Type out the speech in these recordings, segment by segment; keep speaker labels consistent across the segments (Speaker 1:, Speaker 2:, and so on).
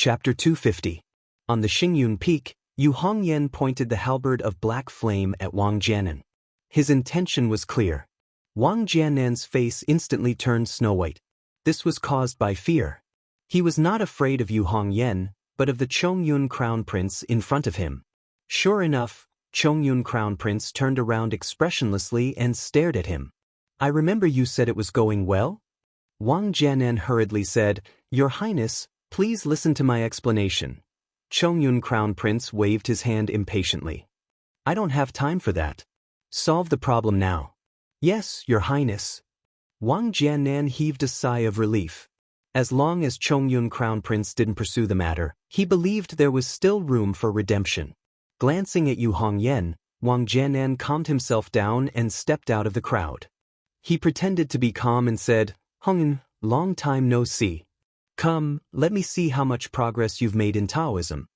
Speaker 1: Chapter 250. On the Xingyun Peak, Yu Hongyan pointed the halberd of black flame at Wang Jianan. His intention was clear. Wang Jianan's face instantly turned snow-white. This was caused by fear. He was not afraid of Yu Hongyan, but of the Chongyun Crown Prince in front of him. Sure enough, Chongyun Crown Prince turned around expressionlessly and stared at him. "I remember you said it was going well?" Wang Jianan hurriedly said, "Your Highness, please listen to my explanation." Chongyun Crown Prince waved his hand impatiently. "I don't have time for that. Solve the problem now." "Yes, Your Highness." Wang Jianan heaved a sigh of relief. As long as Chongyun Crown Prince didn't pursue the matter, he believed there was still room for redemption. Glancing at Yu Hongyan, Wang Jianan calmed himself down and stepped out of the crowd. He pretended to be calm and said, "Hongyan, long time no see. Come, let me see how much progress you've made in Taoism."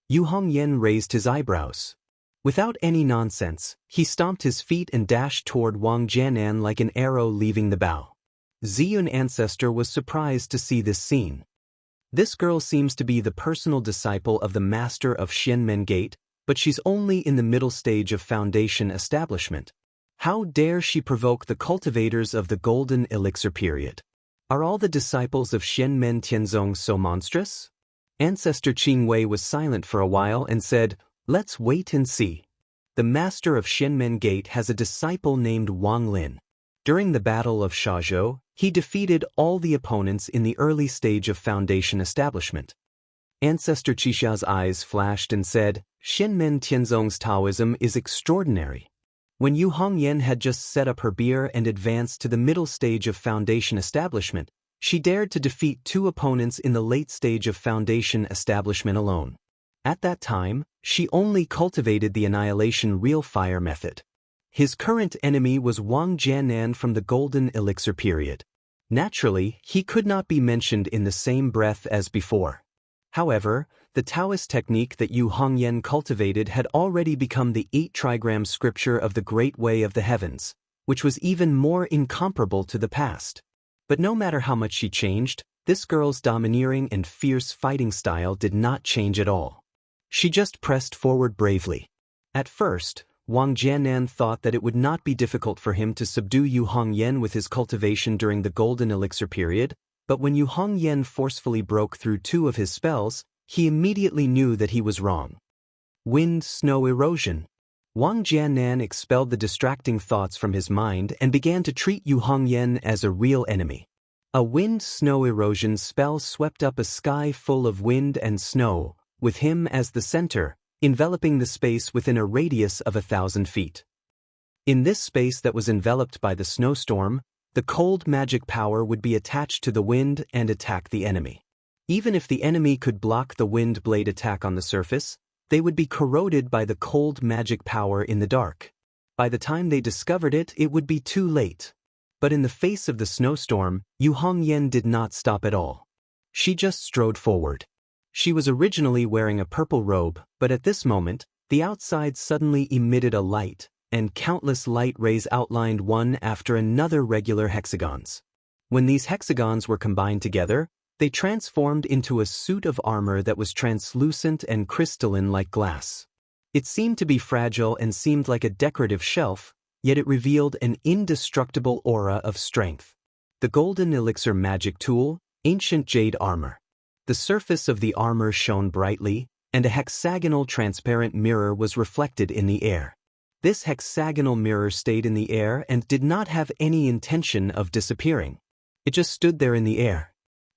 Speaker 1: Yu Hongyan raised his eyebrows. Without any nonsense, he stomped his feet and dashed toward Wang Jianan like an arrow leaving the bow. Ziyun Ancestor was surprised to see this scene. This girl seems to be the personal disciple of the master of Xianmen Gate, but she's only in the middle stage of foundation establishment. How dare she provoke the cultivators of the Golden Elixir period? Are all the disciples of Xianmen Tianzong so monstrous? Ancestor Qing Wei was silent for a while and said, "Let's wait and see. The master of Xianmen Gate has a disciple named Wang Lin. During the Battle of Shazhou, he defeated all the opponents in the early stage of foundation establishment." Ancestor Qisha's eyes flashed and said, "Xianmen Tianzong's Taoism is extraordinary." When Yu Hongyan had just set up her beer and advanced to the middle stage of foundation establishment, she dared to defeat two opponents in the late stage of foundation establishment alone. At that time, she only cultivated the annihilation real fire method. His current enemy was Wang Jianan from the Golden Elixir period. Naturally, he could not be mentioned in the same breath as before. However, the Taoist technique that Yu Hongyan cultivated had already become the 8-trigram scripture of the Great Way of the Heavens, which was even more incomparable to the past. But no matter how much she changed, this girl's domineering and fierce fighting style did not change at all. She just pressed forward bravely. At first, Wang Jianan thought that it would not be difficult for him to subdue Yu Hongyan with his cultivation during the Golden Elixir period, but when Yu Hongyan forcefully broke through two of his spells, he immediately knew that he was wrong. Wind, snow, erosion. Wang Jianan expelled the distracting thoughts from his mind and began to treat Yu Hongyan as a real enemy. A wind, snow, erosion spell swept up a sky full of wind and snow, with him as the center, enveloping the space within a radius of 1,000 feet. In this space that was enveloped by the snowstorm, the cold magic power would be attached to the wind and attack the enemy. Even if the enemy could block the wind blade attack on the surface, they would be corroded by the cold magic power in the dark. By the time they discovered it, it would be too late. But in the face of the snowstorm, Yu Hongyan did not stop at all. She just strode forward. She was originally wearing a purple robe, but at this moment, the outside suddenly emitted a light, and countless light rays outlined one after another regular hexagons. When these hexagons were combined together, they transformed into a suit of armor that was translucent and crystalline like glass. It seemed to be fragile and seemed like a decorative shelf, yet it revealed an indestructible aura of strength. The Golden Elixir magic tool, ancient jade armor. The surface of the armor shone brightly, and a hexagonal transparent mirror was reflected in the air. This hexagonal mirror stayed in the air and did not have any intention of disappearing. It just stood there in the air.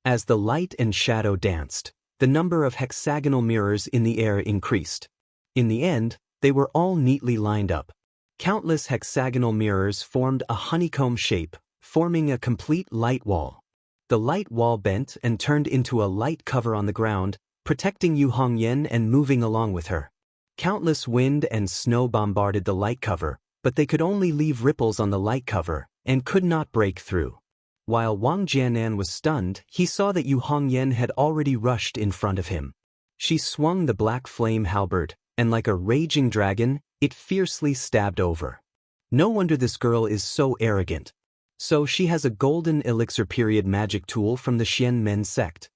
Speaker 1: As the light and shadow danced, the number of hexagonal mirrors in the air increased. In the end, they were all neatly lined up. Countless hexagonal mirrors formed a honeycomb shape, forming a complete light wall. The light wall bent and turned into a light cover on the ground, protecting Yu Hongyan and moving along with her. Countless wind and snow bombarded the light cover, but they could only leave ripples on the light cover, and could not break through. While Wang Jianan was stunned, he saw that Yu Hongyan had already rushed in front of him. She swung the black flame halberd, and like a raging dragon, it fiercely stabbed over. No wonder this girl is so arrogant. So she has a Golden Elixir period magic tool from the Xianmen sect.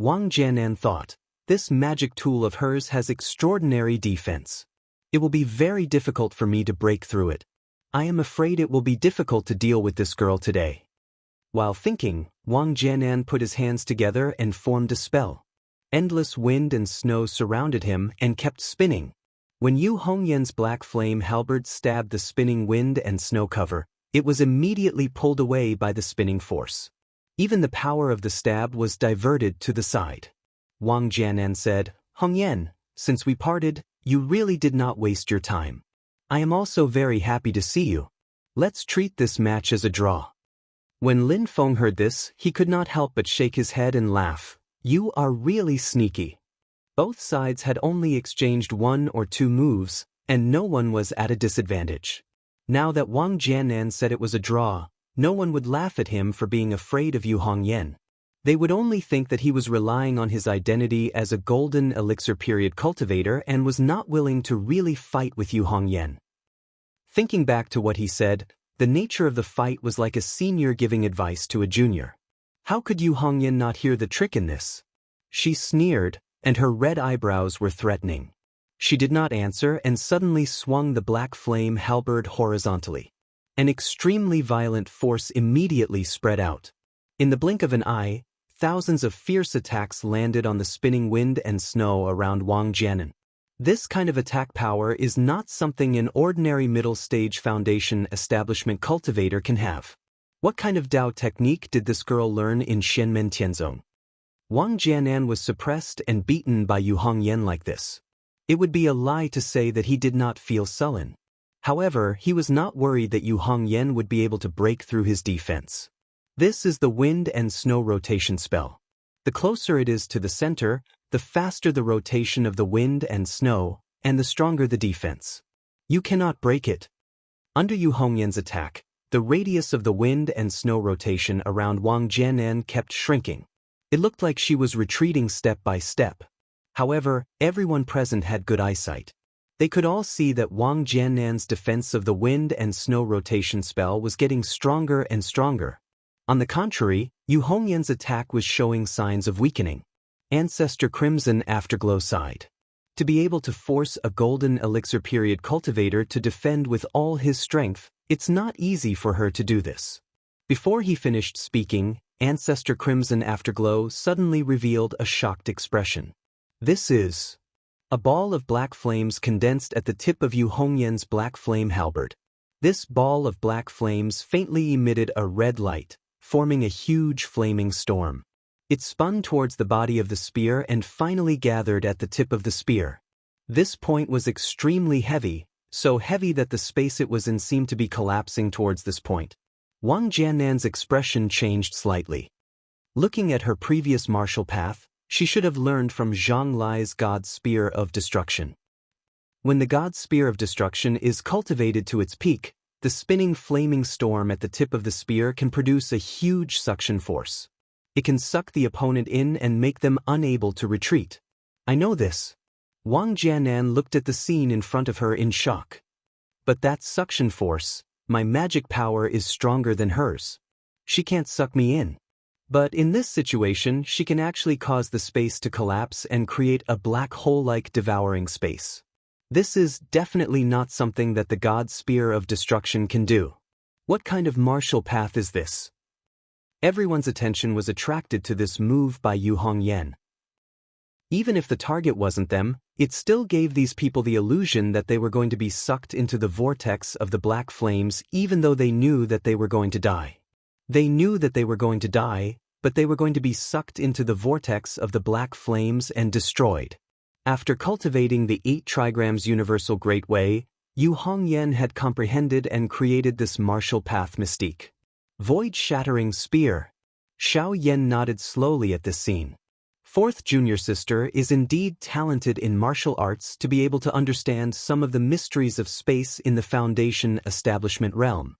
Speaker 1: Wang Jianan thought. This magic tool of hers has extraordinary defense. It will be very difficult for me to break through it. I am afraid it will be difficult to deal with this girl today. While thinking, Wang Jianan put his hands together and formed a spell. Endless wind and snow surrounded him and kept spinning. When Yu Hongyan's black flame halberd stabbed the spinning wind and snow cover, it was immediately pulled away by the spinning force. Even the power of the stab was diverted to the side. Wang Jianan said, "Hongyan, since we parted, you really did not waste your time. I am also very happy to see you. Let's treat this match as a draw." When Lin Feng heard this, he could not help but shake his head and laugh. "You are really sneaky." Both sides had only exchanged 1 or 2 moves, and no one was at a disadvantage. Now that Wang Jianan said it was a draw, no one would laugh at him for being afraid of Yu Hongyan. They would only think that he was relying on his identity as a golden elixir period cultivator and was not willing to really fight with Yu Hongyan. Thinking back to what he said, the nature of the fight was like a senior giving advice to a junior. How could Yu Hongyan not hear the trick in this? She sneered, and her red eyebrows were threatening. She did not answer and suddenly swung the black flame halberd horizontally. An extremely violent force immediately spread out. In the blink of an eye, thousands of fierce attacks landed on the spinning wind and snow around Wang Jianan. This kind of attack power is not something an ordinary middle-stage foundation establishment cultivator can have. What kind of Dao technique did this girl learn in Xianmen Tianzong? Wang Jianan was suppressed and beaten by Yu Hongyan like this. It would be a lie to say that he did not feel sullen. However, he was not worried that Yu Hongyan would be able to break through his defense. This is the wind and snow rotation spell. The closer it is to the center, the faster the rotation of the wind and snow, and the stronger the defense. You cannot break it. Under Yu Hongyan's attack, the radius of the wind and snow rotation around Wang Jianan kept shrinking. It looked like she was retreating step by step. However, everyone present had good eyesight. They could all see that Wang Jianan's defense of the wind and snow rotation spell was getting stronger and stronger. On the contrary, Yu Hongyan's attack was showing signs of weakening. Ancestor Crimson Afterglow sighed. To be able to force a golden elixir period cultivator to defend with all his strength, it's not easy for her to do this. Before he finished speaking, Ancestor Crimson Afterglow suddenly revealed a shocked expression. This is a ball of black flames condensed at the tip of Yu Hongyan's black flame halberd. This ball of black flames faintly emitted a red light, forming a huge flaming storm. It spun towards the body of the spear and finally gathered at the tip of the spear. This point was extremely heavy, so heavy that the space it was in seemed to be collapsing towards this point. Wang Jianan's expression changed slightly. Looking at her previous martial path, she should have learned from Zhang Lai's God Spear of Destruction. When the God Spear of Destruction is cultivated to its peak, the spinning flaming storm at the tip of the spear can produce a huge suction force. It can suck the opponent in and make them unable to retreat. I know this. Wang Jianan looked at the scene in front of her in shock. But that suction force, my magic power is stronger than hers. She can't suck me in. But in this situation, she can actually cause the space to collapse and create a black hole-like devouring space. This is definitely not something that the God Spear of Destruction can do. What kind of martial path is this? Everyone's attention was attracted to this move by Yu Hongyan. Even if the target wasn't them, it still gave these people the illusion that they were going to be sucked into the vortex of the black flames even though they knew that they were going to die. They knew that they were going to die, but they were going to be sucked into the vortex of the black flames and destroyed. After cultivating the 8 trigrams Universal Great Way, Yu Hongyan had comprehended and created this martial path mystique. Void-shattering spear. Xiao Yan nodded slowly at this scene. 4th junior sister is indeed talented in martial arts to be able to understand some of the mysteries of space in the Foundation establishment realm.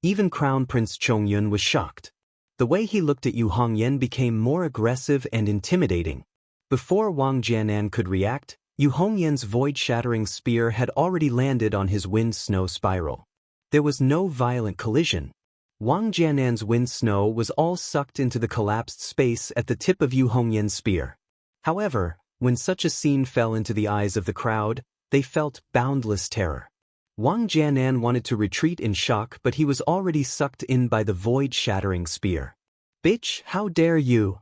Speaker 1: Even Crown Prince Chongyun was shocked. The way he looked at Yu Hongyan became more aggressive and intimidating. Before Wang Jianan could react, Yu Hongyan's void-shattering spear had already landed on his wind-snow spiral. There was no violent collision. Wang Jianan's wind snow was all sucked into the collapsed space at the tip of Yu Hongyan's spear. However, when such a scene fell into the eyes of the crowd, they felt boundless terror. Wang Jianan wanted to retreat in shock, but he was already sucked in by the void-shattering spear. "Bitch, how dare you!"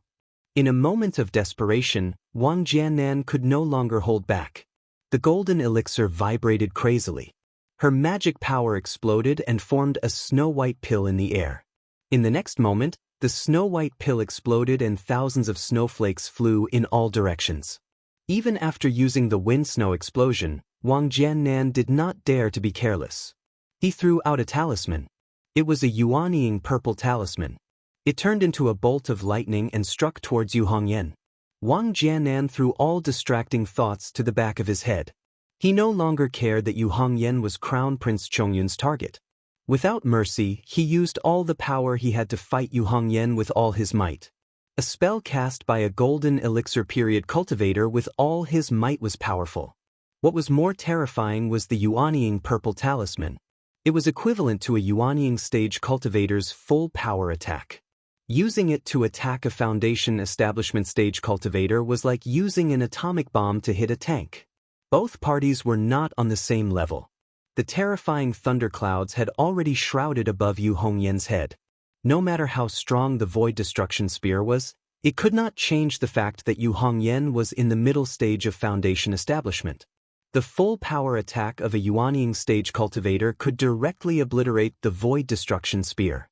Speaker 1: In a moment of desperation, Wang Jianan could no longer hold back. The golden elixir vibrated crazily. Her magic power exploded and formed a snow-white pill in the air. In the next moment, the snow-white pill exploded and thousands of snowflakes flew in all directions. Even after using the wind snow explosion, Wang Jianan did not dare to be careless. He threw out a talisman. It was a yuanying purple talisman. It turned into a bolt of lightning and struck towards Yu Hongyan. Wang Jianan threw all distracting thoughts to the back of his head. He no longer cared that Yu Hongyan was Crown Prince Chongyun's target. Without mercy, he used all the power he had to fight Yu Hongyan with all his might. A spell cast by a golden elixir period cultivator with all his might was powerful. What was more terrifying was the yuanying purple talisman. It was equivalent to a yuanying stage cultivator's full power attack. Using it to attack a foundation establishment stage cultivator was like using an atomic bomb to hit a tank. Both parties were not on the same level. The terrifying thunderclouds had already shrouded above Yu Hongyan's head. No matter how strong the void destruction spear was, it could not change the fact that Yu Hongyan was in the middle stage of foundation establishment. The full power attack of a yuanying stage cultivator could directly obliterate the void destruction spear.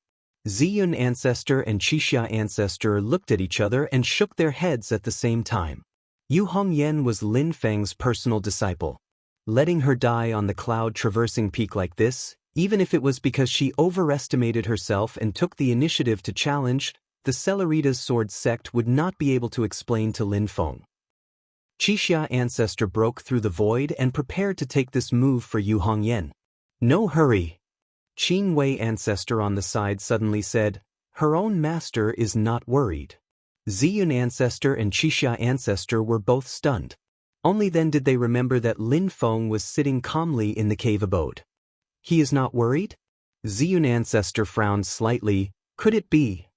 Speaker 1: Ziyun ancestor and Qixia ancestor looked at each other and shook their heads at the same time. Yu Hongyan was Lin Feng's personal disciple. Letting her die on the cloud-traversing peak like this, even if it was because she overestimated herself and took the initiative to challenge, the Celeritas Sword sect would not be able to explain to Lin Feng. Qixia ancestor broke through the void and prepared to take this move for Yu Hongyan. "No hurry." Qing Wei ancestor on the side suddenly said, "Her own master is not worried." Ziyun ancestor and Qixia ancestor were both stunned. Only then did they remember that Lin Feng was sitting calmly in the cave abode. "He is not worried?" Ziyun ancestor frowned slightly. Could it be?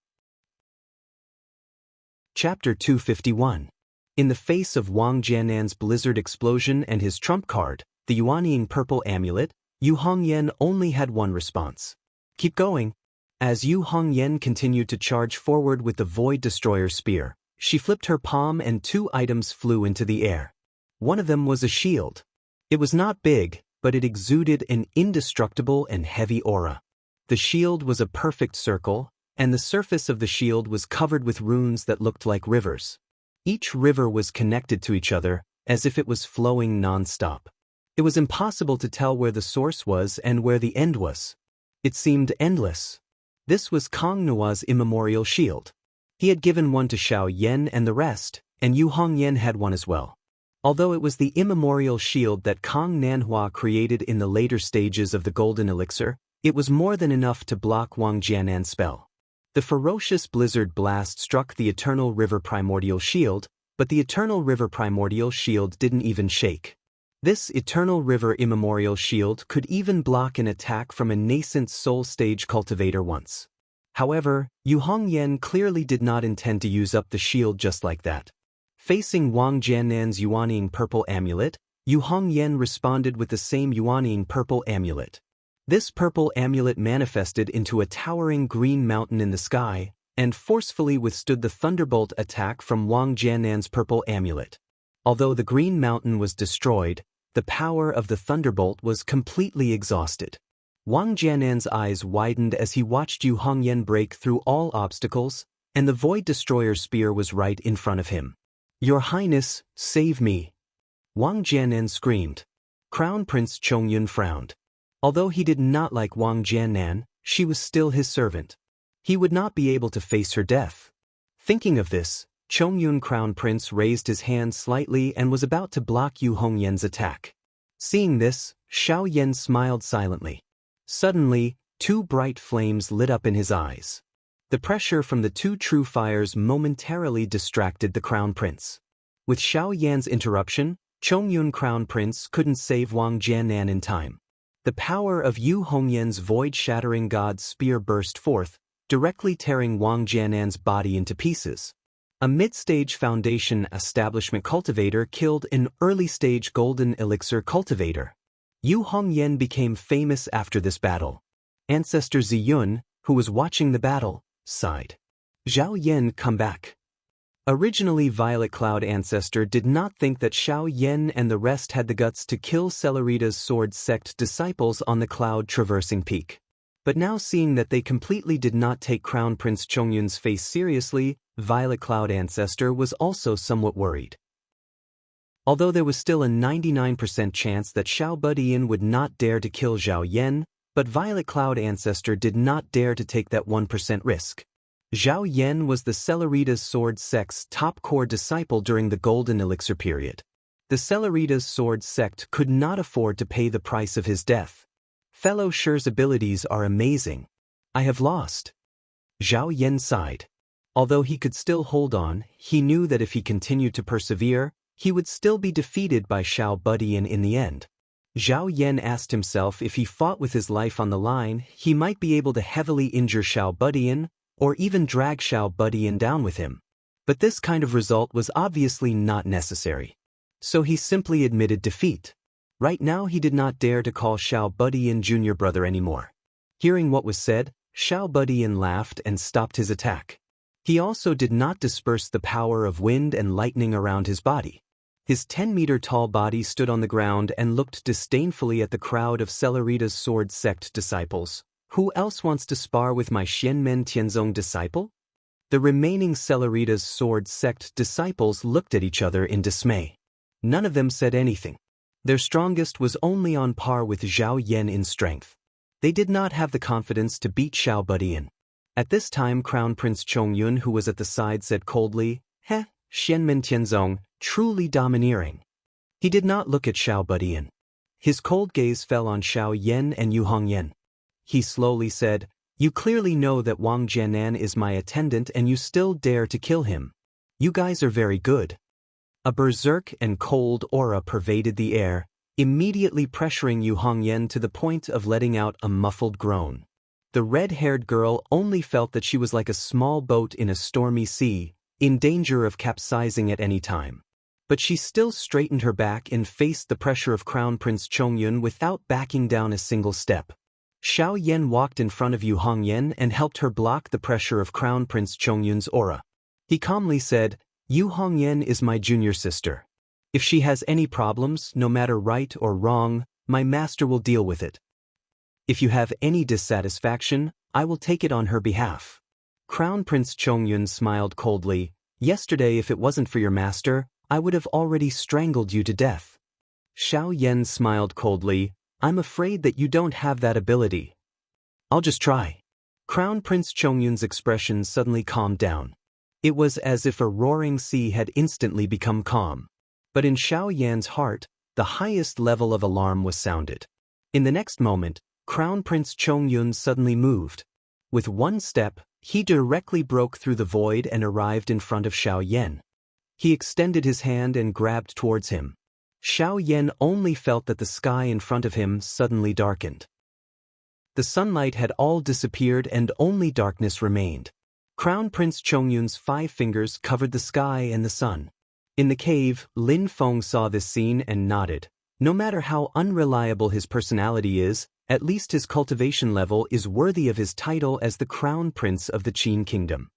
Speaker 1: Chapter 251. In the face of Wang Jianan's blizzard explosion and his trump card, the yuanying purple amulet, Yu Hongyan only had one response. "Keep going." As Yu Hongyan continued to charge forward with the Void Destroyer spear, she flipped her palm and two items flew into the air. One of them was a shield. It was not big, but it exuded an indestructible and heavy aura. The shield was a perfect circle, and the surface of the shield was covered with runes that looked like rivers. Each river was connected to each other, as if it was flowing non-stop. It was impossible to tell where the source was and where the end was. It seemed endless. This was Kang Nua's immemorial shield. He had given one to Xiao Yan and the rest, and Yu Hongyan had one as well. Although it was the immemorial shield that Kang Nanhua created in the later stages of the golden elixir, it was more than enough to block Wang Jianan's spell. The ferocious blizzard blast struck the eternal river primordial shield, but the eternal river primordial shield didn't even shake. This eternal river immemorial shield could even block an attack from a nascent soul stage cultivator once. However, Yu Hongyan clearly did not intend to use up the shield just like that. Facing Wang Jianan's yuanying purple amulet, Yu Hongyan responded with the same yuanying purple amulet. This purple amulet manifested into a towering green mountain in the sky, and forcefully withstood the thunderbolt attack from Wang Jianan's purple amulet. Although the green mountain was destroyed, the power of the thunderbolt was completely exhausted. Wang Jianan's eyes widened as he watched Yu Hongyan break through all obstacles, and the Void Destroyer spear was right in front of him. "Your Highness, save me!" Wang Jianan screamed. Crown Prince Chongyun frowned. Although he did not like Wang Jianan, she was still his servant. He would not be able to face her death. Thinking of this, Chongyun Crown Prince raised his hand slightly and was about to block Yu Hongyan's attack. Seeing this, Xiao Yan smiled silently. Suddenly, two bright flames lit up in his eyes. The pressure from the two true fires momentarily distracted the Crown Prince. With Xiao Yan's interruption, Chongyun Crown Prince couldn't save Wang Jianan in time. The power of Yu Hongyan's void-shattering god's spear burst forth, directly tearing Wang Jianan's body into pieces. A mid-stage foundation establishment cultivator killed an early-stage golden elixir cultivator. Yu Hongyan became famous after this battle. Ancestor Ziyun, who was watching the battle, sighed. Zhao Yan, come back. Originally, Violet Cloud Ancestor did not think that Xiao Yan and the rest had the guts to kill Celerita's sword sect disciples on the cloud-traversing peak. But now, seeing that they completely did not take Crown Prince Chongyun's face seriously, Violet Cloud Ancestor was also somewhat worried. Although there was still a 99% chance that Xiao Budian would not dare to kill Zhao Yan, but Violet Cloud Ancestor did not dare to take that 1% risk. Zhao Yan was the Celerita's sword sect's top core disciple during the Golden Elixir period. The Celerita's sword sect could not afford to pay the price of his death. Fellow Shi's abilities are amazing. I have lost. Zhao Yan sighed. Although he could still hold on, he knew that if he continued to persevere, he would still be defeated by Xiao Budian in the end. Zhao Yan asked himself if he fought with his life on the line, he might be able to heavily injure Xiao Budian, or even drag Xiao Budian down with him. But this kind of result was obviously not necessary. So he simply admitted defeat. Right now he did not dare to call Xiao Budian junior brother anymore. Hearing what was said, Xiao Budian laughed and stopped his attack. He also did not disperse the power of wind and lightning around his body. His 10-meter-tall body stood on the ground and looked disdainfully at the crowd of Celerita's sword sect disciples. Who else wants to spar with my Xianmen Tianzong disciple? The remaining Celerita's sword sect disciples looked at each other in dismay. None of them said anything. Their strongest was only on par with Zhao Yan in strength. They did not have the confidence to beat Xiao Budian. At this time, Crown Prince Chongyun, who was at the side, said coldly, Xianmen Tianzong, truly domineering. He did not look at Xiao Budian. His cold gaze fell on Xiao Yan and Yu Hongyan. He slowly said, you clearly know that Wang Jianan is my attendant and you still dare to kill him. You guys are very good. A berserk and cold aura pervaded the air, immediately pressuring Yu Hongyan to the point of letting out a muffled groan. The red-haired girl only felt that she was like a small boat in a stormy sea, in danger of capsizing at any time. But she still straightened her back and faced the pressure of Crown Prince Chongyun without backing down a single step. Xiao Yan walked in front of Yu Hongyan and helped her block the pressure of Crown Prince Chongyun's aura. He calmly said, Yu Hongyan is my junior sister. If she has any problems, no matter right or wrong, my master will deal with it. If you have any dissatisfaction, I will take it on her behalf. Crown Prince Chongyun smiled coldly. Yesterday, if it wasn't for your master, I would have already strangled you to death. Xiao Yan smiled coldly. I'm afraid that you don't have that ability. I'll just try. Crown Prince Chongyun's expression suddenly calmed down. It was as if a roaring sea had instantly become calm. But in Xiao Yan's heart, the highest level of alarm was sounded. In the next moment, Crown Prince Chongyun suddenly moved. With one step, he directly broke through the void and arrived in front of Xiao Yan. He extended his hand and grabbed towards him. Xiao Yan only felt that the sky in front of him suddenly darkened. The sunlight had all disappeared and only darkness remained. Crown Prince Chongyun's 5 fingers covered the sky and the sun. In the cave, Lin Feng saw this scene and nodded. No matter how unreliable his personality is, at least his cultivation level is worthy of his title as the Crown Prince of the Qin Kingdom.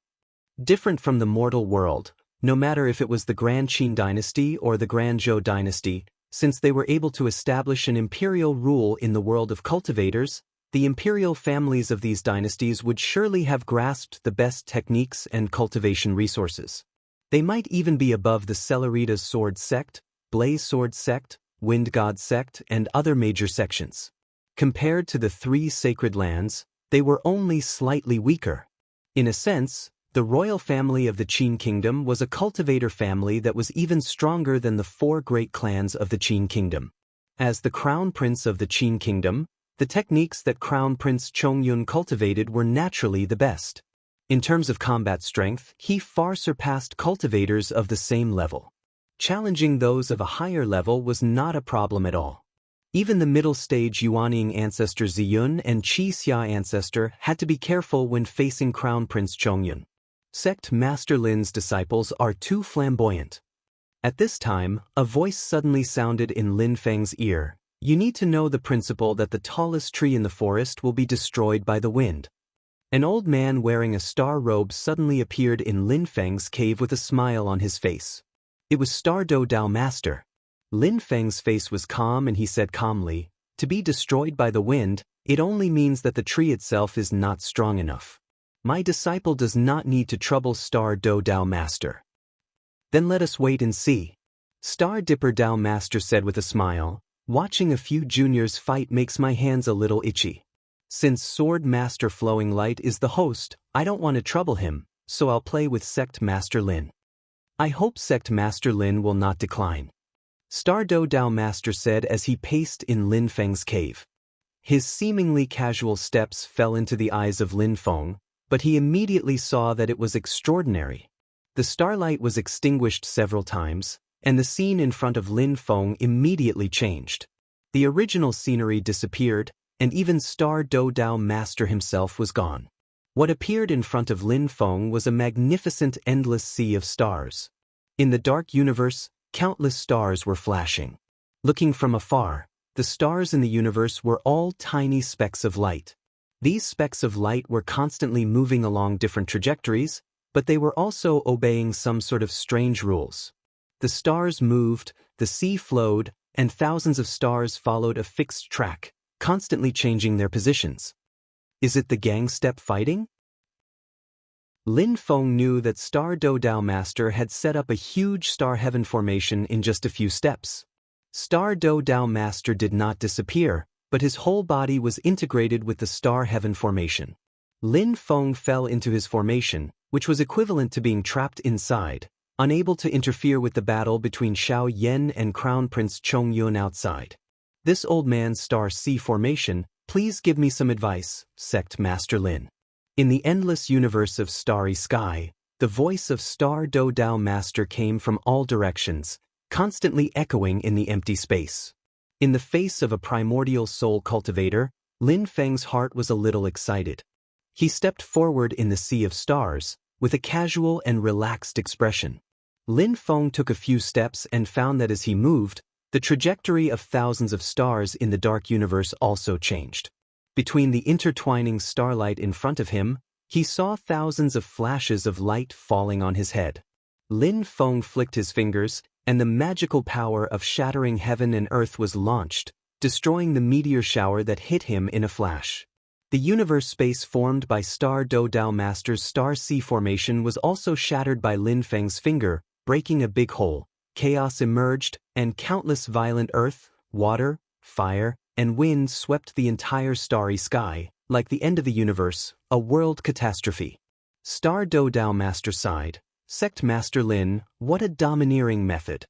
Speaker 1: Different from the mortal world, no matter if it was the Grand Qin dynasty or the Grand Zhou dynasty, since they were able to establish an imperial rule in the world of cultivators, the imperial families of these dynasties would surely have grasped the best techniques and cultivation resources. They might even be above the Celerita's sword sect, Blaze sword sect, Wind god sect, and other major sections. Compared to the 3 sacred lands, they were only slightly weaker. In a sense, the royal family of the Qin Kingdom was a cultivator family that was even stronger than the 4 great clans of the Qin Kingdom. As the Crown Prince of the Qin Kingdom, the techniques that Crown Prince Chongyun cultivated were naturally the best. In terms of combat strength, he far surpassed cultivators of the same level. Challenging those of a higher level was not a problem at all. Even the middle-stage Yuanying ancestor Ziyun and Qi Xia ancestor had to be careful when facing Crown Prince Chongyun. Sect Master Lin's disciples are too flamboyant. At this time, a voice suddenly sounded in Lin Feng's ear. You need to know the principle that the tallest tree in the forest will be destroyed by the wind. An old man wearing a star robe suddenly appeared in Lin Feng's cave with a smile on his face. It was Star Do Dao Master. Lin Feng's face was calm and he said calmly, "To be destroyed by the wind, it only means that the tree itself is not strong enough. My disciple does not need to trouble Star Do Dao Master." "Then let us wait and see," Star Dipper Dao Master said with a smile. "Watching a few juniors fight makes my hands a little itchy. Since Sword Master Flowing Light is the host, I don't want to trouble him, so I'll play with Sect Master Lin. I hope Sect Master Lin will not decline," Star Do Dao Master said as he paced in Lin Feng's cave. His seemingly casual steps fell into the eyes of Lin Feng, but he immediately saw that it was extraordinary. The starlight was extinguished several times, and the scene in front of Lin Feng immediately changed. The original scenery disappeared, and even Star Do Dao Master himself was gone. What appeared in front of Lin Feng was a magnificent endless sea of stars. In the dark universe, countless stars were flashing. Looking from afar, the stars in the universe were all tiny specks of light. These specks of light were constantly moving along different trajectories, but they were also obeying some sort of strange rules. The stars moved, the sea flowed, and thousands of stars followed a fixed track, constantly changing their positions. Is it the gang step fighting? Lin Feng knew that Star Do Dao Master had set up a huge star heaven formation in just a few steps. Star Do Dao Master did not disappear, but his whole body was integrated with the star heaven formation. Lin Feng fell into his formation, which was equivalent to being trapped inside, unable to interfere with the battle between Xiao Yan and Crown Prince Chongyun outside. "This old man's star C formation, please give me some advice, Sect Master Lin." In the endless universe of starry sky, the voice of Star Do Dao Master came from all directions, constantly echoing in the empty space. In the face of a primordial soul cultivator, Lin Feng's heart was a little excited. He stepped forward in the sea of stars, with a casual and relaxed expression. Lin Feng took a few steps and found that as he moved, the trajectory of thousands of stars in the dark universe also changed. Between the intertwining starlight in front of him, he saw thousands of flashes of light falling on his head. Lin Feng flicked his fingers, and the magical power of shattering heaven and earth was launched, destroying the meteor shower that hit him in a flash. The universe space formed by Star Do Dao Master's Star C formation was also shattered by Lin Feng's finger, breaking a big hole. Chaos emerged, and countless violent earth, water, fire, and wind swept the entire starry sky, like the end of the universe, a world catastrophe. Star Do Dao Master sighed. "Sect Master Lin, what a domineering method."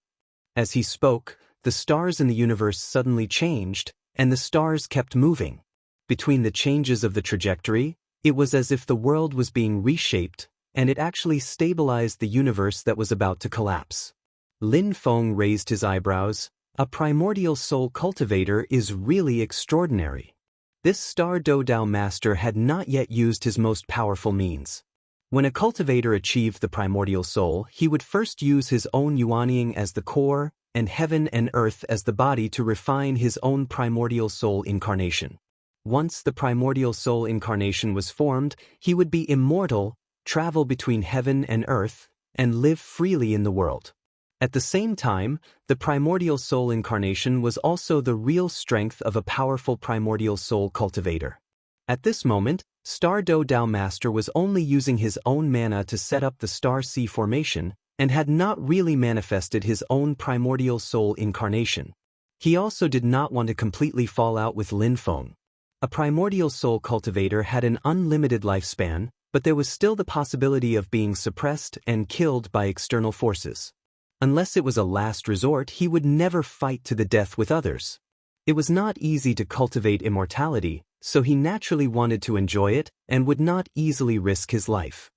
Speaker 1: As he spoke, the stars in the universe suddenly changed, and the stars kept moving. Between the changes of the trajectory, it was as if the world was being reshaped, and it actually stabilized the universe that was about to collapse. Lin Feng raised his eyebrows. A primordial soul cultivator is really extraordinary. This Star Do Dao Master had not yet used his most powerful means. When a cultivator achieved the primordial soul, he would first use his own Yuanying as the core, and heaven and earth as the body to refine his own primordial soul incarnation. Once the primordial soul incarnation was formed, he would be immortal, travel between heaven and earth, and live freely in the world. At the same time, the primordial soul incarnation was also the real strength of a powerful primordial soul cultivator. At this moment, Star Do Dao Master was only using his own mana to set up the Star C formation, and had not really manifested his own primordial soul incarnation. He also did not want to completely fall out with Lin Feng. A primordial soul cultivator had an unlimited lifespan, but there was still the possibility of being suppressed and killed by external forces. Unless it was a last resort, he would never fight to the death with others. It was not easy to cultivate immortality, so he naturally wanted to enjoy it and would not easily risk his life.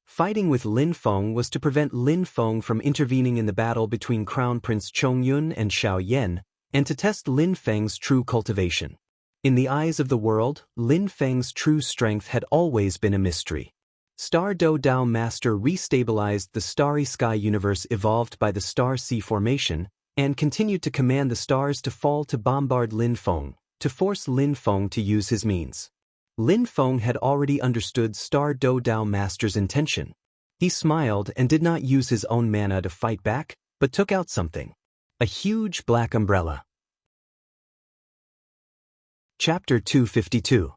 Speaker 1: Fighting with Lin Feng was to prevent Lin Feng from intervening in the battle between Crown Prince Chongyun and Xiao Yan, and to test Lin Feng's true cultivation. In the eyes of the world, Lin Feng's true strength had always been a mystery. Star Do Dao Master restabilized the starry sky universe evolved by the star sea formation, and continued to command the stars to fall to bombard Lin Feng, to force Lin Feng to use his means. Lin Feng had already understood Star Do Dao Master's intention. He smiled and did not use his own mana to fight back, but took out something. A huge black umbrella. Chapter 252.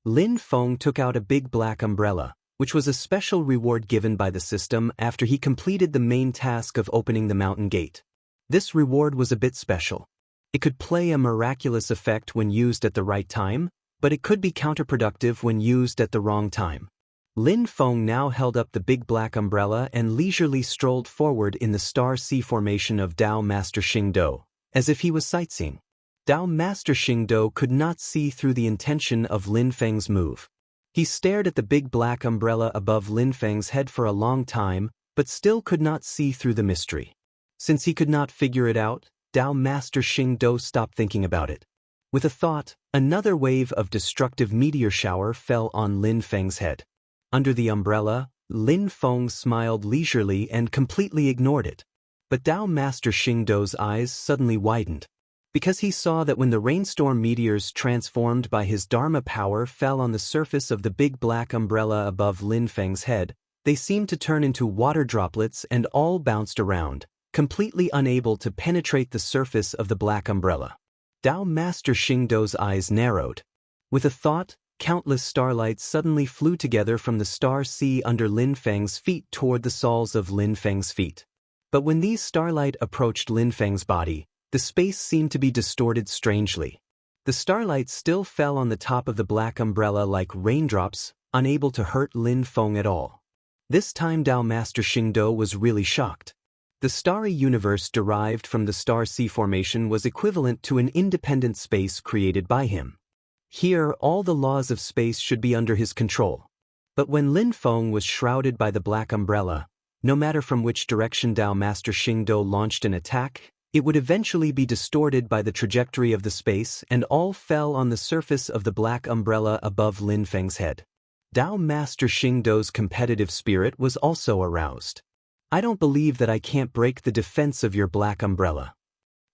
Speaker 1: Lin Feng took out a big black umbrella, which was a special reward given by the system after he completed the main task of opening the mountain gate. This reward was a bit special. It could play a miraculous effect when used at the right time, but it could be counterproductive when used at the wrong time. Lin Feng now held up the big black umbrella and leisurely strolled forward in the star sea formation of Dao Master Xingdou, as if he was sightseeing. Dao Master Xingdou could not see through the intention of Lin Feng's move. He stared at the big black umbrella above Lin Feng's head for a long time, but still could not see through the mystery. Since he could not figure it out, Dao Master Xingdou stopped thinking about it. With a thought, another wave of destructive meteor shower fell on Lin Feng's head. Under the umbrella, Lin Feng smiled leisurely and completely ignored it. But Dao Master Xingdou's eyes suddenly widened, because he saw that when the rainstorm meteors transformed by his Dharma power fell on the surface of the big black umbrella above Lin Feng's head, they seemed to turn into water droplets and all bounced around, completely unable to penetrate the surface of the black umbrella. Dao Master Xingdou's eyes narrowed. With a thought, countless starlights suddenly flew together from the star sea under Lin Feng's feet toward the soles of Lin Feng's feet. But when these starlight approached Lin Feng's body, the space seemed to be distorted strangely. The starlight still fell on the top of the black umbrella like raindrops, unable to hurt Lin Feng at all. This time Dao Master Xingdou was really shocked. The starry universe derived from the star sea formation was equivalent to an independent space created by him. Here, all the laws of space should be under his control. But when Lin Feng was shrouded by the black umbrella, no matter from which direction Dao Master Xingdou launched an attack, it would eventually be distorted by the trajectory of the space and all fell on the surface of the black umbrella above Lin Feng's head. Dao Master Xingdou's competitive spirit was also aroused. I don't believe that I can't break the defense of your black umbrella.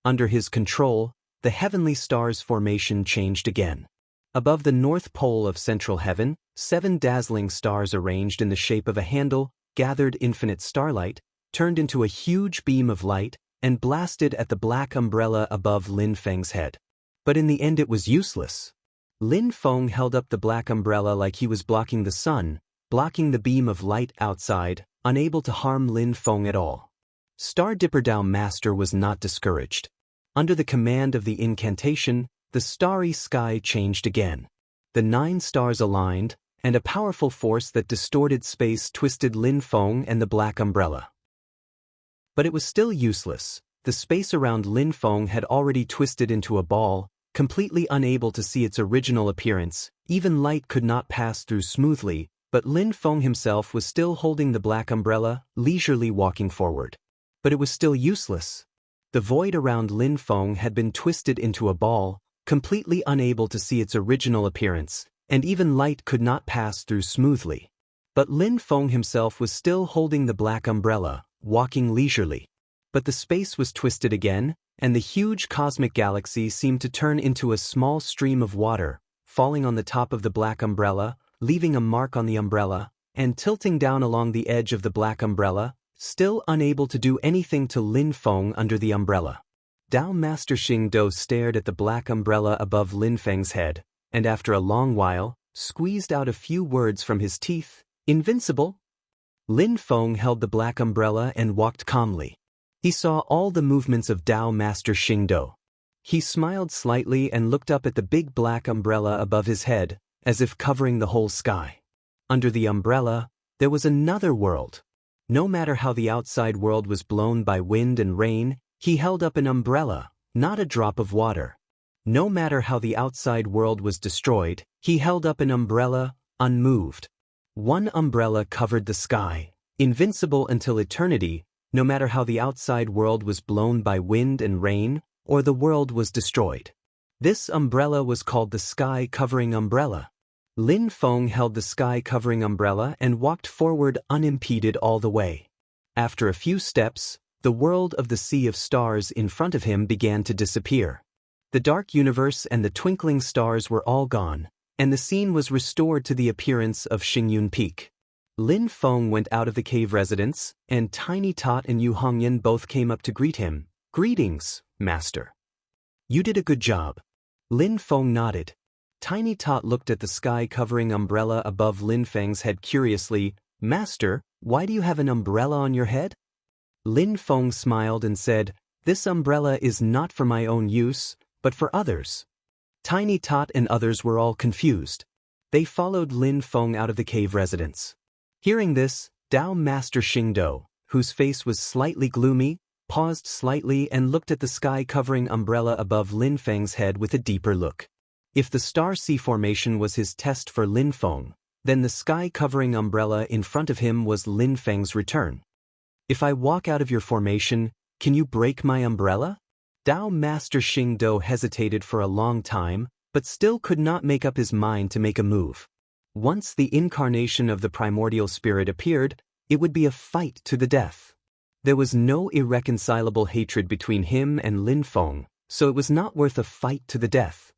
Speaker 1: Under his control, the heavenly stars formation changed again. Above the north pole of central heaven, 7 dazzling stars arranged in the shape of a handle, gathered infinite starlight, turned into a huge beam of light, and blasted at the black umbrella above Lin Feng's head. But in the end it was useless. Lin Feng held up the black umbrella like he was blocking the sun, blocking the beam of light outside, unable to harm Lin Feng at all. Star Dipper Dao Master was not discouraged. Under the command of the incantation, the starry sky changed again. The 9 stars aligned, and a powerful force that distorted space twisted Lin Feng and the black umbrella. But it was still useless. The space around Lin Feng had already twisted into a ball, completely unable to see its original appearance. Even light could not pass through smoothly, but Lin Feng himself was still holding the black umbrella, leisurely walking forward. But it was still useless. The void around Lin Feng had been twisted into a ball, completely unable to see its original appearance, and even light could not pass through smoothly. But Lin Feng himself was still holding the black umbrella, walking leisurely. But the space was twisted again, and the huge cosmic galaxy seemed to turn into a small stream of water, falling on the top of the black umbrella, leaving a mark on the umbrella, and tilting down along the edge of the black umbrella, still unable to do anything to Lin Feng under the umbrella. Dao Master Xingdou stared at the black umbrella above Lin Feng's head, and after a long while, squeezed out a few words from his teeth. Invincible? Lin Feng held the black umbrella and walked calmly. He saw all the movements of Dao Master Xingdou. He smiled slightly and looked up at the big black umbrella above his head, as if covering the whole sky. Under the umbrella, there was another world. No matter how the outside world was blown by wind and rain, he held up an umbrella, not a drop of water. No matter how the outside world was destroyed, he held up an umbrella, unmoved. One umbrella covered the sky, invincible until eternity. No matter how the outside world was blown by wind and rain, or the world was destroyed. This umbrella was called the sky-covering umbrella. Lin Feng held the sky-covering umbrella and walked forward unimpeded all the way. After a few steps, the world of the sea of stars in front of him began to disappear. The dark universe and the twinkling stars were all gone, and the scene was restored to the appearance of Xingyun Peak. Lin Feng went out of the cave residence, and Tiny Tot and Yu Hongyan both came up to greet him. "Greetings, Master. You did a good job." Lin Feng nodded. Tiny Tot looked at the sky-covering umbrella above Lin Feng's head curiously. "Master, why do you have an umbrella on your head?" Lin Feng smiled and said, "This umbrella is not for my own use, but for others." Tiny Tot and others were all confused. They followed Lin Feng out of the cave residence. Hearing this, Dao Master Xingdou, whose face was slightly gloomy, paused slightly and looked at the sky-covering umbrella above Lin Feng's head with a deeper look. If the star sea formation was his test for Lin Feng, then the sky-covering umbrella in front of him was Lin Feng's return. "If I walk out of your formation, can you break my umbrella?" Dao Master Xingdou hesitated for a long time, but still could not make up his mind to make a move. Once the incarnation of the primordial spirit appeared, it would be a fight to the death. There was no irreconcilable hatred between him and Lin Feng, so it was not worth a fight to the death.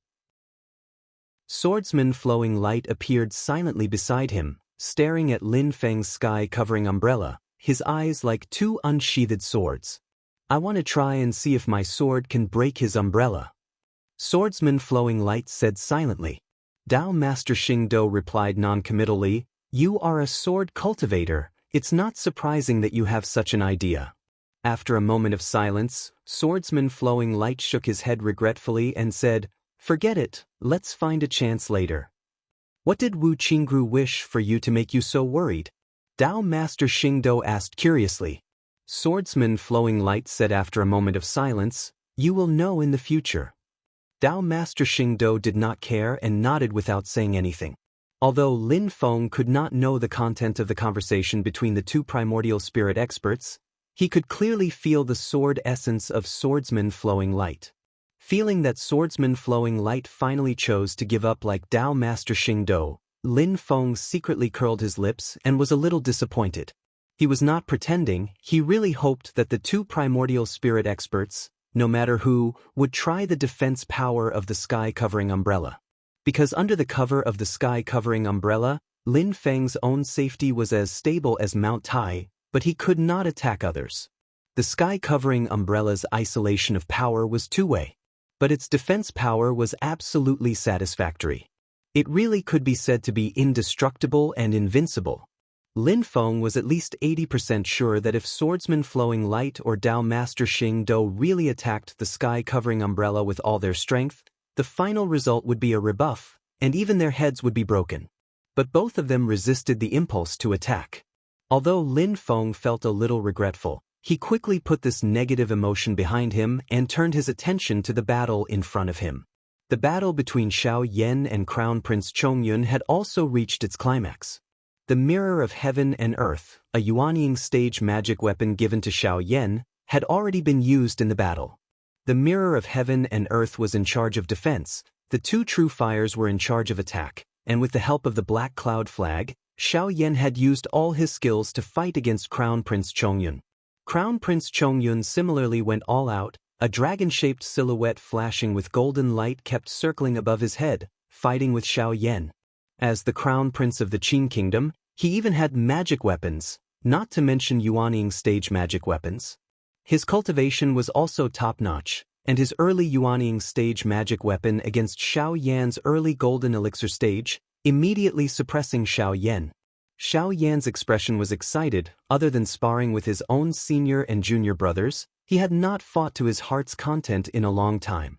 Speaker 1: Swordsman Flowing Light appeared silently beside him, staring at Lin Feng's sky-covering umbrella, his eyes like two unsheathed swords. "I want to try and see if my sword can break his umbrella." Swordsman Flowing Light said silently. Dao Master Xingdou replied noncommittally, "You are a sword cultivator. It's not surprising that you have such an idea." After a moment of silence, Swordsman Flowing Light shook his head regretfully and said, "Forget it, let's find a chance later." "What did Wu Qingru wish for you to make you so worried?" Dao Master Xingdou asked curiously. Swordsman Flowing Light said after a moment of silence, "You will know in the future." Dao Master Xingdou did not care and nodded without saying anything. Although Lin Feng could not know the content of the conversation between the two primordial spirit experts, he could clearly feel the sword essence of Swordsman Flowing Light. Feeling that Swordsman Flowing Light finally chose to give up like Dao Master Xingdou, Lin Feng secretly curled his lips and was a little disappointed. He was not pretending, he really hoped that the two primordial spirit experts, no matter who, would try the defense power of the sky-covering umbrella. Because under the cover of the sky-covering umbrella, Lin Feng's own safety was as stable as Mount Tai, but he could not attack others. The sky-covering umbrella's isolation of power was two-way, but its defense power was absolutely satisfactory. It really could be said to be indestructible and invincible. Lin Feng was at least 80% sure that if Swordsman Flowing Light or Dao Master Xingdou really attacked the sky-covering umbrella with all their strength, the final result would be a rebuff, and even their heads would be broken. But both of them resisted the impulse to attack. Although Lin Feng felt a little regretful, he quickly put this negative emotion behind him and turned his attention to the battle in front of him. The battle between Xiao Yan and Crown Prince Chongyun had also reached its climax. The Mirror of Heaven and Earth, a Yuanying stage magic weapon given to Xiao Yan, had already been used in the battle. The Mirror of Heaven and Earth was in charge of defense, the two True Fires were in charge of attack, and with the help of the Black Cloud Flag, Xiao Yan had used all his skills to fight against Crown Prince Chongyun. Crown Prince Chongyun similarly went all out, a dragon-shaped silhouette flashing with golden light kept circling above his head, fighting with Xiao Yan. As the Crown Prince of the Qin Kingdom, he even had magic weapons, not to mention Yuanying stage magic weapons. His cultivation was also top-notch, and his early Yuanying stage magic weapon against Xiao Yan's early golden elixir stage, immediately suppressing Xiao Yan. Xiao Yan's expression was excited. Other than sparring with his own senior and junior brothers, he had not fought to his heart's content in a long time.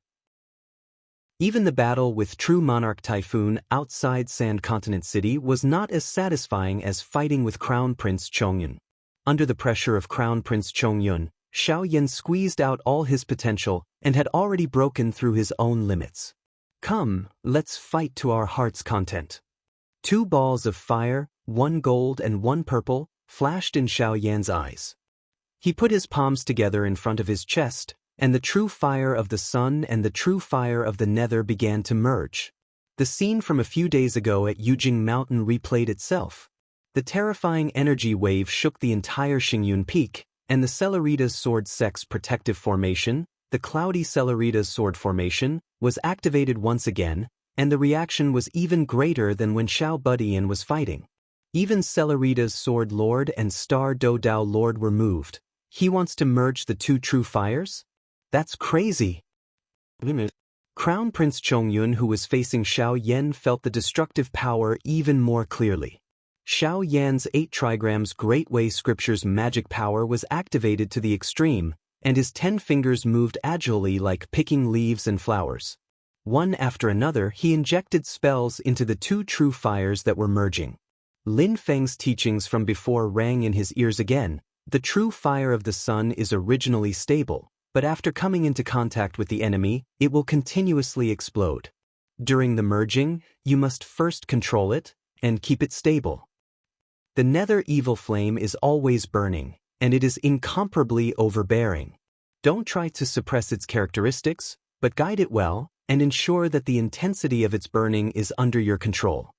Speaker 1: Even the battle with True Monarch Typhoon outside Sand Continent City was not as satisfying as fighting with Crown Prince Chongyun. Under the pressure of Crown Prince Chongyun, Xiao Yan squeezed out all his potential and had already broken through his own limits. "Come, let's fight to our heart's content." Two balls of fire, one gold and one purple, flashed in Xiao Yan's eyes. He put his palms together in front of his chest, and the true fire of the sun and the true fire of the nether began to merge. The scene from a few days ago at Yujing Mountain replayed itself. The terrifying energy wave shook the entire Xingyun Peak, and the Cellerita's Sword Sect's protective formation, the cloudy Cellerita's Sword Formation, was activated once again, and the reaction was even greater than when Xiao Budian was fighting. Even Cellerita's Sword Lord and Star Do Dao Lord were moved. He wants to merge the two true fires? That's crazy. Crown Prince Chongyun, who was facing Xiao Yan, felt the destructive power even more clearly. Xiao Yan's 8 trigrams Great Way Scripture's magic power was activated to the extreme, and his 10 fingers moved agilely like picking leaves and flowers. One after another, he injected spells into the two true fires that were merging. Lin Feng's teachings from before rang in his ears again. The true fire of the sun is originally stable, but after coming into contact with the enemy, it will continuously explode. During the merging, you must first control it and keep it stable. The nether evil flame is always burning, and it is incomparably overbearing. Don't try to suppress its characteristics, but guide it well, and ensure that the intensity of its burning is under your control.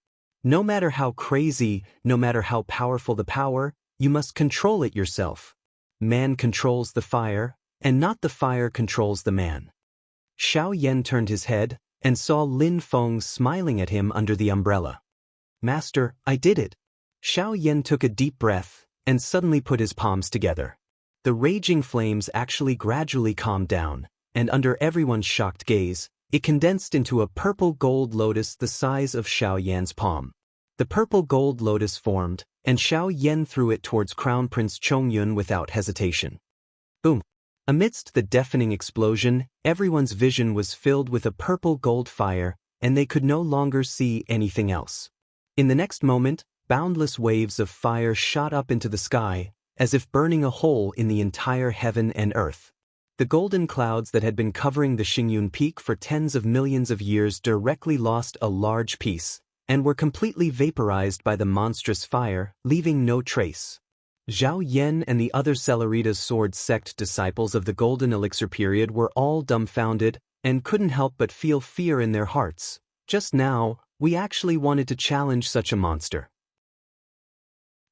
Speaker 1: No matter how crazy, no matter how powerful the power, you must control it yourself. Man controls the fire, and not the fire controls the man. Xiao Yan turned his head, and saw Lin Feng smiling at him under the umbrella. Master, I did it. Xiao Yan took a deep breath, and suddenly put his palms together. The raging flames actually gradually calmed down, and under everyone's shocked gaze, it condensed into a purple gold lotus the size of Xiao Yan's palm. The purple gold lotus formed, and Xiao Yan threw it towards Crown Prince Chongyun without hesitation. Boom! Amidst the deafening explosion, everyone's vision was filled with a purple gold fire, and they could no longer see anything else. In the next moment, boundless waves of fire shot up into the sky, as if burning a hole in the entire heaven and earth. The golden clouds that had been covering the Xingyun Peak for tens of millions of years directly lost a large piece, and were completely vaporized by the monstrous fire, leaving no trace. Zhao Yan and the other Cellerita's Sword Sect disciples of the Golden Elixir period were all dumbfounded, and couldn't help but feel fear in their hearts. Just now, we actually wanted to challenge such a monster.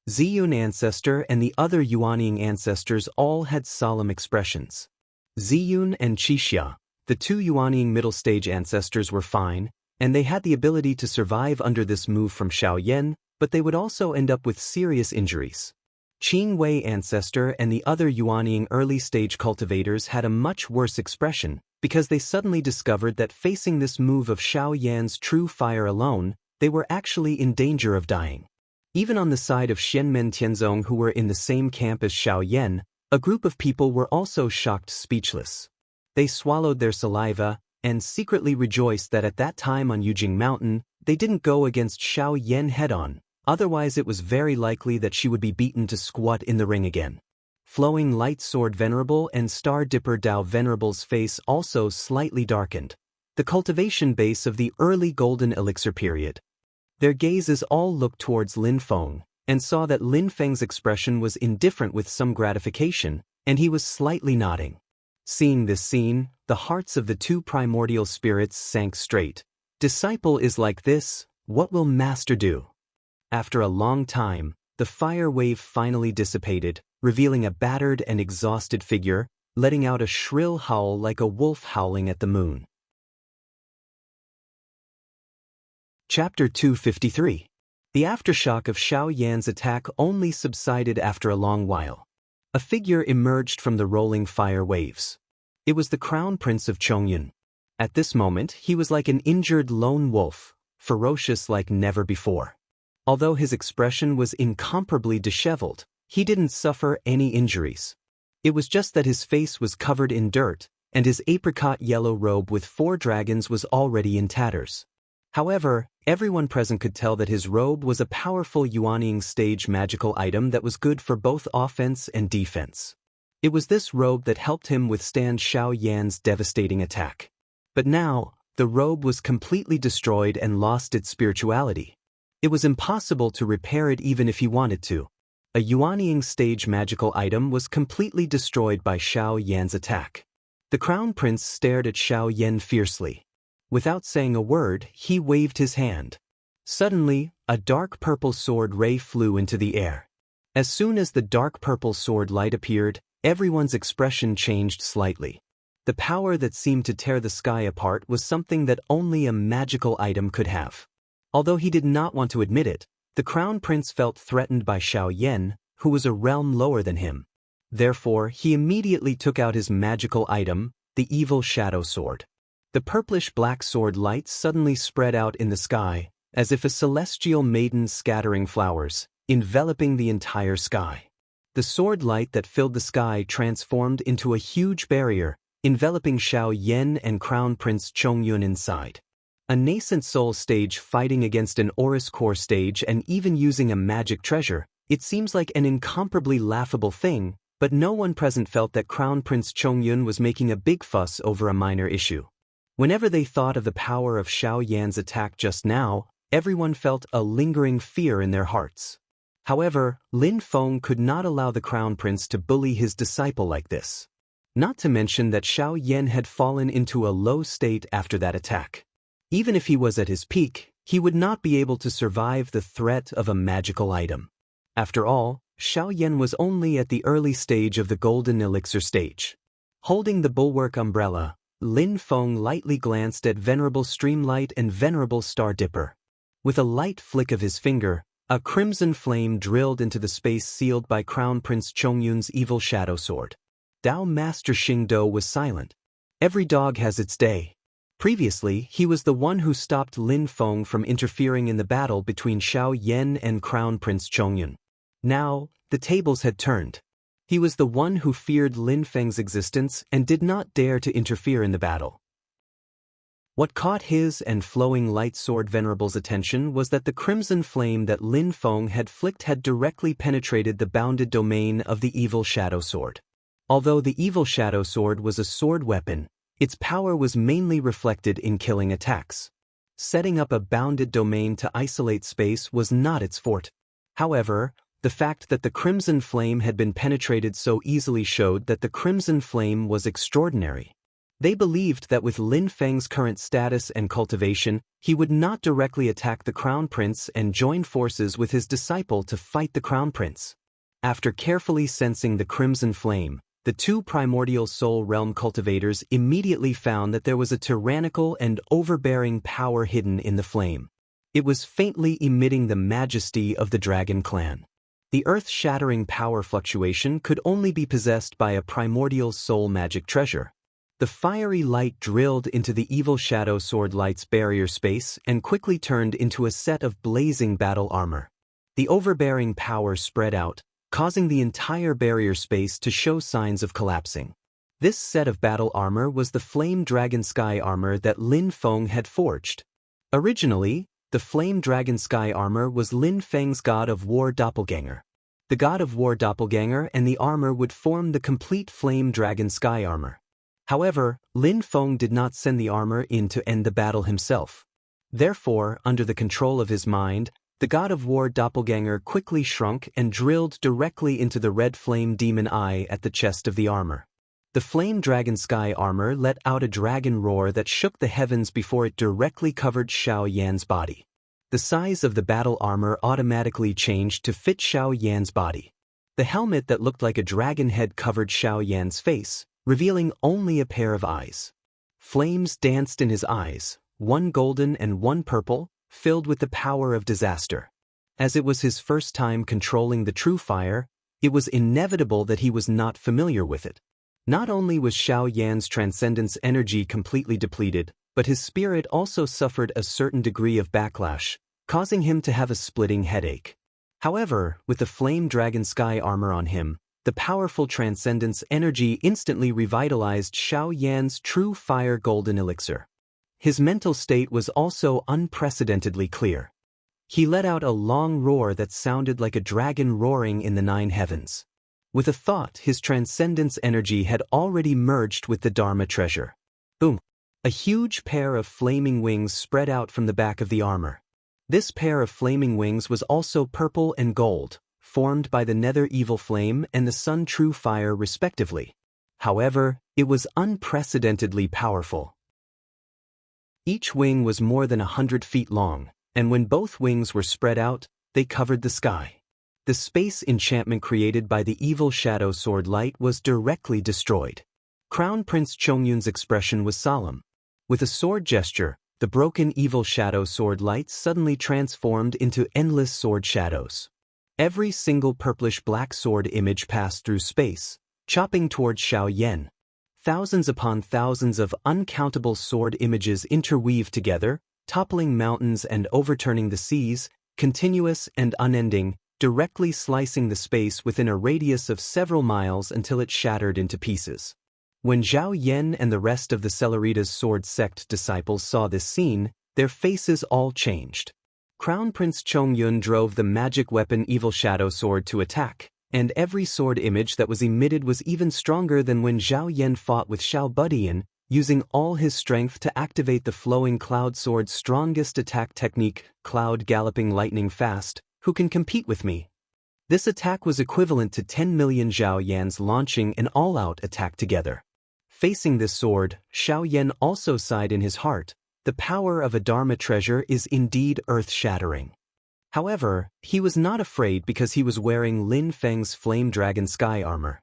Speaker 1: Ziyun ancestor and the other Yuanying ancestors all had solemn expressions. Ziyun and Qixia, the two Yuanying middle stage ancestors, were fine, and they had the ability to survive under this move from Xiao Yan, but they would also end up with serious injuries. Qing Wei ancestor and the other Yuanying early stage cultivators had a much worse expression, because they suddenly discovered that facing this move of Xiao Yan's true fire alone, they were actually in danger of dying. Even on the side of Xianmen Tianzong, who were in the same camp as Xiao Yan, a group of people were also shocked speechless. They swallowed their saliva, and secretly rejoiced that at that time on Yujing Mountain, they didn't go against Xiao Yan head-on, otherwise it was very likely that she would be beaten to squat in the ring again. Flowing Light Sword Venerable and Star Dipper Dao Venerable's face also slightly darkened, the cultivation base of the early Golden Elixir period. Their gazes all looked towards Lin Feng, and saw that Lin Feng's expression was indifferent with some gratification, and he was slightly nodding. Seeing this scene, the hearts of the two primordial spirits sank straight. Disciple is like this, what will Master do? After a long time, the fire wave finally dissipated, revealing a battered and exhausted figure, letting out a shrill howl like a wolf howling at the moon. Chapter 253. The aftershock of Xiao Yan's attack only subsided after a long while. A figure emerged from the rolling fire waves. It was the Crown Prince of Chongyun. At this moment, he was like an injured lone wolf, ferocious like never before. Although his expression was incomparably disheveled, he didn't suffer any injuries. It was just that his face was covered in dirt, and his apricot yellow robe with 4 dragons was already in tatters. However, everyone present could tell that his robe was a powerful Yuanying stage magical item that was good for both offense and defense. It was this robe that helped him withstand Xiao Yan's devastating attack. But now, the robe was completely destroyed and lost its spirituality. It was impossible to repair it even if he wanted to. A Yuanying stage magical item was completely destroyed by Xiao Yan's attack. The Crown Prince stared at Xiao Yan fiercely. Without saying a word, he waved his hand. Suddenly, a dark purple sword ray flew into the air. As soon as the dark purple sword light appeared, everyone's expression changed slightly. The power that seemed to tear the sky apart was something that only a magical item could have. Although he did not want to admit it, the Crown Prince felt threatened by Xiao Yan, who was a realm lower than him. Therefore, he immediately took out his magical item, the evil shadow sword. The purplish-black sword light suddenly spread out in the sky, as if a celestial maiden scattering flowers, enveloping the entire sky. The sword light that filled the sky transformed into a huge barrier, enveloping Xiao Yan and Crown Prince Chongyun inside. A nascent soul stage fighting against an Oris core stage and even using a magic treasure, it seems like an incomparably laughable thing, but no one present felt that Crown Prince Chongyun was making a big fuss over a minor issue. Whenever they thought of the power of Xiao Yan's attack just now, everyone felt a lingering fear in their hearts. However, Lin Feng could not allow the Crown Prince to bully his disciple like this. Not to mention that Xiao Yan had fallen into a low state after that attack. Even if he was at his peak, he would not be able to survive the threat of a magical item. After all, Xiao Yan was only at the early stage of the golden elixir stage. Holding the bulwark umbrella, Lin Feng lightly glanced at Venerable Streamlight and Venerable Star Dipper. With a light flick of his finger, a crimson flame drilled into the space sealed by Crown Prince Chongyun's evil shadow sword. Dao Master Xingdo was silent. Every dog has its day. Previously, he was the one who stopped Lin Feng from interfering in the battle between Xiao Yan and Crown Prince Chongyun. Now, the tables had turned. He was the one who feared Lin Feng's existence and did not dare to interfere in the battle. What caught his and Flowing Light Sword Venerable's attention was that the crimson flame that Lin Feng had flicked had directly penetrated the bounded domain of the evil shadow sword. Although the evil shadow sword was a sword weapon, its power was mainly reflected in killing attacks. Setting up a bounded domain to isolate space was not its forte. However, the fact that the crimson flame had been penetrated so easily showed that the crimson flame was extraordinary. They believed that with Lin Feng's current status and cultivation, he would not directly attack the Crown Prince and join forces with his disciple to fight the Crown Prince. After carefully sensing the crimson flame, the two primordial soul realm cultivators immediately found that there was a tyrannical and overbearing power hidden in the flame. It was faintly emitting the majesty of the Dragon Clan. The earth-shattering power fluctuation could only be possessed by a primordial soul magic treasure. The fiery light drilled into the evil shadow sword light's barrier space and quickly turned into a set of blazing battle armor. The overbearing power spread out, causing the entire barrier space to show signs of collapsing. This set of battle armor was the Flame Dragon Sky armor that Lin Feng had forged. Originally, the Flame Dragon Sky armor was Lin Feng's God of War doppelganger. The God of War doppelganger and the armor would form the complete Flame Dragon Sky armor. However, Lin Feng did not send the armor in to end the battle himself. Therefore, under the control of his mind, the God of War doppelganger quickly shrunk and drilled directly into the red flame demon eye at the chest of the armor. The Flame Dragon Sky armor let out a dragon roar that shook the heavens before it directly covered Xiao Yan's body. The size of the battle armor automatically changed to fit Xiao Yan's body. The helmet that looked like a dragon head covered Xiao Yan's face, revealing only a pair of eyes. Flames danced in his eyes, one golden and one purple, filled with the power of disaster. As it was his first time controlling the true fire, it was inevitable that he was not familiar with it. Not only was Xiao Yan's transcendence energy completely depleted, but his spirit also suffered a certain degree of backlash, causing him to have a splitting headache. However, with the Flame Dragon Sky armor on him, the powerful transcendence energy instantly revitalized Xiao Yan's true fire golden elixir. His mental state was also unprecedentedly clear. He let out a long roar that sounded like a dragon roaring in the nine heavens. With a thought, his transcendence energy had already merged with the Dharma treasure. Boom! A huge pair of flaming wings spread out from the back of the armor. This pair of flaming wings was also purple and gold, formed by the Nether Evil Flame and the Sun True Fire respectively. However, it was unprecedentedly powerful. Each wing was more than 100 feet long, and when both wings were spread out, they covered the sky. The space enchantment created by the evil shadow sword light was directly destroyed. Crown Prince Chongyun's expression was solemn. With a sword gesture, the broken evil shadow sword light suddenly transformed into endless sword shadows. Every single purplish-black sword image passed through space, chopping towards Xiao Yan. Thousands upon thousands of uncountable sword images interweaved together, toppling mountains and overturning the seas, continuous and unending, directly slicing the space within a radius of several miles until it shattered into pieces. When Zhao Yan and the rest of the Celeritas sword sect disciples saw this scene, their faces all changed. Crown Prince Chongyun drove the magic weapon Evil Shadow Sword to attack, and every sword image that was emitted was even stronger than when Zhao Yan fought with Xiao Budian, using all his strength to activate the flowing Cloud Sword's strongest attack technique, Cloud Galloping Lightning Fast. Who can compete with me? This attack was equivalent to 10 million Zhao Yans launching an all-out attack together. Facing this sword, Xiao Yan also sighed in his heart. The power of a Dharma treasure is indeed earth-shattering. However, he was not afraid because he was wearing Lin Feng's Flame Dragon Sky armor.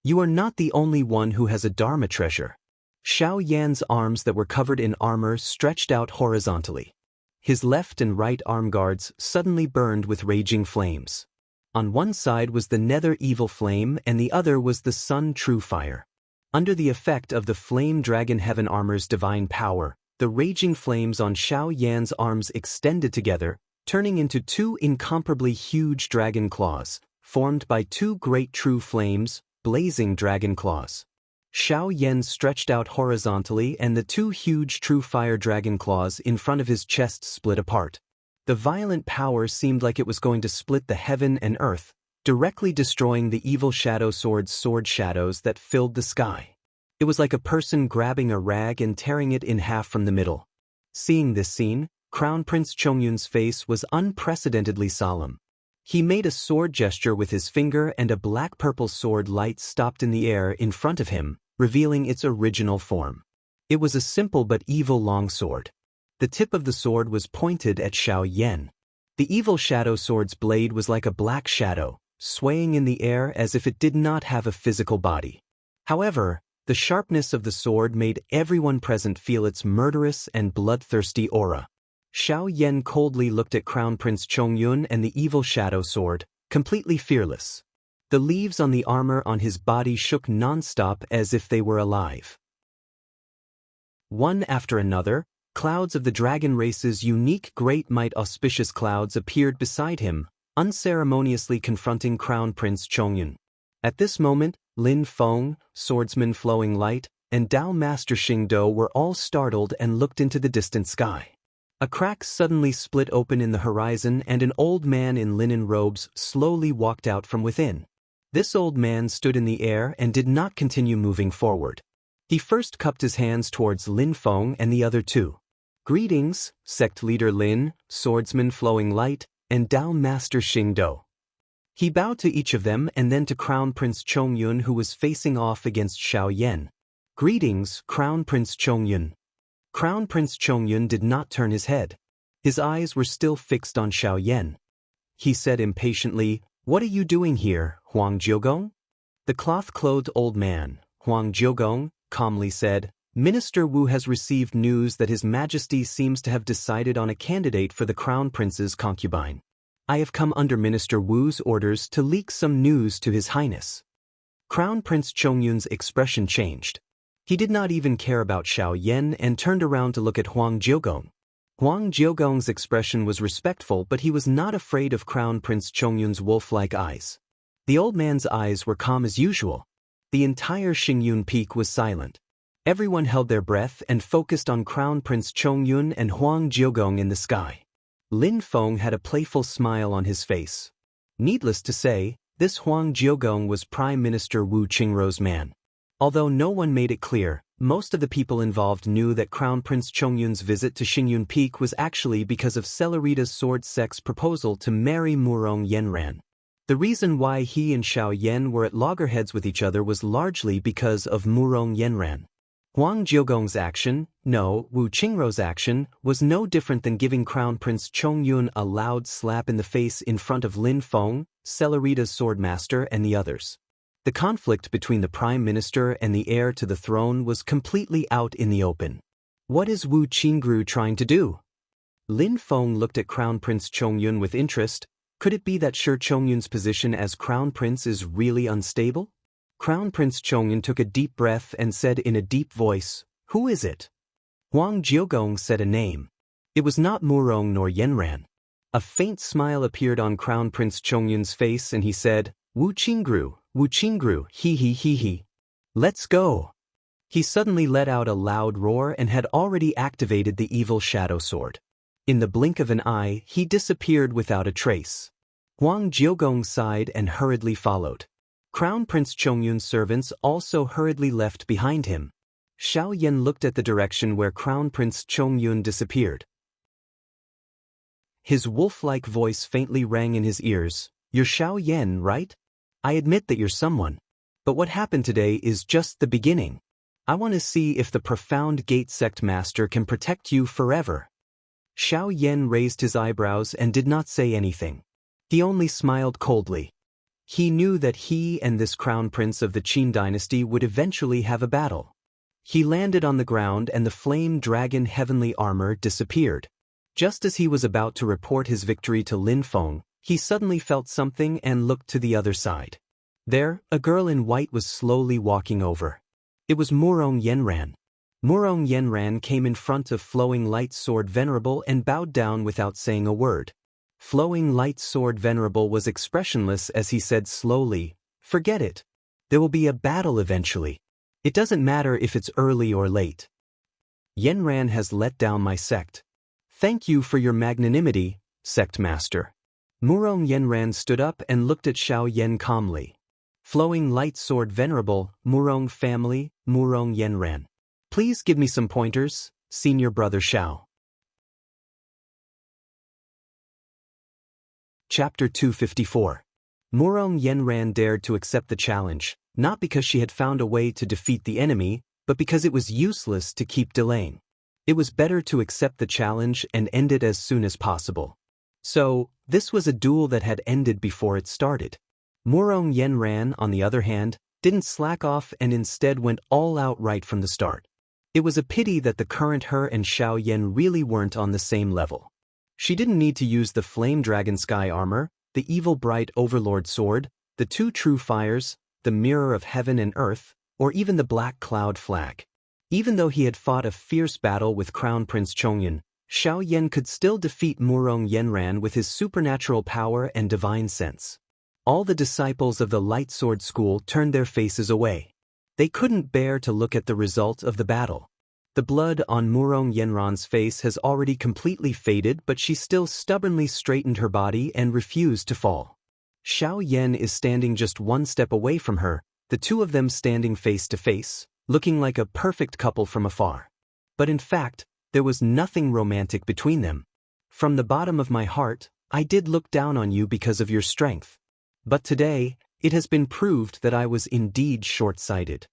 Speaker 1: You are not the only one who has a Dharma treasure. Xiao Yan's arms that were covered in armor stretched out horizontally. His left and right arm guards suddenly burned with raging flames. On one side was the Nether Evil Flame and the other was the Sun True Fire. Under the effect of the Flame Dragon Heaven armor's divine power, the raging flames on Xiao Yan's arms extended together, turning into two incomparably huge dragon claws, formed by two great true flames, blazing dragon claws. Xiao Yan stretched out horizontally and the two huge true fire dragon claws in front of his chest split apart. The violent power seemed like it was going to split the heaven and earth, directly destroying the evil shadow sword's sword shadows that filled the sky. It was like a person grabbing a rag and tearing it in half from the middle. Seeing this scene, Crown Prince Chongyun's face was unprecedentedly solemn. He made a sword gesture with his finger and a black-purple sword light stopped in the air in front of him, revealing its original form. It was a simple but evil longsword. The tip of the sword was pointed at Xiao Yan. The evil shadow sword's blade was like a black shadow, swaying in the air as if it did not have a physical body. However, the sharpness of the sword made everyone present feel its murderous and bloodthirsty aura. Xiao Yan coldly looked at Crown Prince Chongyun and the evil shadow sword, completely fearless. The leaves on the armor on his body shook non-stop as if they were alive. One after another, clouds of the dragon race's unique great might auspicious clouds appeared beside him, unceremoniously confronting Crown Prince Chongyun. At this moment, Lin Feng, Swordsman Flowing Light, and Dao Master Xingdou were all startled and looked into the distant sky. A crack suddenly split open in the horizon and an old man in linen robes slowly walked out from within. This old man stood in the air and did not continue moving forward. He first cupped his hands towards Lin Feng and the other two. Greetings, Sect Leader Lin, Swordsman Flowing Light, and Dao Master Xingdou. He bowed to each of them and then to Crown Prince Chongyun who was facing off against Xiao Yan. Greetings, Crown Prince Chongyun. Crown Prince Chongyun did not turn his head. His eyes were still fixed on Xiao Yan. He said impatiently, "What are you doing here, Huang Jiugong?" The cloth-clothed old man, Huang Jiugong, calmly said, "Minister Wu has received news that His Majesty seems to have decided on a candidate for the Crown Prince's concubine. I have come under Minister Wu's orders to leak some news to His Highness." Crown Prince Chongyun's expression changed. He did not even care about Xiao Yan and turned around to look at Huang Jiugong. Huang Jiugong's expression was respectful, but he was not afraid of Crown Prince Chongyun's wolf-like eyes. The old man's eyes were calm as usual. The entire Xingyun Peak was silent. Everyone held their breath and focused on Crown Prince Chongyun and Huang Jiugong in the sky. Lin Feng had a playful smile on his face. Needless to say, this Huang Jiugong was Prime Minister Wu Qingrou's man. Although no one made it clear, most of the people involved knew that Crown Prince Chongyun's visit to Xingyun Peak was actually because of Celerita's sword sect's proposal to marry Murong Yenran. The reason why he and Xiao Yan were at loggerheads with each other was largely because of Murong Yenran. Huang Jiugong's action, no, Wu Qingrou's action, was no different than giving Crown Prince Chongyun a loud slap in the face in front of Lin Feng, Celerita's swordmaster, and the others. The conflict between the Prime Minister and the heir to the throne was completely out in the open. What is Wu Qingru trying to do? Lin Feng looked at Crown Prince Chongyun with interest. Could it be that Shi Chongyun's position as Crown Prince is really unstable? Crown Prince Chongyun took a deep breath and said in a deep voice, "Who is it?" Huang Jiugong said a name. It was not Murong nor Yenran. A faint smile appeared on Crown Prince Chongyun's face and he said, Wu Qingru, he. Let's go. He suddenly let out a loud roar and had already activated the evil shadow sword. In the blink of an eye, he disappeared without a trace. Huang Jiugong sighed and hurriedly followed. Crown Prince Chongyun's servants also hurriedly left behind him. Xiao Yan looked at the direction where Crown Prince Chongyun disappeared. His wolf-like voice faintly rang in his ears. "You're Xiao Yan, right? I admit that you're someone. But what happened today is just the beginning. I want to see if the profound Gate Sect Master can protect you forever." Xiao Yan raised his eyebrows and did not say anything. He only smiled coldly. He knew that he and this crown prince of the Qin dynasty would eventually have a battle. He landed on the ground and the flame dragon heavenly armor disappeared. Just as he was about to report his victory to Lin Feng, he suddenly felt something and looked to the other side. There, a girl in white was slowly walking over. It was Murong Yenran. Murong Yenran came in front of Flowing Light Sword Venerable and bowed down without saying a word. Flowing Light Sword Venerable was expressionless as he said slowly, "Forget it. There will be a battle eventually. It doesn't matter if it's early or late. Yenran has let down my sect. Thank you for your magnanimity, Sect Master." Murong Yenran stood up and looked at Xiao Yan calmly. "Flowing Light Sword Venerable, Murong family, Murong Yenran. Please give me some pointers, Senior Brother Xiao." Chapter 254. Murong Yenran dared to accept the challenge, not because she had found a way to defeat the enemy, but because it was useless to keep delaying. It was better to accept the challenge and end it as soon as possible. So, this was a duel that had ended before it started. Murong Yenran, on the other hand, didn't slack off and instead went all out right from the start. It was a pity that the current her and Xiao Yan really weren't on the same level. She didn't need to use the Flame Dragon Sky Armor, the Evil Bright Overlord Sword, the Two True Fires, the Mirror of Heaven and Earth, or even the Black Cloud Flag. Even though he had fought a fierce battle with Crown Prince Chongyun, Xiao Yan could still defeat Murong Yenran with his supernatural power and divine sense. All the disciples of the Light Sword School turned their faces away. They couldn't bear to look at the result of the battle. The blood on Murong Yenran's face has already completely faded, but she still stubbornly straightened her body and refused to fall. Xiao Yan is standing just one step away from her, the two of them standing face to face, looking like a perfect couple from afar. But in fact, there was nothing romantic between them. From the bottom of my heart, I did look down on you because of your strength. But today, it has been proved that I was indeed short-sighted.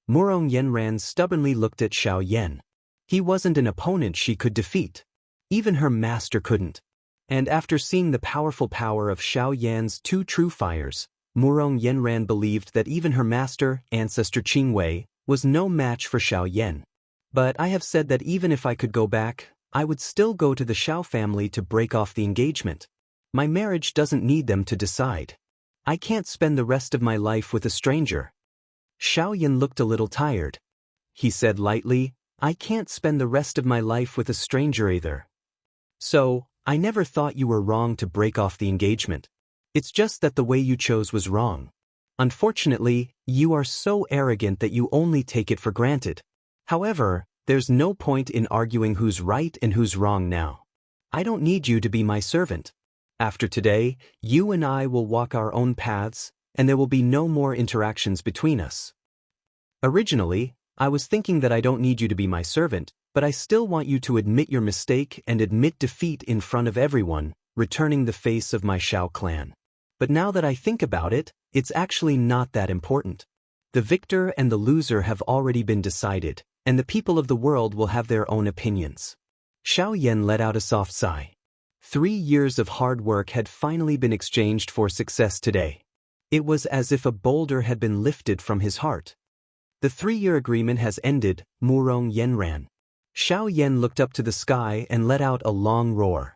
Speaker 1: Murong Yenran stubbornly looked at Xiao Yan. He wasn't an opponent she could defeat. Even her master couldn't. And after seeing the powerful power of Xiao Yan's Two True Fires, Murong Yenran believed that even her master, Ancestor Qingwei, was no match for Xiao Yan. But I have said that even if I could go back, I would still go to the Xiao family to break off the engagement. My marriage doesn't need them to decide. I can't spend the rest of my life with a stranger. Xiao Yan looked a little tired. He said lightly, "I can't spend the rest of my life with a stranger either. So, I never thought you were wrong to break off the engagement. It's just that the way you chose was wrong. Unfortunately, you are so arrogant that you only take it for granted. However, there's no point in arguing who's right and who's wrong now. I don't need you to be my servant. After today, you and I will walk our own paths, and there will be no more interactions between us. Originally, I was thinking that I don't need you to be my servant, but I still want you to admit your mistake and admit defeat in front of everyone, returning the face of my Xiao clan. But now that I think about it, it's actually not that important. The victor and the loser have already been decided, and the people of the world will have their own opinions. Xiao Yan let out a soft sigh. 3 years of hard work had finally been exchanged for success today. It was as if a boulder had been lifted from his heart. The 3-year agreement has ended, Murong Yenran. Xiao Yan looked up to the sky and let out a long roar.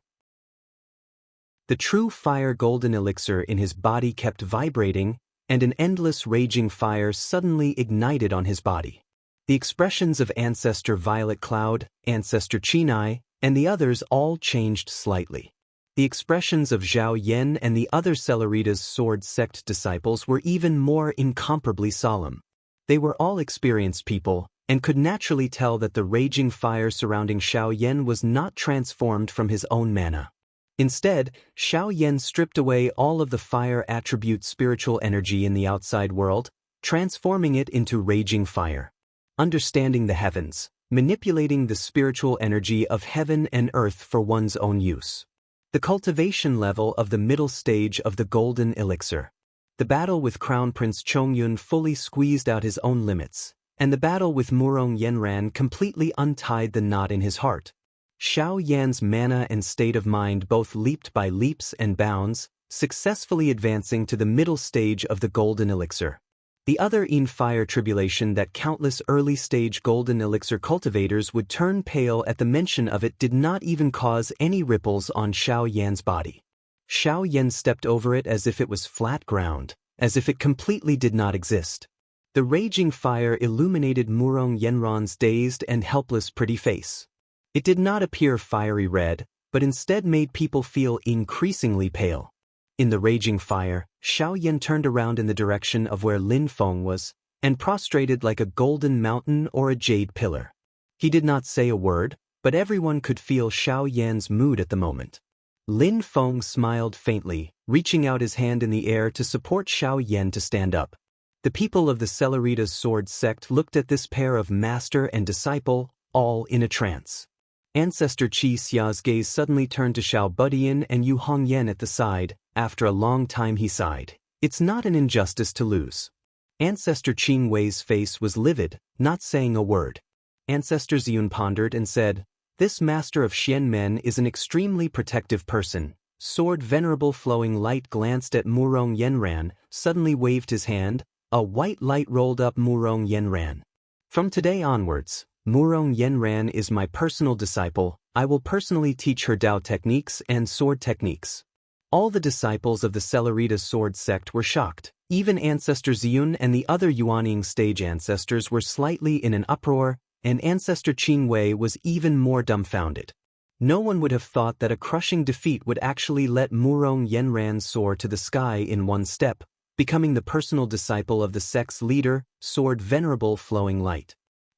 Speaker 1: The true fire golden elixir in his body kept vibrating, and an endless raging fire suddenly ignited on his body. The expressions of Ancestor Violet Cloud, Ancestor Chinai, and the others all changed slightly. The expressions of Zhao Yan and the other Celerida's sword sect disciples were even more incomparably solemn. They were all experienced people, and could naturally tell that the raging fire surrounding Xiao Yan was not transformed from his own mana. Instead, Xiao Yan stripped away all of the fire attribute spiritual energy in the outside world, transforming it into raging fire. Understanding the heavens, manipulating the spiritual energy of heaven and earth for one's own use. The cultivation level of the middle stage of the golden elixir. The battle with Crown Prince Chongyun fully squeezed out his own limits, and the battle with Murong Yenran completely untied the knot in his heart. Xiao Yan's mana and state of mind both leaped by leaps and bounds, successfully advancing to the middle stage of the golden elixir. The other in fire tribulation that countless early-stage golden elixir cultivators would turn pale at the mention of it did not even cause any ripples on Xiao Yan's body. Xiao Yan stepped over it as if it was flat ground, as if it completely did not exist. The raging fire illuminated Murong Yenran's dazed and helpless pretty face. It did not appear fiery red, but instead made people feel increasingly pale. In the raging fire, Xiao Yan turned around in the direction of where Lin Feng was, and prostrated like a golden mountain or a jade pillar. He did not say a word, but everyone could feel Xiao Yan's mood at the moment. Lin Feng smiled faintly, reaching out his hand in the air to support Xiao Yan to stand up. The people of the Celerida's sword sect looked at this pair of master and disciple, all in a trance. Ancestor Qi Xia's gaze suddenly turned to Xiao Budian and Yu Hongyan at the side. After a long time he sighed. It's not an injustice to lose. Ancestor Qing Wei's face was livid, not saying a word. Ancestor Ziyun pondered and said, "This master of Xianmen is an extremely protective person." Sword Venerable Flowing Light glanced at Murong Yenran, suddenly waved his hand. A white light rolled up Murong Yenran. "From today onwards, Murong Yenran is my personal disciple. I will personally teach her Dao techniques and sword techniques." All the disciples of the Celerita sword sect were shocked. Even Ancestor Ziyun and the other Yuanying stage ancestors were slightly in an uproar, and Ancestor Qing Wei was even more dumbfounded. No one would have thought that a crushing defeat would actually let Murong Yenran soar to the sky in one step, becoming the personal disciple of the sect's leader, Sword Venerable Flowing Light.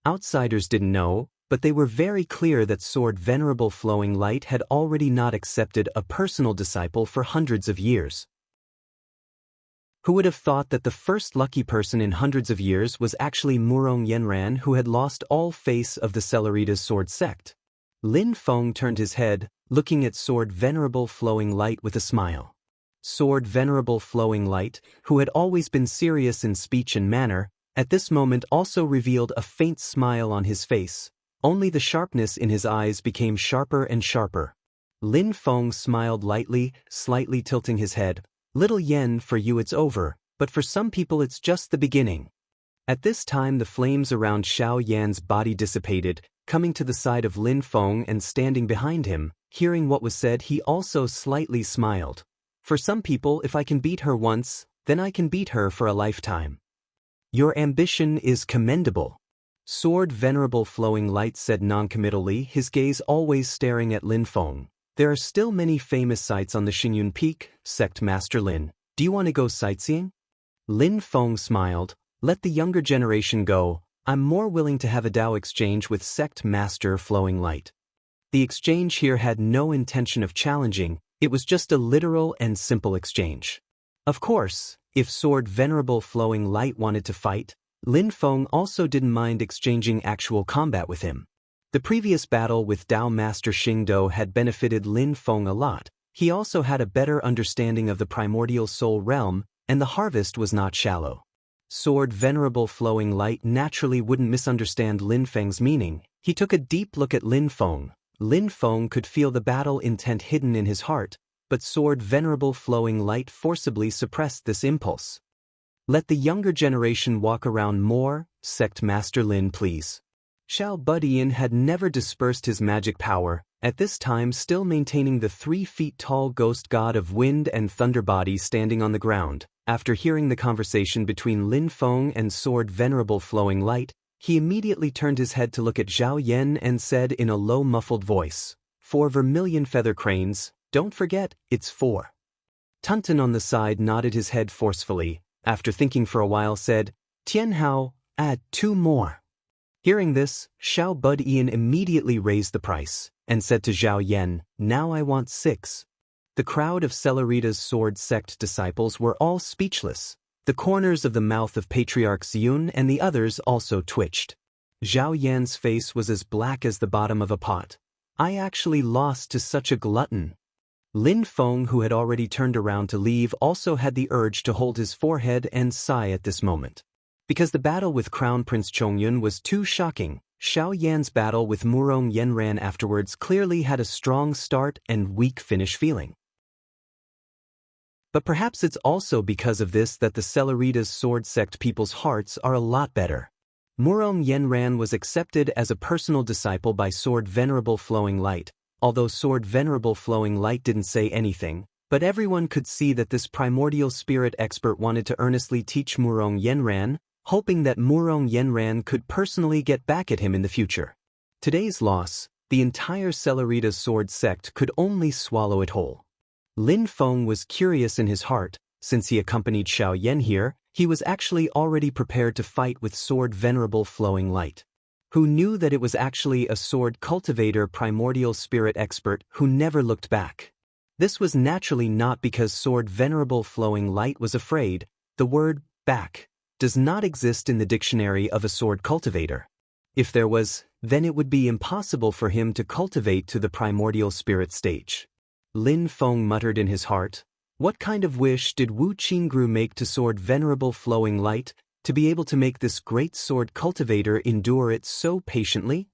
Speaker 1: Outsiders didn't know, but they were very clear that Sword Venerable Flowing Light had already not accepted a personal disciple for hundreds of years. Who would have thought that the first lucky person in hundreds of years was actually Murong Yenran, who had lost all face of the Celerita's sword sect? Lin Feng turned his head, looking at Sword Venerable Flowing Light with a smile. Sword Venerable Flowing Light, who had always been serious in speech and manner, at this moment also revealed a faint smile on his face. Only the sharpness in his eyes became sharper and sharper. Lin Feng smiled lightly, slightly tilting his head. "Little Yen, for you it's over, but for some people it's just the beginning." At this time the flames around Xiao Yan's body dissipated, coming to the side of Lin Feng and standing behind him. Hearing what was said, he also slightly smiled. "For some people, if I can beat her once, then I can beat her for a lifetime." "Your ambition is commendable," Sword Venerable Flowing Light said noncommittally, his gaze always staring at Lin Feng. "There are still many famous sites on the Xingyun Peak, Sect Master Lin. Do you want to go sightseeing?" Lin Feng smiled. "Let the younger generation go. I'm more willing to have a Dao exchange with Sect Master Flowing Light." The exchange here had no intention of challenging, it was just a literal and simple exchange. Of course, if Sword Venerable Flowing Light wanted to fight, Lin Feng also didn't mind exchanging actual combat with him. The previous battle with Dao Master Xingdo had benefited Lin Feng a lot, He also had a better understanding of the primordial soul realm, and the harvest was not shallow. Sword Venerable Flowing Light naturally wouldn't misunderstand Lin Feng's meaning. He took a deep look at Lin Feng. Lin Feng could feel the battle intent hidden in his heart, but Sword Venerable Flowing Light forcibly suppressed this impulse. Let the younger generation walk around more, Sect Master Lin, please. Xiao Budian had never dispersed his magic power, at this time still maintaining the 3-feet-tall ghost god of wind and thunder body standing on the ground. After hearing the conversation between Lin Feng and Sword Venerable Flowing Light, he immediately turned his head to look at Zhao Yan and said in a low muffled voice, 4 vermilion feather cranes, don't forget, it's 4. Tunton on the side nodded his head forcefully, after thinking for a while said, Tian Hao, add 2 more. Hearing this, Xiao Budian immediately raised the price, and said to Zhao Yan, now I want 6. The crowd of Celerita's sword sect disciples were all speechless. The corners of the mouth of Patriarch Yun and the others also twitched. Zhao Yan's face was as black as the bottom of a pot. I actually lost to such a glutton. Lin Feng, who had already turned around to leave, also had the urge to hold his forehead and sigh at this moment. Because the battle with Crown Prince Chongyun was too shocking, Xiao Yan's battle with Murong Yenran afterwards clearly had a strong start and weak finish feeling. But perhaps it's also because of this that the Celerita's sword sect people's hearts are a lot better. Murong Yenran was accepted as a personal disciple by Sword Venerable Flowing Light, although Sword Venerable Flowing Light didn't say anything, but everyone could see that this primordial spirit expert wanted to earnestly teach Murong Yenran, hoping that Murong Yenran could personally get back at him in the future. Today's loss, the entire Celerita's sword sect could only swallow it whole. Lin Feng was curious in his heart. Since he accompanied Xiao Yan here, he was actually already prepared to fight with Sword Venerable Flowing Light. Who knew that it was actually a sword cultivator primordial spirit expert who never looked back. This was naturally not because Sword Venerable Flowing Light was afraid. The word back does not exist in the dictionary of a sword cultivator. If there was, then it would be impossible for him to cultivate to the primordial spirit stage. Lin Feng muttered in his heart, what kind of wish did Wu Qingru make to Sword Venerable Flowing Light, to be able to make this great sword cultivator endure it so patiently?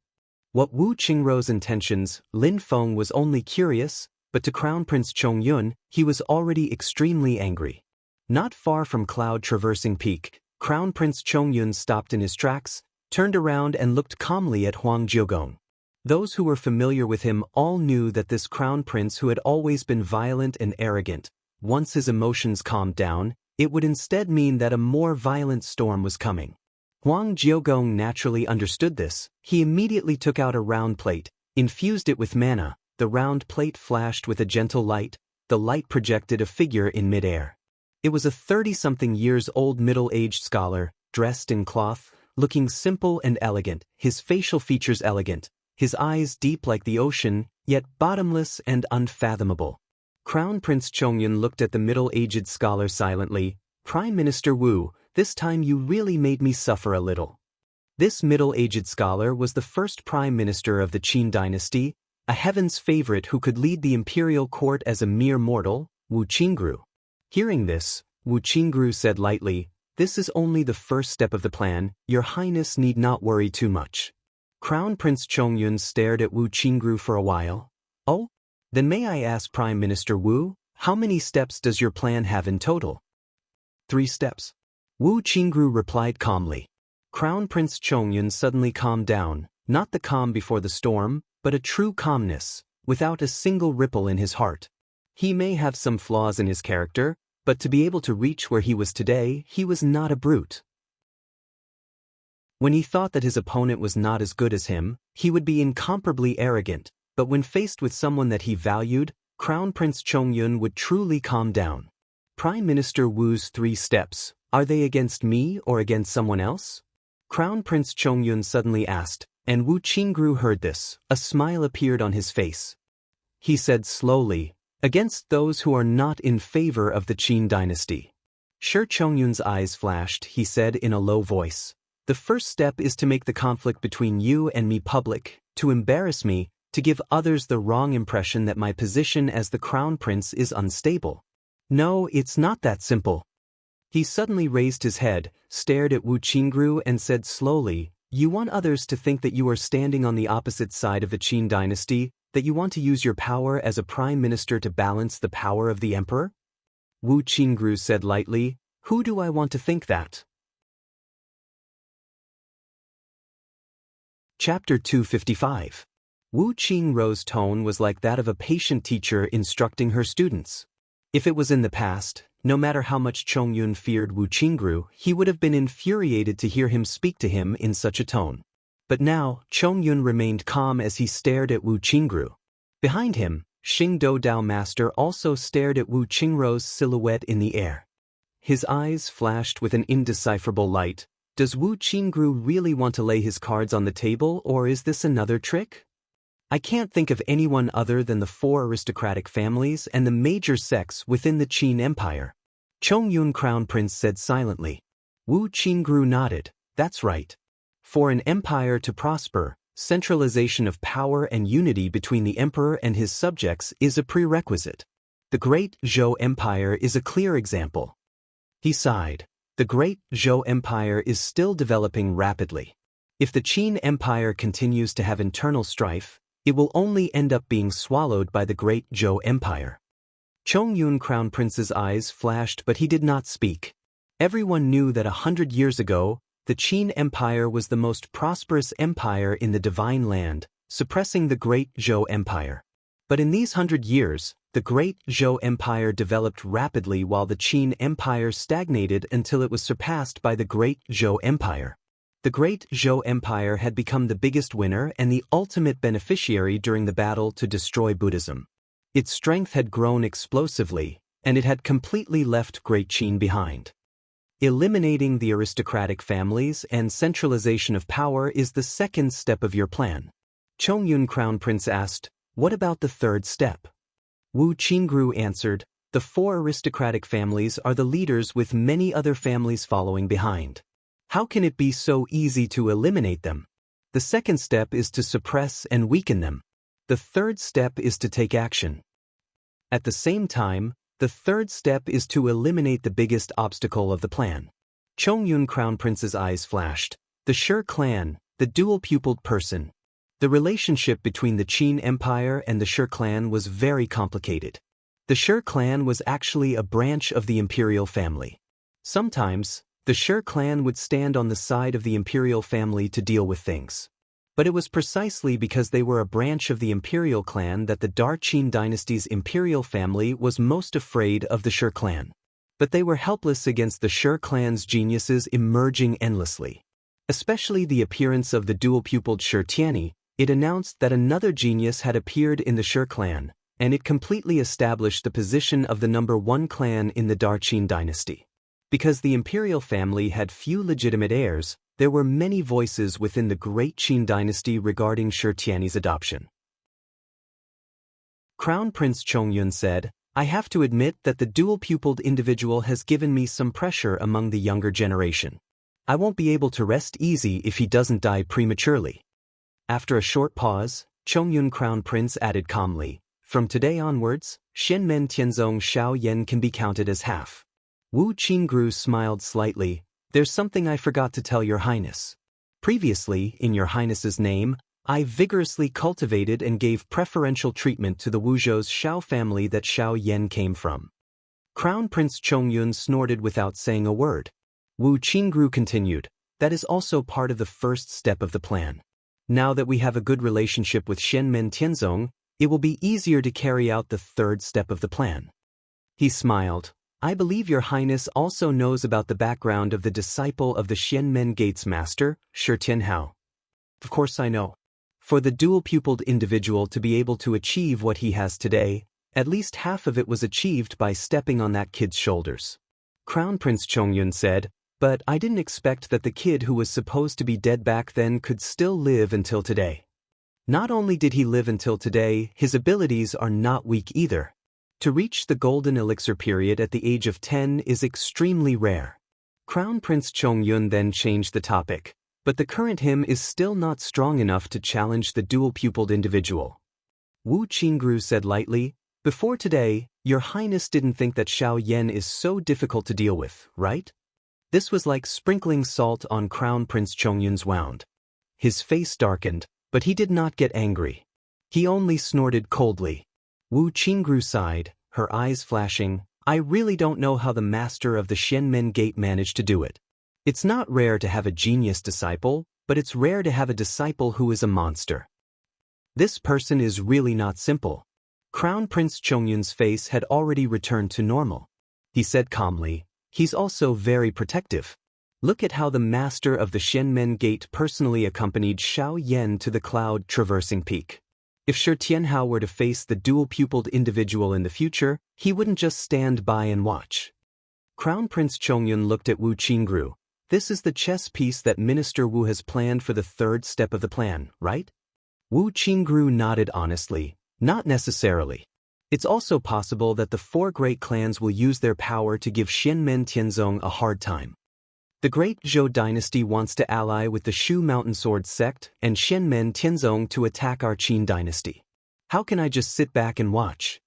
Speaker 1: What Wu Qingru's intentions, Lin Feng was only curious, but to Crown Prince Chongyun, he was already extremely angry. Not far from Cloud Traversing Peak, Crown Prince Chongyun stopped in his tracks, turned around and looked calmly at Huang Jiugong. Those who were familiar with him all knew that this crown prince who had always been violent and arrogant, once his emotions calmed down, it would instead mean that a more violent storm was coming. Huang Jiugong naturally understood this. He immediately took out a round plate, infused it with mana. The round plate flashed with a gentle light. The light projected a figure in midair. It was a 30-something-years-old middle-aged scholar, dressed in cloth, looking simple and elegant, his facial features elegant, his eyes deep like the ocean, yet bottomless and unfathomable. Crown Prince Chongyun looked at the middle-aged scholar silently. Prime Minister Wu, this time you really made me suffer a little. This middle-aged scholar was the first prime minister of the Qin dynasty, a heaven's favorite who could lead the imperial court as a mere mortal, Wu Qingru. Hearing this, Wu Qingru said lightly, this is only the first step of the plan, your highness need not worry too much. Crown Prince Chongyun stared at Wu Qingru for a while. Oh? Then may I ask Prime Minister Wu, how many steps does your plan have in total? 3 steps. Wu Qingru replied calmly. Crown Prince Chongyun suddenly calmed down, not the calm before the storm, but a true calmness, without a single ripple in his heart. He may have some flaws in his character, but to be able to reach where he was today, he was not a brute. When he thought that his opponent was not as good as him, he would be incomparably arrogant, but when faced with someone that he valued, Crown Prince Chongyun would truly calm down. Prime Minister Wu's 3 steps, are they against me or against someone else? Crown Prince Chongyun suddenly asked, and Wu Qingru heard this. A smile appeared on his face. He said slowly, against those who are not in favor of the Qin dynasty. Sure, Chongyun's eyes flashed. He said in a low voice, the first step is to make the conflict between you and me public, to embarrass me, to give others the wrong impression that my position as the crown prince is unstable. No, it's not that simple. He suddenly raised his head, stared at Wu Qingru and said slowly, "You want others to think that you are standing on the opposite side of the Qin dynasty, that you want to use your power as a prime minister to balance the power of the emperor?" Wu Qingru said lightly, "Who do I want to think that?" Chapter 255. Wu Qingru's tone was like that of a patient teacher instructing her students. If it was in the past, no matter how much Chongyun feared Wu Qingru, he would have been infuriated to hear him speak to him in such a tone. But now, Chongyun remained calm as he stared at Wu Qingru. Behind him, Xing Dao Master also stared at Wu Qingru's silhouette in the air. His eyes flashed with an indecipherable light. Does Wu Qingru really want to lay his cards on the table, or is this another trick? I can't think of anyone other than the 4 aristocratic families and the major sects within the Qin Empire. Chongyun Crown Prince said silently. Wu Qingru nodded. That's right. For an empire to prosper, centralization of power and unity between the emperor and his subjects is a prerequisite. The Great Zhou Empire is a clear example. He sighed. The Great Zhou Empire is still developing rapidly. If the Qin Empire continues to have internal strife, it will only end up being swallowed by the Great Zhou Empire. Chongyun Crown Prince's eyes flashed, but he did not speak. Everyone knew that 100 years ago, the Qin Empire was the most prosperous empire in the Divine Land, suppressing the Great Zhou Empire. But in these 100 years, the Great Zhou Empire developed rapidly while the Qin Empire stagnated until it was surpassed by the Great Zhou Empire. The Great Zhou Empire had become the biggest winner and the ultimate beneficiary during the battle to destroy Buddhism. Its strength had grown explosively, and it had completely left Great Qin behind. Eliminating the aristocratic families and centralization of power is the second step of your plan. Chongyun Crown Prince asked, "What about the third step?" Wu Qingru answered, "The 4 aristocratic families are the leaders with many other families following behind. How can it be so easy to eliminate them? The second step is to suppress and weaken them. The third step is to take action. At the same time, the third step is to eliminate the biggest obstacle of the plan." Chongyun Crown Prince's eyes flashed. The Shi clan, the dual-pupiled person. The relationship between the Qin Empire and the Shi clan was very complicated. The Shi clan was actually a branch of the imperial family. Sometimes, the Shi clan would stand on the side of the imperial family to deal with things. But it was precisely because they were a branch of the imperial clan that the Qin dynasty's imperial family was most afraid of the Shi clan. But they were helpless against the Shi clan's geniuses emerging endlessly. Especially the appearance of the dual-pupiled Shi Tianyi, it announced that another genius had appeared in the Shi clan, and it completely established the position of the #1 clan in the Qin dynasty. Because the imperial family had few legitimate heirs, there were many voices within the Great Qin dynasty regarding Shi Tianyi's adoption. Crown Prince Chongyun said, "I have to admit that the dual-pupiled individual has given me some pressure among the younger generation. I won't be able to rest easy if he doesn't die prematurely." After a short pause, Chongyun Crown Prince added calmly, "From today onwards, Shenmen Tianzong Xiao Yan can be counted as half." Wu Qingru smiled slightly. "There's something I forgot to tell Your Highness. Previously, in Your Highness's name, I vigorously cultivated and gave preferential treatment to the Wuzhou's Xiao family that Xiao Yan came from." Crown Prince Chongyun snorted without saying a word. Wu Qingru continued, "That is also part of the first step of the plan. Now that we have a good relationship with Shenmen Tianzong, it will be easier to carry out the third step of the plan." He smiled. "I believe Your Highness also knows about the background of the disciple of the Shenmen Gates Master, Shi Tianhao." "Of course I know. For the dual-pupiled individual to be able to achieve what he has today, at least half of it was achieved by stepping on that kid's shoulders." Crown Prince Chongyun said, "But I didn't expect that the kid who was supposed to be dead back then could still live until today. Not only did he live until today, his abilities are not weak either. To reach the golden elixir period at the age of 10 is extremely rare." Crown Prince Chongyun then changed the topic, "But the current him is still not strong enough to challenge the dual-pupiled individual. Wu Qingru said lightly, "Before today, your highness didn't think that Xiao Yan is so difficult to deal with, right?" This was like sprinkling salt on Crown Prince Chongyun's wound. His face darkened, but he did not get angry. He only snorted coldly. Wu Qingru sighed, her eyes flashing. "I really don't know how the master of the Xianmen Gate managed to do it. It's not rare to have a genius disciple, but it's rare to have a disciple who is a monster. This person is really not simple." Crown Prince Chongyun's face had already returned to normal. He said calmly, "He's also very protective. Look at how the master of the Xianmen Gate personally accompanied Xiao Yan to the cloud-traversing peak. If Shi Tianhao were to face the dual-pupiled individual in the future, he wouldn't just stand by and watch." Crown Prince Chongyun looked at Wu Qingru. "This is the chess piece that Minister Wu has planned for the third step of the plan, right?" Wu Qingru nodded honestly. "Not necessarily. It's also possible that the four great clans will use their power to give Xianmen Tianzong a hard time. The great Zhou dynasty wants to ally with the Shu Mountain Sword sect and Xianmen Tianzong to attack our Qin dynasty. How can I just sit back and watch?"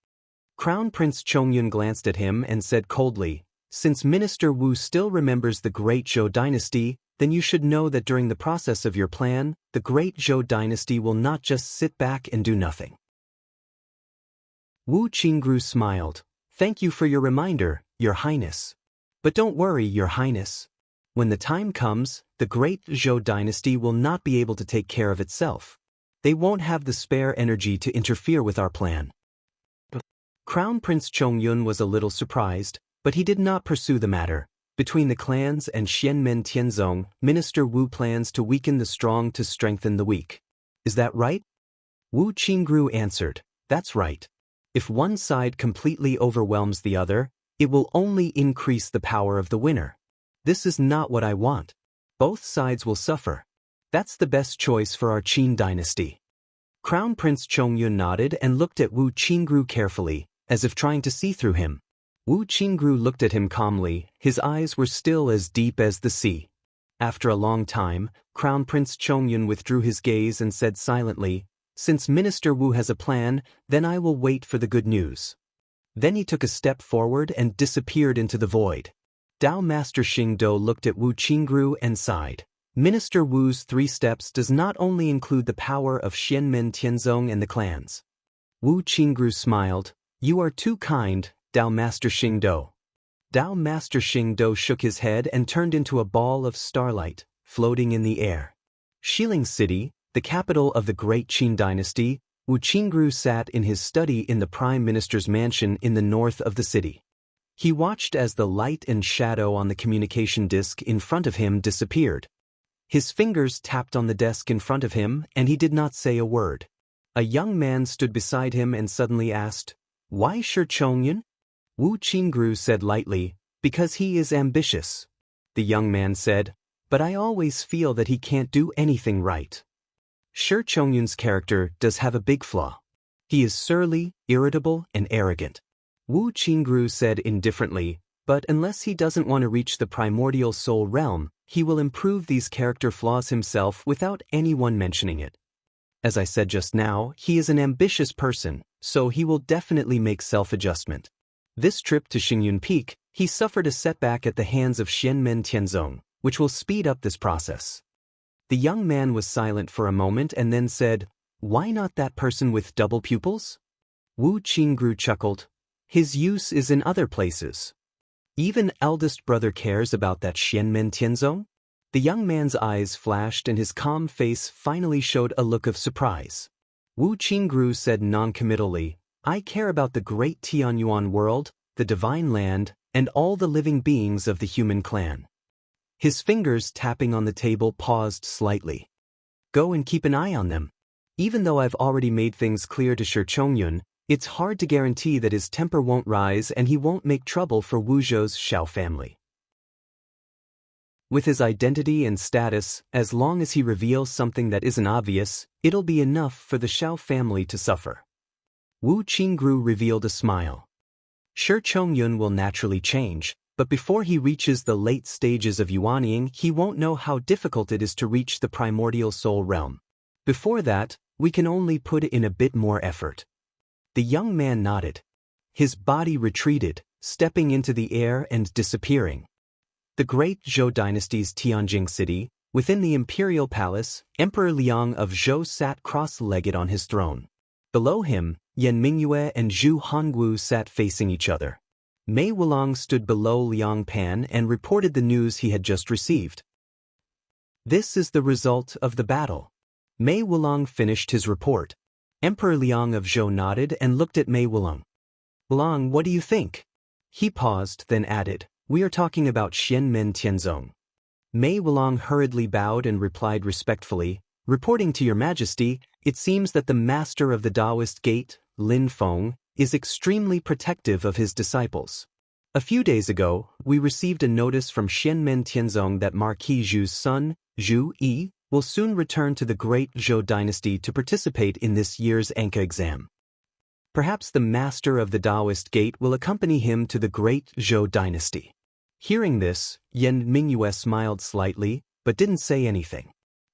Speaker 1: Crown Prince Chongyun glanced at him and said coldly, "Since Minister Wu still remembers the great Zhou dynasty, then you should know that during the process of your plan, the great Zhou dynasty will not just sit back and do nothing." Wu Qingru smiled. "Thank you for your reminder, Your Highness. But don't worry, Your Highness. When the time comes, the great Zhou dynasty will not be able to take care of itself. They won't have the spare energy to interfere with our plan." Crown Prince Chongyun was a little surprised, but he did not pursue the matter. Between the clans and Xianmen Tianzong, Minister Wu plans to weaken the strong to strengthen the weak. Is that right? Wu Qingru answered, "That's right. If one side completely overwhelms the other, it will only increase the power of the winner. This is not what I want. Both sides will suffer. That's the best choice for our Qin dynasty." Crown Prince Chongyun nodded and looked at Wu Qingru carefully, as if trying to see through him. Wu Qingru looked at him calmly, his eyes were still as deep as the sea. After a long time, Crown Prince Chongyun withdrew his gaze and said silently, "Since Minister Wu has a plan, then I will wait for the good news." Then he took a step forward and disappeared into the void. Dao Master Xing Do looked at Wu Qingru and sighed. Minister Wu's 3 steps does not only include the power of Xianmen Tianzong and the clans. Wu Qingru smiled. "You are too kind, Dao Master Xing Do." Dao Master Xing Do shook his head and turned into a ball of starlight, floating in the air. Xiling City, the capital of the great Qin dynasty, Wu Qingru sat in his study in the Prime Minister's mansion in the north of the city. He watched as the light and shadow on the communication disk in front of him disappeared. His fingers tapped on the desk in front of him, and he did not say a word. A young man stood beside him and suddenly asked, "Why Shi Chongyun?" Wu Qingru said lightly, "Because he is ambitious." The young man said, "But I always feel that he can't do anything right." Shi Chongyun's character does have a big flaw. He is surly, irritable, and arrogant. Wu Qingru said indifferently, "But unless he doesn't want to reach the primordial soul realm, he will improve these character flaws himself without anyone mentioning it. As I said just now, he is an ambitious person, so he will definitely make self-adjustment." This trip to Xingyun Peak, he suffered a setback at the hands of Xianmen Tianzong, which will speed up this process. The young man was silent for a moment and then said, "Why not that person with double pupils?" Wu Qingru chuckled. "His use is in other places. Even eldest brother cares about that Xianmen Tianzong?" The young man's eyes flashed and his calm face finally showed a look of surprise. Wu Qingru said noncommittally, "I care about the great Tianyuan world, the divine land, and all the living beings of the human clan." His fingers tapping on the table paused slightly. "Go and keep an eye on them. Even though I've already made things clear to Shi Chongyun, it's hard to guarantee that his temper won't rise and he won't make trouble for Wu Zhou's Xiao family. With his identity and status, as long as he reveals something that isn't obvious, it'll be enough for the Xiao family to suffer." Wu Qingru revealed a smile. Shi Chongyun will naturally change, but before he reaches the late stages of Yuanying, he won't know how difficult it is to reach the primordial soul realm. Before that, We can only put in a bit more effort. The young man nodded. His body retreated, stepping into the air and disappearing. The great Zhou dynasty's Tianjing city, within the imperial palace, Emperor Liang of Zhou sat cross-legged on his throne. Below him, Yan Mingyue and Zhu Hongwu sat facing each other. Mei Wulong stood below Liang Pan and reported the news he had just received. This is the result of the battle. Mei Wulong finished his report. Emperor Liang of Zhou nodded and looked at Mei Wulong. Wulong, what do you think? He paused, then added, we are talking about Xianmen Tianzong. Mei Wulong hurriedly bowed and replied respectfully, reporting to your majesty, it seems that the master of the Taoist gate, Lin Feng, is extremely protective of his disciples. A few days ago, we received a notice from Xianmen Tianzong that Marquis Zhu's son, Zhu Yi, will soon return to the great Zhou dynasty to participate in this year's Anka exam. Perhaps the master of the Taoist gate will accompany him to the great Zhou dynasty. Hearing this, Yan Mingyue smiled slightly, but didn't say anything.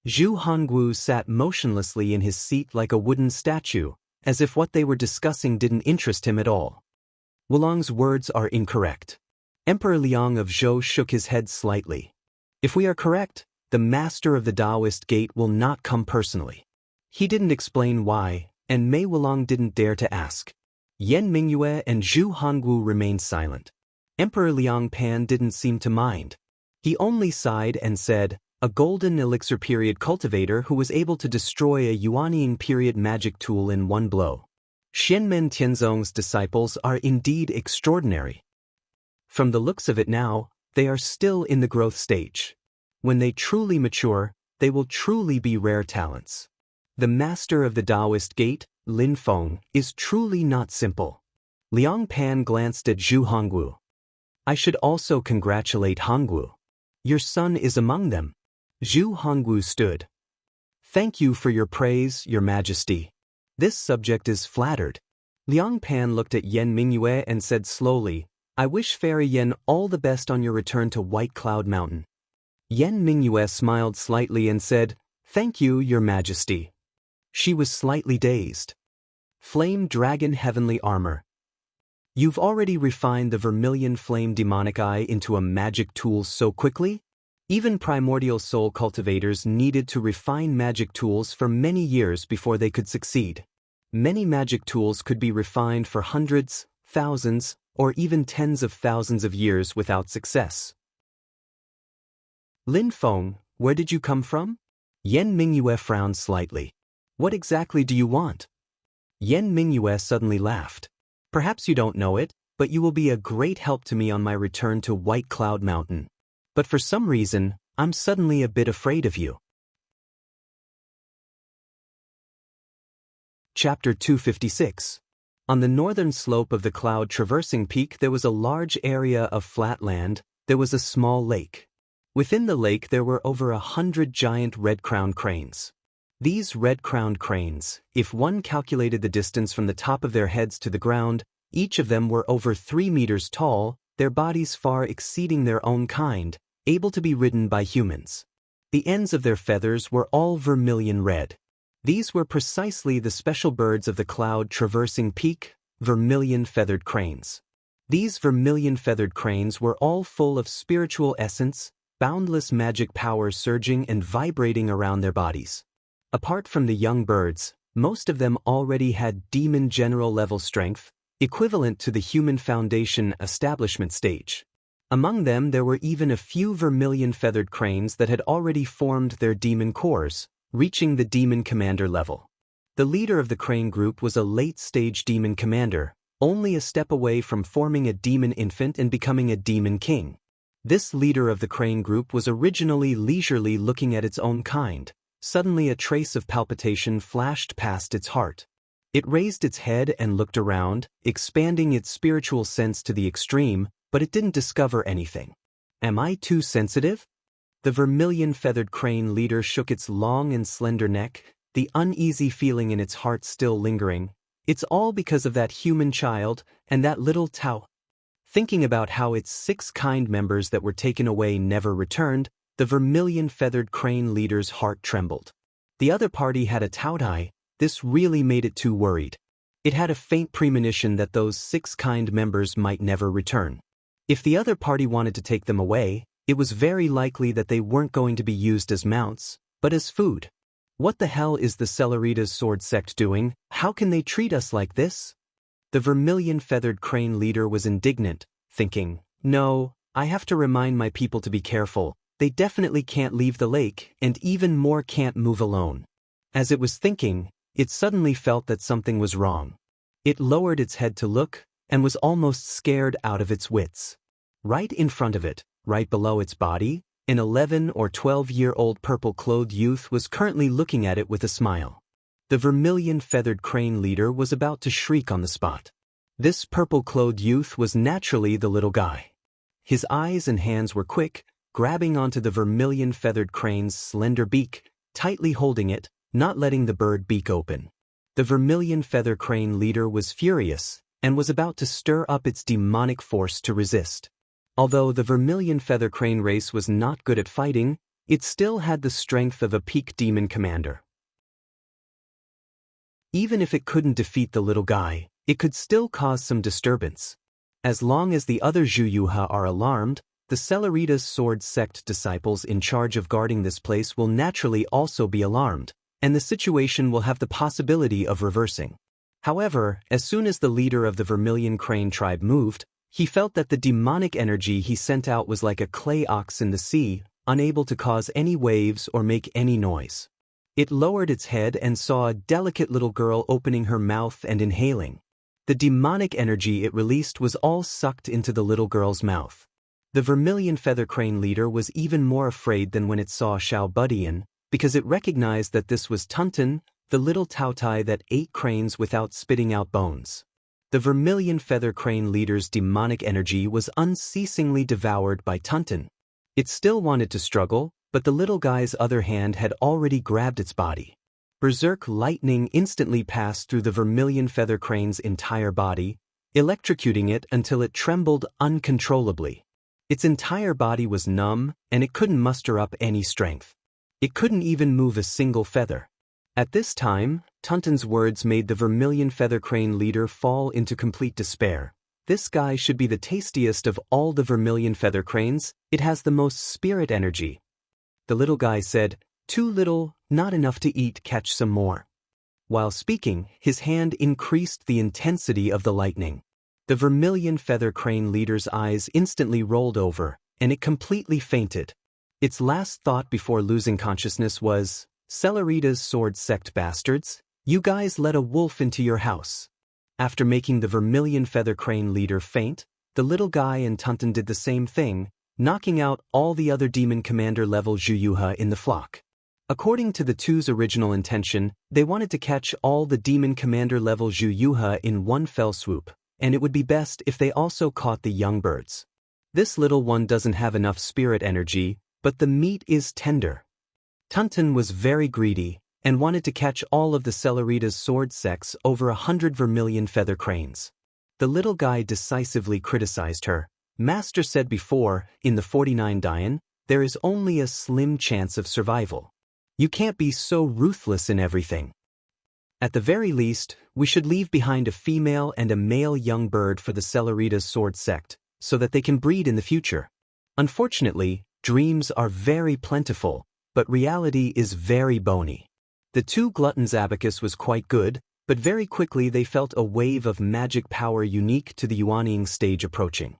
Speaker 1: Zhu Hongwu sat motionlessly in his seat like a wooden statue, as if what they were discussing didn't interest him at all. Wulong's words are incorrect. Emperor Liang of Zhou shook his head slightly. If we are correct, the master of the Taoist gate will not come personally. He didn't explain why, and Mei Wulong didn't dare to ask. Yan Mingyue and Zhu Hongwu remained silent. Emperor Liang Pan didn't seem to mind. He only sighed and said, a golden elixir period cultivator who was able to destroy a Yuanying period magic tool in one blow. Xianmen Tianzong's disciples are indeed extraordinary. From the looks of it now, they are still in the growth stage. When they truly mature, they will truly be rare talents. The master of the Taoist gate, Lin Feng, is truly not simple. Liang Pan glanced at Zhu Hongwu. I should also congratulate Hongwu. Your son is among them. Zhu Hongwu stood. Thank you for your praise, your majesty. This subject is flattered. Liang Pan looked at Yan Mingyue and said slowly, I wish Fairy Yan all the best on your return to White Cloud Mountain. Yan Mingyue smiled slightly and said, Thank you, your majesty. She was slightly dazed. Flame Dragon Heavenly Armor. You've already refined the Vermilion Flame Demonic Eye into a magic tool so quickly? Even primordial soul cultivators needed to refine magic tools for many years before they could succeed. Many magic tools could be refined for hundreds, thousands, or even tens of thousands of years without success. Lin Feng, where did you come from? Yan Mingyue frowned slightly. What exactly do you want? Yan Mingyue suddenly laughed. Perhaps you don't know it, but you will be a great help to me on my return to White Cloud Mountain. But for some reason, I'm suddenly a bit afraid of you. Chapter 256. On the northern slope of the cloud-traversing peak there was a large area of flat land. There was a small lake. Within the lake there were over 100 giant red-crowned cranes. These red-crowned cranes, if one calculated the distance from the top of their heads to the ground, each of them were over 3 meters tall, their bodies far exceeding their own kind, able to be ridden by humans. The ends of their feathers were all vermilion red. These were precisely the special birds of the cloud-traversing peak, vermilion-feathered cranes. These vermilion-feathered cranes were all full of spiritual essence, boundless magic power surging and vibrating around their bodies. Apart from the young birds, most of them already had demon general level strength, equivalent to the human foundation establishment stage. Among them there were even a few vermilion-feathered cranes that had already formed their demon cores, reaching the demon commander level. The leader of the crane group was a late-stage demon commander, only a step away from forming a demon infant and becoming a demon king. This leader of the crane group was originally leisurely looking at its own kind. Suddenly a trace of palpitation flashed past its heart. It raised its head and looked around, expanding its spiritual sense to the extreme, but it didn't discover anything. Am I too sensitive? The vermilion-feathered crane leader shook its long and slender neck, the uneasy feeling in its heart still lingering. It's all because of that human child and that little Tao. Thinking about how its 6 kind members that were taken away never returned, the vermilion-feathered crane leader's heart trembled. The other party had a Taotai, This really made it too worried. It had a faint premonition that those 6 kind members might never return. If the other party wanted to take them away, it was very likely that they weren't going to be used as mounts, but as food. What the hell is the Celeritas sword sect doing? How can they treat us like this? The vermilion-feathered crane leader was indignant, thinking, no, I have to remind my people to be careful. They definitely can't leave the lake, and even more can't move alone. As it was thinking, it suddenly felt that something was wrong. It lowered its head to look, and was almost scared out of its wits. Right in front of it, right below its body, an 11 or 12-year-old purple-clothed youth was currently looking at it with a smile. The vermilion-feathered crane leader was about to shriek on the spot. This purple-clothed youth was naturally the little guy. His eyes and hands were quick, grabbing onto the vermilion-feathered crane's slender beak, tightly holding it, not letting the bird beak open. The vermilion feather crane leader was furious, and was about to stir up its demonic force to resist. Although the vermilion feather crane race was not good at fighting, it still had the strength of a peak demon commander. Even if it couldn't defeat the little guy, it could still cause some disturbance. As long as the other Zhuyuha are alarmed, the Celeritas sword sect disciples in charge of guarding this place will naturally also be alarmed, and the situation will have the possibility of reversing. However, as soon as the leader of the Vermilion Crane tribe moved, he felt that the demonic energy he sent out was like a clay ox in the sea, unable to cause any waves or make any noise. It lowered its head and saw a delicate little girl opening her mouth and inhaling. The demonic energy it released was all sucked into the little girl's mouth. The Vermilion Feather Crane leader was even more afraid than when it saw Xiao Budian, because it recognized that this was Tunton, the little tautai that ate cranes without spitting out bones. The Vermilion Feather Crane leader's demonic energy was unceasingly devoured by Tunton. It still wanted to struggle, but the little guy's other hand had already grabbed its body. Berserk lightning instantly passed through the Vermilion Feather Crane's entire body, electrocuting it until it trembled uncontrollably. Its entire body was numb, and it couldn't muster up any strength. It couldn't even move a single feather. At this time, Tunton's words made the Vermilion Feather Crane leader fall into complete despair. This guy should be the tastiest of all the Vermilion Feather Cranes. It has the most spirit energy. The little guy said, "Too little, not enough to eat, catch some more." While speaking, his hand increased the intensity of the lightning. The Vermilion Feather Crane leader's eyes instantly rolled over, and it completely fainted. Its last thought before losing consciousness was, "Celeritas sword sect bastards, you guys let a wolf into your house." After making the Vermilion Feather Crane leader faint, the little guy and Tunton did the same thing, knocking out all the other demon commander level Zhuyuha in the flock. According to the two's original intention, they wanted to catch all the demon commander level Zhuyuha in one fell swoop, and it would be best if they also caught the young birds. This little one doesn't have enough spirit energy, but the meat is tender. Tunton was very greedy, and wanted to catch all of the Celeritas sword sects over 100 Vermilion Feather Cranes. The little guy decisively criticized her. "Master said before, in the 49 Dian, there is only a slim chance of survival. You can't be so ruthless in everything. At the very least, we should leave behind a female and a male young bird for the Celeritas sword sect, so that they can breed in the future. Unfortunately, dreams are very plentiful, but reality is very bony." The two gluttons' abacus was quite good, but very quickly they felt a wave of magic power unique to the Yuanying stage approaching.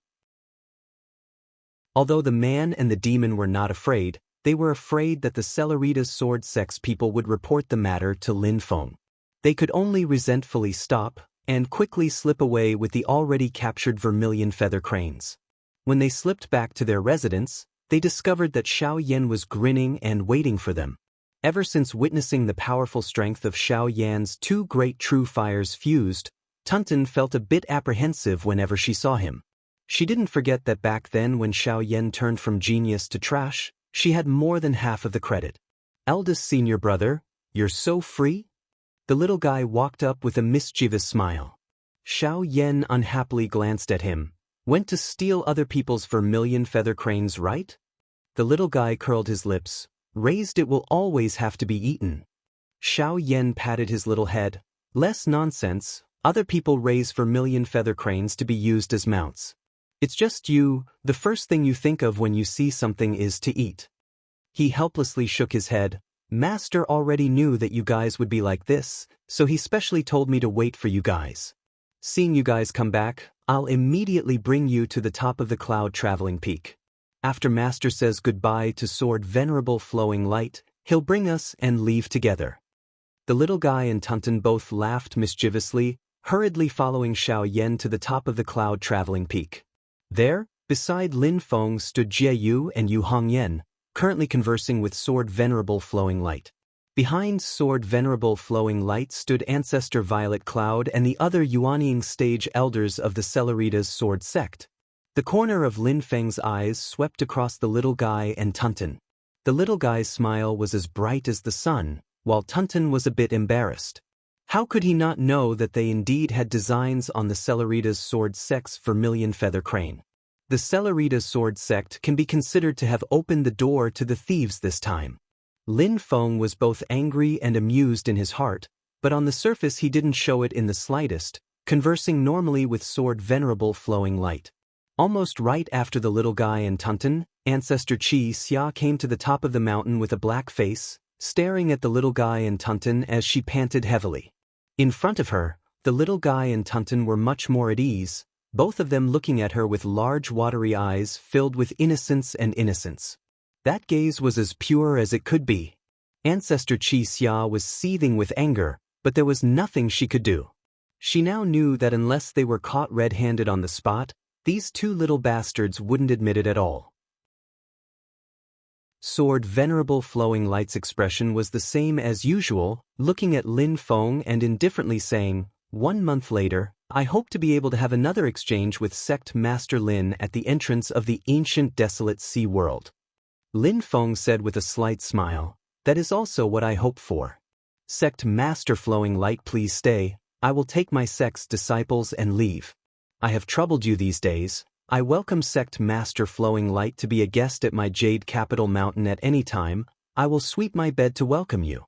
Speaker 1: Although the man and the demon were not afraid, they were afraid that the Celeritas sword sect's people would report the matter to Lin Feng. They could only resentfully stop, and quickly slip away with the already captured Vermilion Feather Cranes. When they slipped back to their residence, they discovered that Xiao Yan was grinning and waiting for them. Ever since witnessing the powerful strength of Xiao Yan's two great true fires fused, Tunton felt a bit apprehensive whenever she saw him. She didn't forget that back then when Xiao Yan turned from genius to trash, she had more than half of the credit. "Eldest senior brother, you're so free?" The little guy walked up with a mischievous smile. Xiao Yan unhappily glanced at him. "Went to steal other people's Vermilion Feather Cranes, right?" The little guy curled his lips. "Raised it will always have to be eaten." Xiao Yan patted his little head. Less nonsense, other people raise vermilion feather cranes to be used as mounts. It's just you, the first thing you think of when you see something is to eat. He helplessly shook his head. Master already knew that you guys would be like this, so he specially told me to wait for you guys. Seeing you guys come back, I'll immediately bring you to the top of the cloud traveling peak. After Master says goodbye to Sword Venerable Flowing Light, he'll bring us and leave together. The little guy and Tunton both laughed mischievously, hurriedly following Xiao Yan to the top of the cloud traveling peak. There, beside Lin Feng stood Jie Yu and Yu Hongyan, currently conversing with Sword Venerable Flowing Light. Behind Sword Venerable Flowing Light stood Ancestor Violet Cloud and the other Yuanying stage elders of the Celeritas Sword Sect. The corner of Lin Feng's eyes swept across the little guy and Tunton. The little guy's smile was as bright as the sun, while Tunton was a bit embarrassed. How could he not know that they indeed had designs on the Celeritas Sword Sect's vermilion feather crane? The Celeritas Sword Sect can be considered to have opened the door to the thieves this time. Lin Feng was both angry and amused in his heart, but on the surface he didn't show it in the slightest, conversing normally with Sword Venerable Flowing Light. Almost right after the little guy and Tunton, Ancestor Qi Xia came to the top of the mountain with a black face, staring at the little guy and Tunton as she panted heavily. In front of her, the little guy and Tunton were much more at ease, both of them looking at her with large watery eyes filled with innocence and innocence. That gaze was as pure as it could be. Ancestor Qi Xia was seething with anger, but there was nothing she could do. She now knew that unless they were caught red-handed on the spot, these two little bastards wouldn't admit it at all. Sword Venerable Flowing Light's expression was the same as usual, looking at Lin Feng and indifferently saying, 1 month later, I hope to be able to have another exchange with Sect Master Lin at the entrance of the ancient desolate sea world. Lin Feng said with a slight smile, that is also what I hope for. Sect Master Flowing Light, please stay, I will take my sect's disciples and leave. I have troubled you these days. I welcome Sect Master Flowing Light to be a guest at my Jade Capital Mountain at any time. I will sweep my bed to welcome you.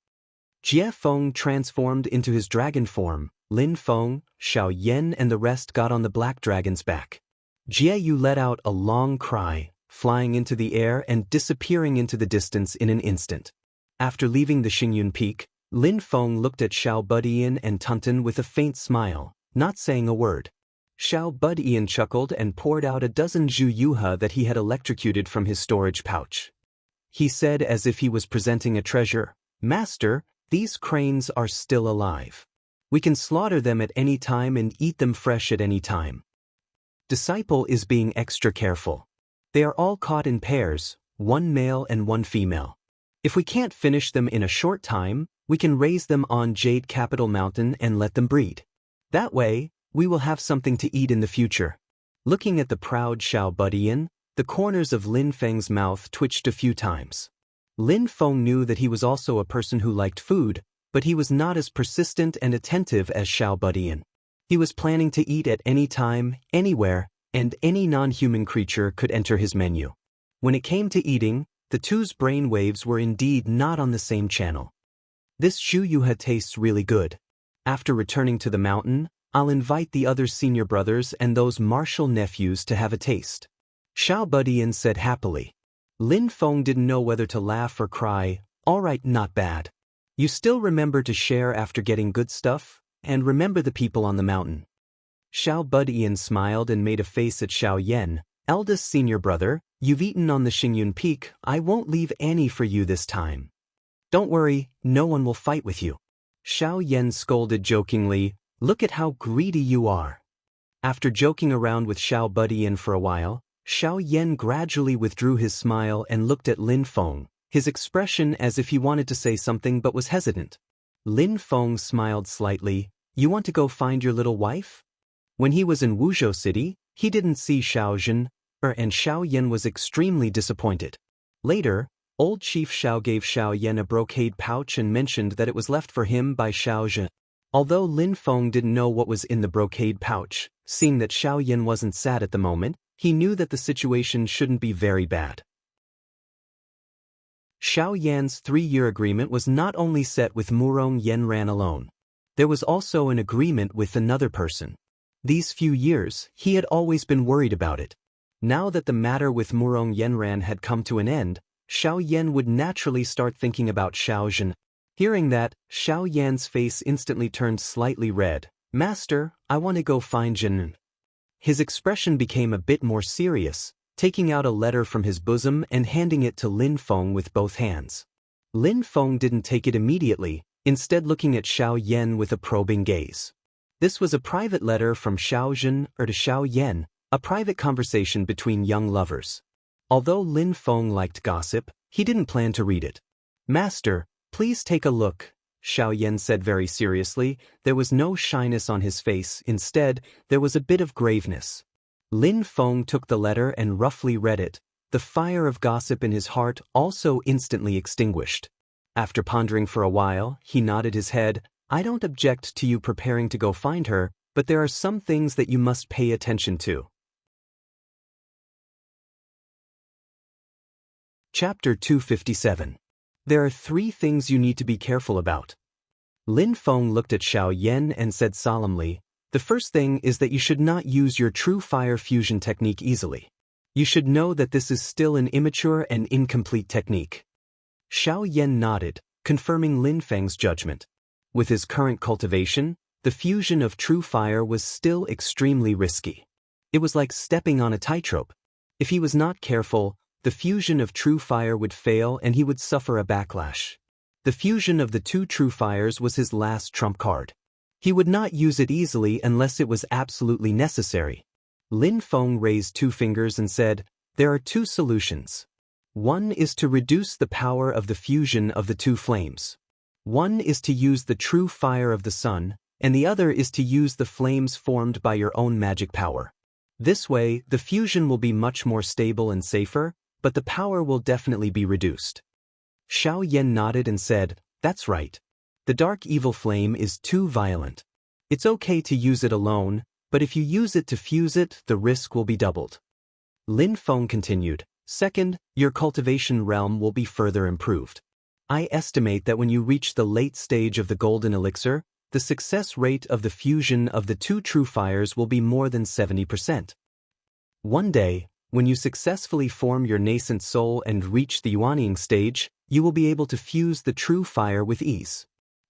Speaker 1: Jie Feng transformed into his dragon form. Lin Feng, Xiao Yan and the rest got on the black dragon's back. Jie Yu let out a long cry, flying into the air and disappearing into the distance in an instant. After leaving the Xingyun Peak, Lin Feng looked at Xiao Budian and Tunton with a faint smile, not saying a word. Xiao Budian chuckled and poured out a dozen Zhu Yuha that he had electrocuted from his storage pouch. He said as if he was presenting a treasure, Master, these cranes are still alive. We can slaughter them at any time and eat them fresh at any time. Disciple is being extra careful. They are all caught in pairs, 1 male and 1 female. If we can't finish them in a short time, we can raise them on Jade Capital Mountain and let them breed. That way, we will have something to eat in the future. Looking at the proud Xiao Budian, the corners of Lin Feng's mouth twitched a few times. Lin Feng knew that he was also a person who liked food, but he was not as persistent and attentive as Xiao Budian. He was planning to eat at any time, anywhere, and any non-human creature could enter his menu. When it came to eating, the two's brain waves were indeed not on the same channel. This Zhu Yuha tastes really good. After returning to the mountain, I'll invite the other senior brothers and those martial nephews to have a taste. Xiao Budian said happily. Lin Feng didn't know whether to laugh or cry. All right, not bad. You still remember to share after getting good stuff, and remember the people on the mountain. Xiao Budian smiled and made a face at Xiao Yan. Eldest senior brother, you've eaten on the Xingyun Peak. I won't leave any for you this time. Don't worry, no one will fight with you. Xiao Yan scolded jokingly. Look at how greedy you are. After joking around with Xiao Budian for a while, Xiao Yan gradually withdrew his smile and looked at Lin Feng, his expression as if he wanted to say something but was hesitant. Lin Feng smiled slightly. You want to go find your little wife? When he was in Wuzhou City, he didn't see Xiao Zhen, and Xiao Yan was extremely disappointed. Later, old Chief Xiao gave Xiao Yan a brocade pouch and mentioned that it was left for him by Xiao Zhen. Although Lin Feng didn't know what was in the brocade pouch, seeing that Xiao Yan wasn't sad at the moment, he knew that the situation shouldn't be very bad. Xiao Yan's 3-year agreement was not only set with Murong Yenran alone. There was also an agreement with another person. These few years, he had always been worried about it. Now that the matter with Murong Yenran had come to an end, Xiao Yan would naturally start thinking about Xiao Zhen. Hearing that, Xiao Yan's face instantly turned slightly red. "Master, I want to go find Zhen." His expression became a bit more serious, taking out a letter from his bosom and handing it to Lin Feng with both hands. Lin Feng didn't take it immediately, instead looking at Xiao Yan with a probing gaze. This was a private letter from Xiao Zhen to Xiao Yan, a private conversation between young lovers. Although Lin Feng liked gossip, he didn't plan to read it. "Master, please take a look," Xiao Yan said very seriously. There was no shyness on his face, instead, there was a bit of graveness. Lin Feng took the letter and roughly read it. The fire of gossip in his heart also instantly extinguished. After pondering for a while, he nodded his head. "I don't object to you preparing to go find her, but there are some things that you must pay attention to." Chapter 257. There are 3 things you need to be careful about. Lin Feng looked at Xiao Yan and said solemnly, "The first thing is that you should not use your true fire fusion technique easily. You should know that this is still an immature and incomplete technique." Xiao Yan nodded, confirming Lin Feng's judgment. With his current cultivation, the fusion of true fire was still extremely risky. It was like stepping on a tightrope. If he was not careful, the fusion of true fire would fail and he would suffer a backlash. The fusion of the 2 true fires was his last trump card. He would not use it easily unless it was absolutely necessary. Lin Feng raised 2 fingers and said, "There are 2 solutions. One is to reduce the power of the fusion of the 2 flames. One is to use the true fire of the sun, and the other is to use the flames formed by your own magic power. This way, the fusion will be much more stable and safer, but the power will definitely be reduced." Xiao Yan nodded and said, "That's right. The dark evil flame is too violent. It's okay to use it alone, but if you use it to fuse it, the risk will be doubled." Lin Feng continued, "Second, your cultivation realm will be further improved. I estimate that when you reach the late stage of the golden elixir, the success rate of the fusion of the 2 true fires will be more than 70%. One day, when you successfully form your nascent soul and reach the Yuanying stage, you will be able to fuse the true fire with ease."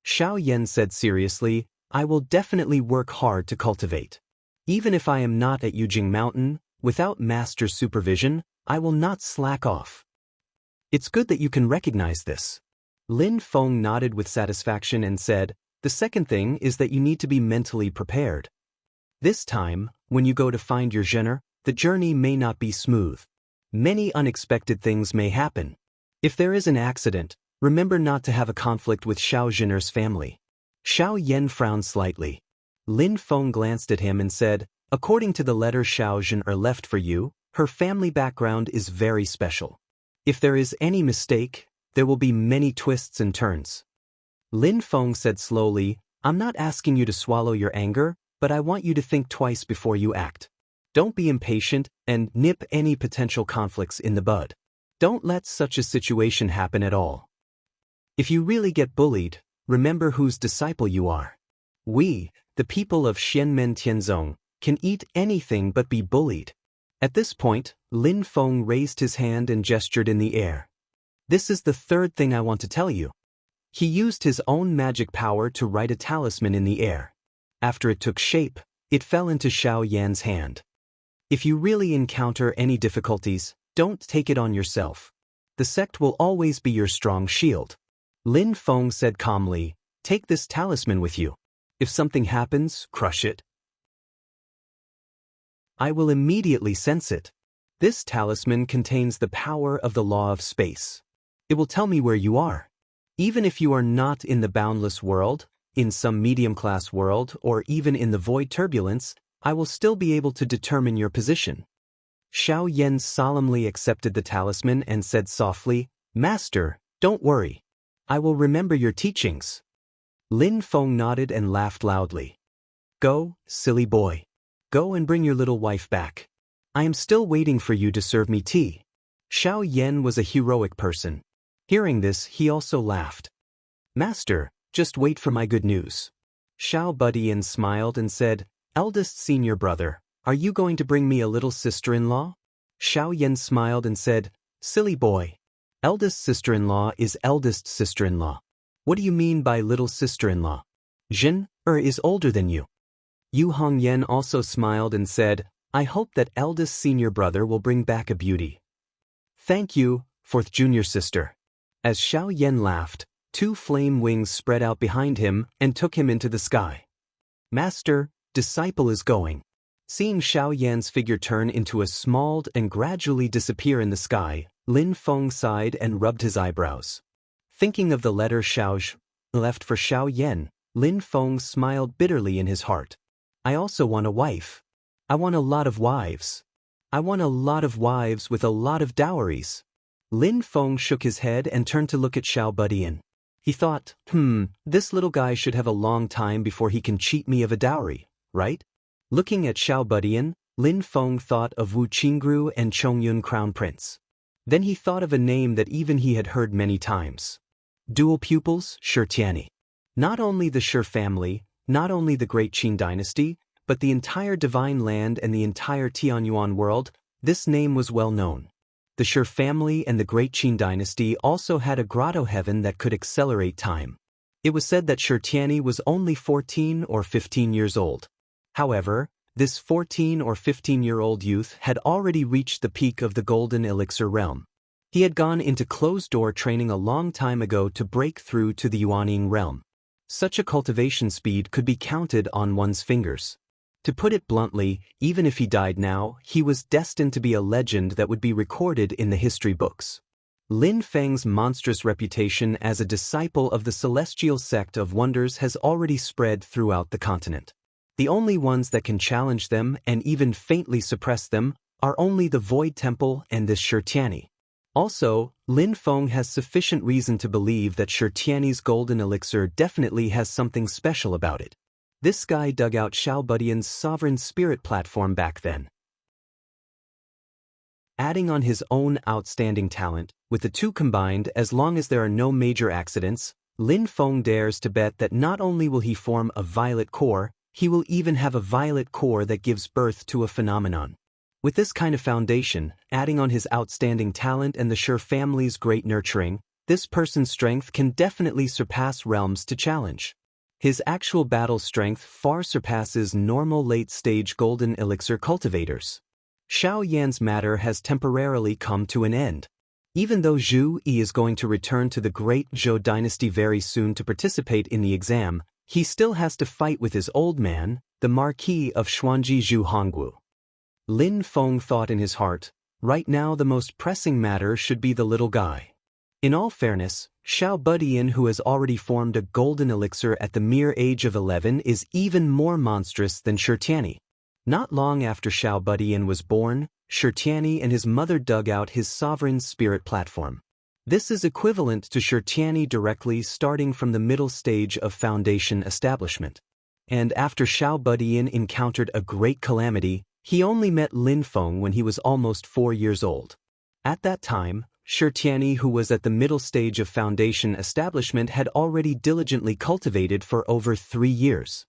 Speaker 1: Xiao Yan said seriously, "I will definitely work hard to cultivate. Even if I am not at Yujing Mountain, without master's supervision, I will not slack off." "It's good that you can recognize this." Lin Feng nodded with satisfaction and said, "The second thing is that you need to be mentally prepared. This time, when you go to find your Zhener, the journey may not be smooth. Many unexpected things may happen. If there is an accident, remember not to have a conflict with Xiao Zhener's family." Xiao Yan frowned slightly. Lin Feng glanced at him and said, "According to the letter Xiao Zhener left for you, her family background is very special. If there is any mistake, there will be many twists and turns." Lin Feng said slowly, "I'm not asking you to swallow your anger, but I want you to think twice before you act. Don't be impatient and nip any potential conflicts in the bud. Don't let such a situation happen at all. If you really get bullied, remember whose disciple you are. We, the people of Xianmen Tianzong, can eat anything but be bullied." At this point, Lin Feng raised his hand and gestured in the air. "This is the 3rd thing I want to tell you." He used his own magic power to write a talisman in the air. After it took shape, it fell into Xiao Yan's hand. "If you really encounter any difficulties, don't take it on yourself. The sect will always be your strong shield." Lin Feng said calmly, "Take this talisman with you. If something happens, crush it. I will immediately sense it. This talisman contains the power of the law of space. It will tell me where you are. Even if you are not in the boundless world, in some medium-class world, or even in the void turbulence, I will still be able to determine your position." Xiao Yan solemnly accepted the talisman and said softly, "Master, don't worry. I will remember your teachings." Lin Feng nodded and laughed loudly. "Go, silly boy. Go and bring your little wife back. I am still waiting for you to serve me tea." Xiao Yan was a heroic person. Hearing this, he also laughed. Master, just wait for my good news. Xiao Budian smiled and said, Eldest senior brother, are you going to bring me a little sister-in-law? Xiao Yan smiled and said, Silly boy. Eldest sister-in-law is eldest sister-in-law. What do you mean by little sister-in-law? Jin, is older than you. Yu Hongyan also smiled and said, I hope that eldest senior brother will bring back a beauty. Thank you, fourth junior sister. As Xiao Yan laughed, 2 flame wings spread out behind him and took him into the sky. Master, disciple is going. Seeing Xiao Yan's figure turn into a small and gradually disappear in the sky, Lin Feng sighed and rubbed his eyebrows. Thinking of the letter Xiao left for Xiao Yan, Lin Feng smiled bitterly in his heart. I also want a wife. I want a lot of wives. I want a lot of wives with a lot of dowries. Lin Feng shook his head and turned to look at Xiao Budian. He thought, this little guy should have a long time before he can cheat me of a dowry, right? Looking at Xiao Budian, Lin Feng thought of Wu Qingru and Chongyun Crown Prince. Then he thought of a name that even he had heard many times. Dual pupils, Shi Tianyi. Not only the Shi family, not only the great Qin dynasty, but the entire divine land and the entire Tianyuan world, this name was well known. The Shi family and the great Qin dynasty also had a grotto heaven that could accelerate time. It was said that Shi Tianyi was only 14 or 15 years old. However, this 14 or 15-year-old youth had already reached the peak of the golden elixir realm. He had gone into closed-door training a long time ago to break through to the Yuanying realm. Such a cultivation speed could be counted on one's fingers. To put it bluntly, even if he died now, he was destined to be a legend that would be recorded in the history books. Lin Feng's monstrous reputation as a disciple of the celestial sect of wonders has already spread throughout the continent. The only ones that can challenge them and even faintly suppress them are only the Void Temple and this Shi Tianyi. Also, Lin Feng has sufficient reason to believe that Shi Tianyi's golden elixir definitely has something special about it. This guy dug out Xiao Budian's sovereign spirit platform back then. Adding on his own outstanding talent, with the two combined, as long as there are no major accidents, Lin Feng dares to bet that not only will he form a violet core, he will even have a violet core that gives birth to a phenomenon. With this kind of foundation, adding on his outstanding talent and the Shi family's great nurturing, this person's strength can definitely surpass realms to challenge. His actual battle strength far surpasses normal late-stage golden elixir cultivators. Xiao Yan's matter has temporarily come to an end. Even though Zhu Yi is going to return to the great Zhou dynasty very soon to participate in the exam, he still has to fight with his old man, the Marquis of Xuanji Zhu Hongwu. Lin Feng thought in his heart, right now the most pressing matter should be the little guy. In all fairness, Xiao Budian, who has already formed a golden elixir at the mere age of 11, is even more monstrous than Shi Tianyi. Not long after Xiao Budian was born, Shi Tianyi and his mother dug out his sovereign spirit platform. This is equivalent to Shi Tianyi directly starting from the middle stage of foundation establishment. And after Xiao Budian encountered a great calamity, he only met Lin Feng when he was almost 4 years old. At that time, Shi Tianyi, who was at the middle stage of foundation establishment, had already diligently cultivated for over 3 years.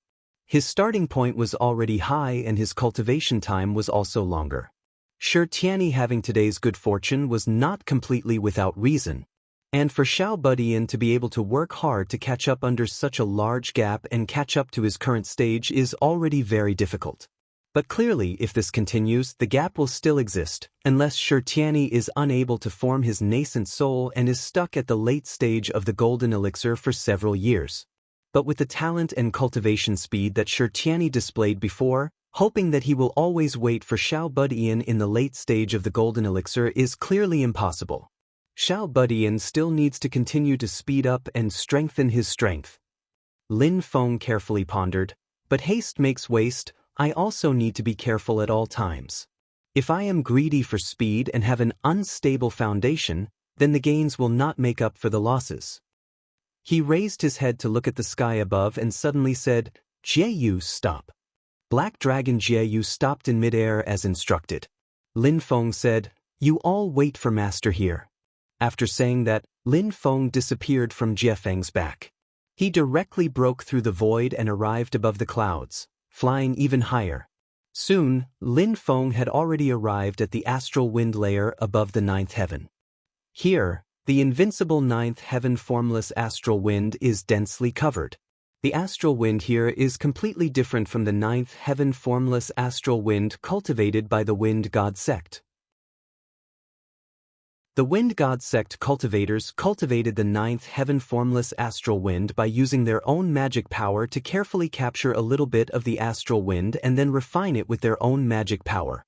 Speaker 1: His starting point was already high and his cultivation time was also longer. Shi Tianyi having today's good fortune was not completely without reason. And for Xiao Budian to be able to work hard to catch up under such a large gap and catch up to his current stage is already very difficult. But clearly, if this continues, the gap will still exist, unless Shi Tianyi is unable to form his nascent soul and is stuck at the late stage of the golden elixir for several years. But with the talent and cultivation speed that Shi Tianyi displayed before, hoping that he will always wait for Xiao Budian in the late stage of the golden elixir is clearly impossible. Xiao Budian still needs to continue to speed up and strengthen his strength. Lin Feng carefully pondered, but haste makes waste. I also need to be careful at all times. If I am greedy for speed and have an unstable foundation, then the gains will not make up for the losses. He raised his head to look at the sky above and suddenly said, Jieyu, stop. Black Dragon Jieyu stopped in midair as instructed. Lin Feng said, you all wait for Master here. After saying that, Lin Feng disappeared from Jiefeng's back. He directly broke through the void and arrived above the clouds, flying even higher. Soon, Lin Feng had already arrived at the astral wind layer above the ninth heaven. Here, the invincible ninth heaven formless astral wind is densely covered. The astral wind here is completely different from the ninth heaven formless astral wind cultivated by the wind god sect. The wind god sect cultivators cultivated the ninth heaven formless astral wind by using their own magic power to carefully capture a little bit of the astral wind and then refine it with their own magic power.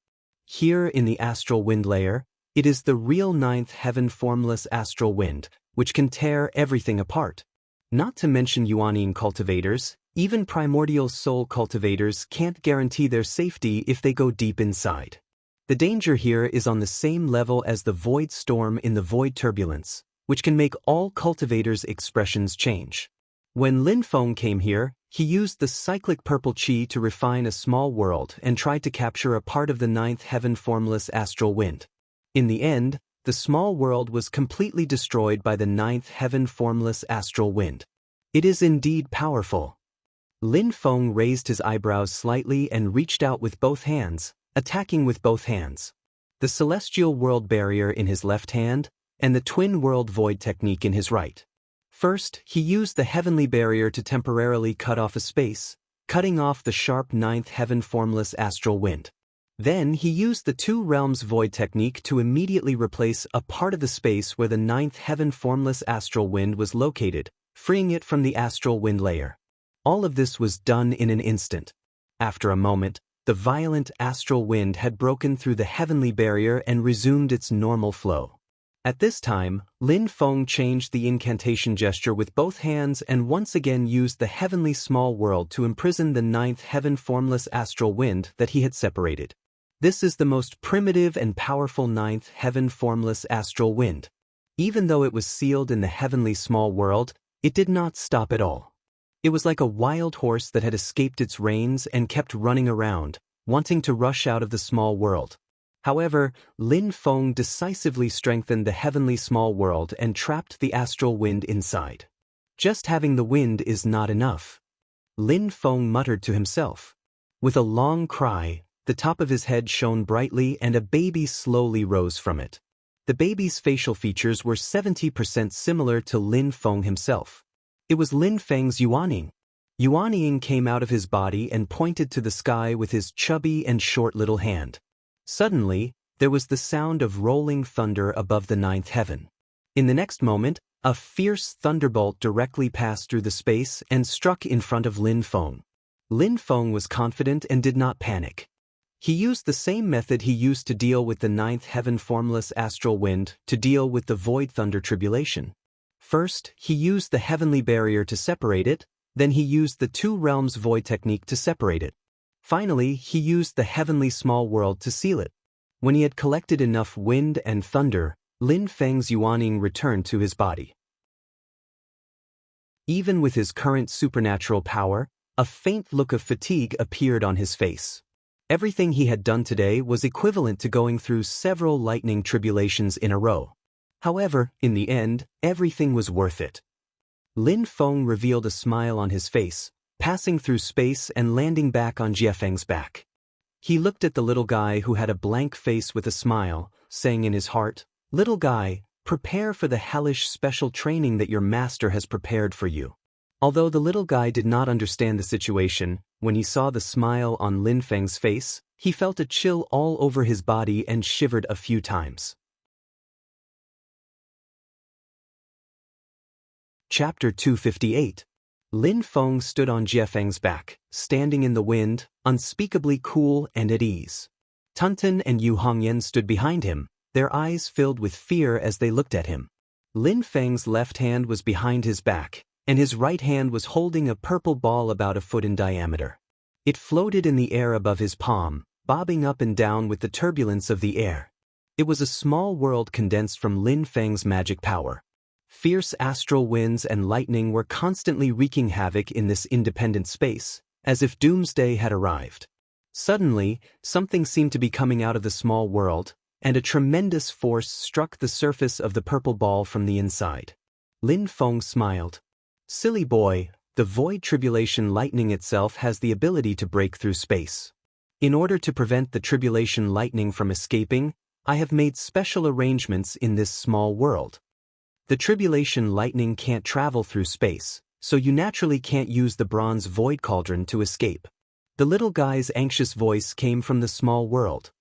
Speaker 1: Here in the astral wind layer, it is the real ninth heaven formless astral wind, which can tear everything apart. Not to mention Yuanian cultivators, even primordial soul cultivators can't guarantee their safety if they go deep inside. The danger here is on the same level as the void storm in the void turbulence, which can make all cultivators' expressions change. When Lin Feng came here, he used the cyclic purple chi to refine a small world and tried to capture a part of the ninth heaven formless astral wind. In the end, the small world was completely destroyed by the ninth heaven formless astral wind. It is indeed powerful. Lin Feng raised his eyebrows slightly and reached out with both hands, attacking with both hands. The celestial world barrier in his left hand, and the twin world void technique in his right. First, he used the heavenly barrier to temporarily cut off a space, cutting off the sharp ninth heaven formless astral wind. Then he used the two realms void technique to immediately replace a part of the space where the ninth heaven formless astral wind was located, freeing it from the astral wind layer. All of this was done in an instant. After a moment, the violent astral wind had broken through the heavenly barrier and resumed its normal flow. At this time, Lin Feng changed the incantation gesture with both hands and once again used the heavenly small world to imprison the ninth heaven formless astral wind that he had separated. This is the most primitive and powerful ninth heaven formless astral wind. Even though it was sealed in the heavenly small world, it did not stop at all. It was like a wild horse that had escaped its reins and kept running around, wanting to rush out of the small world. However, Lin Feng decisively strengthened the heavenly small world and trapped the astral wind inside. Just having the wind is not enough. Lin Feng muttered to himself. With a long cry, the top of his head shone brightly and a baby slowly rose from it. The baby's facial features were 70% similar to Lin Feng himself. It was Lin Feng's Yuanying. Yuanying came out of his body and pointed to the sky with his chubby and short little hand. Suddenly, there was the sound of rolling thunder above the ninth heaven. In the next moment, a fierce thunderbolt directly passed through the space and struck in front of Lin Feng. Lin Feng was confident and did not panic. He used the same method he used to deal with the ninth heaven formless astral wind to deal with the void thunder tribulation. First, he used the heavenly barrier to separate it, then he used the two realms void technique to separate it. Finally, he used the heavenly small world to seal it. When he had collected enough wind and thunder, Lin Feng's Yuanying returned to his body. Even with his current supernatural power, a faint look of fatigue appeared on his face. Everything he had done today was equivalent to going through several lightning tribulations in a row. However, in the end, everything was worth it. Lin Feng revealed a smile on his face, passing through space and landing back on Jiefeng's back. He looked at the little guy who had a blank face with a smile, saying in his heart, "Little guy, prepare for the hellish special training that your master has prepared for you." Although the little guy did not understand the situation, when he saw the smile on Lin Feng's face, he felt a chill all over his body and shivered a few times. Chapter 258. Lin Feng stood on Jiefeng's back, standing in the wind, unspeakably cool and at ease. Tunten and Yu Hongyan stood behind him, their eyes filled with fear as they looked at him. Lin Feng's left hand was behind his back, and his right hand was holding a purple ball about a foot in diameter. It floated in the air above his palm, bobbing up and down with the turbulence of the air. It was a small world condensed from Lin Feng's magic power. Fierce astral winds and lightning were constantly wreaking havoc in this independent space, as if doomsday had arrived. Suddenly, something seemed to be coming out of the small world, and a tremendous force struck the surface of the purple ball from the inside. Lin Feng smiled. Silly boy, the void tribulation lightning itself has the ability to break through space. In order to prevent the tribulation lightning from escaping, I have made special arrangements in this small world. The tribulation lightning can't travel through space, so you naturally can't use the bronze void cauldron to escape. The little guy's anxious voice came from the small world.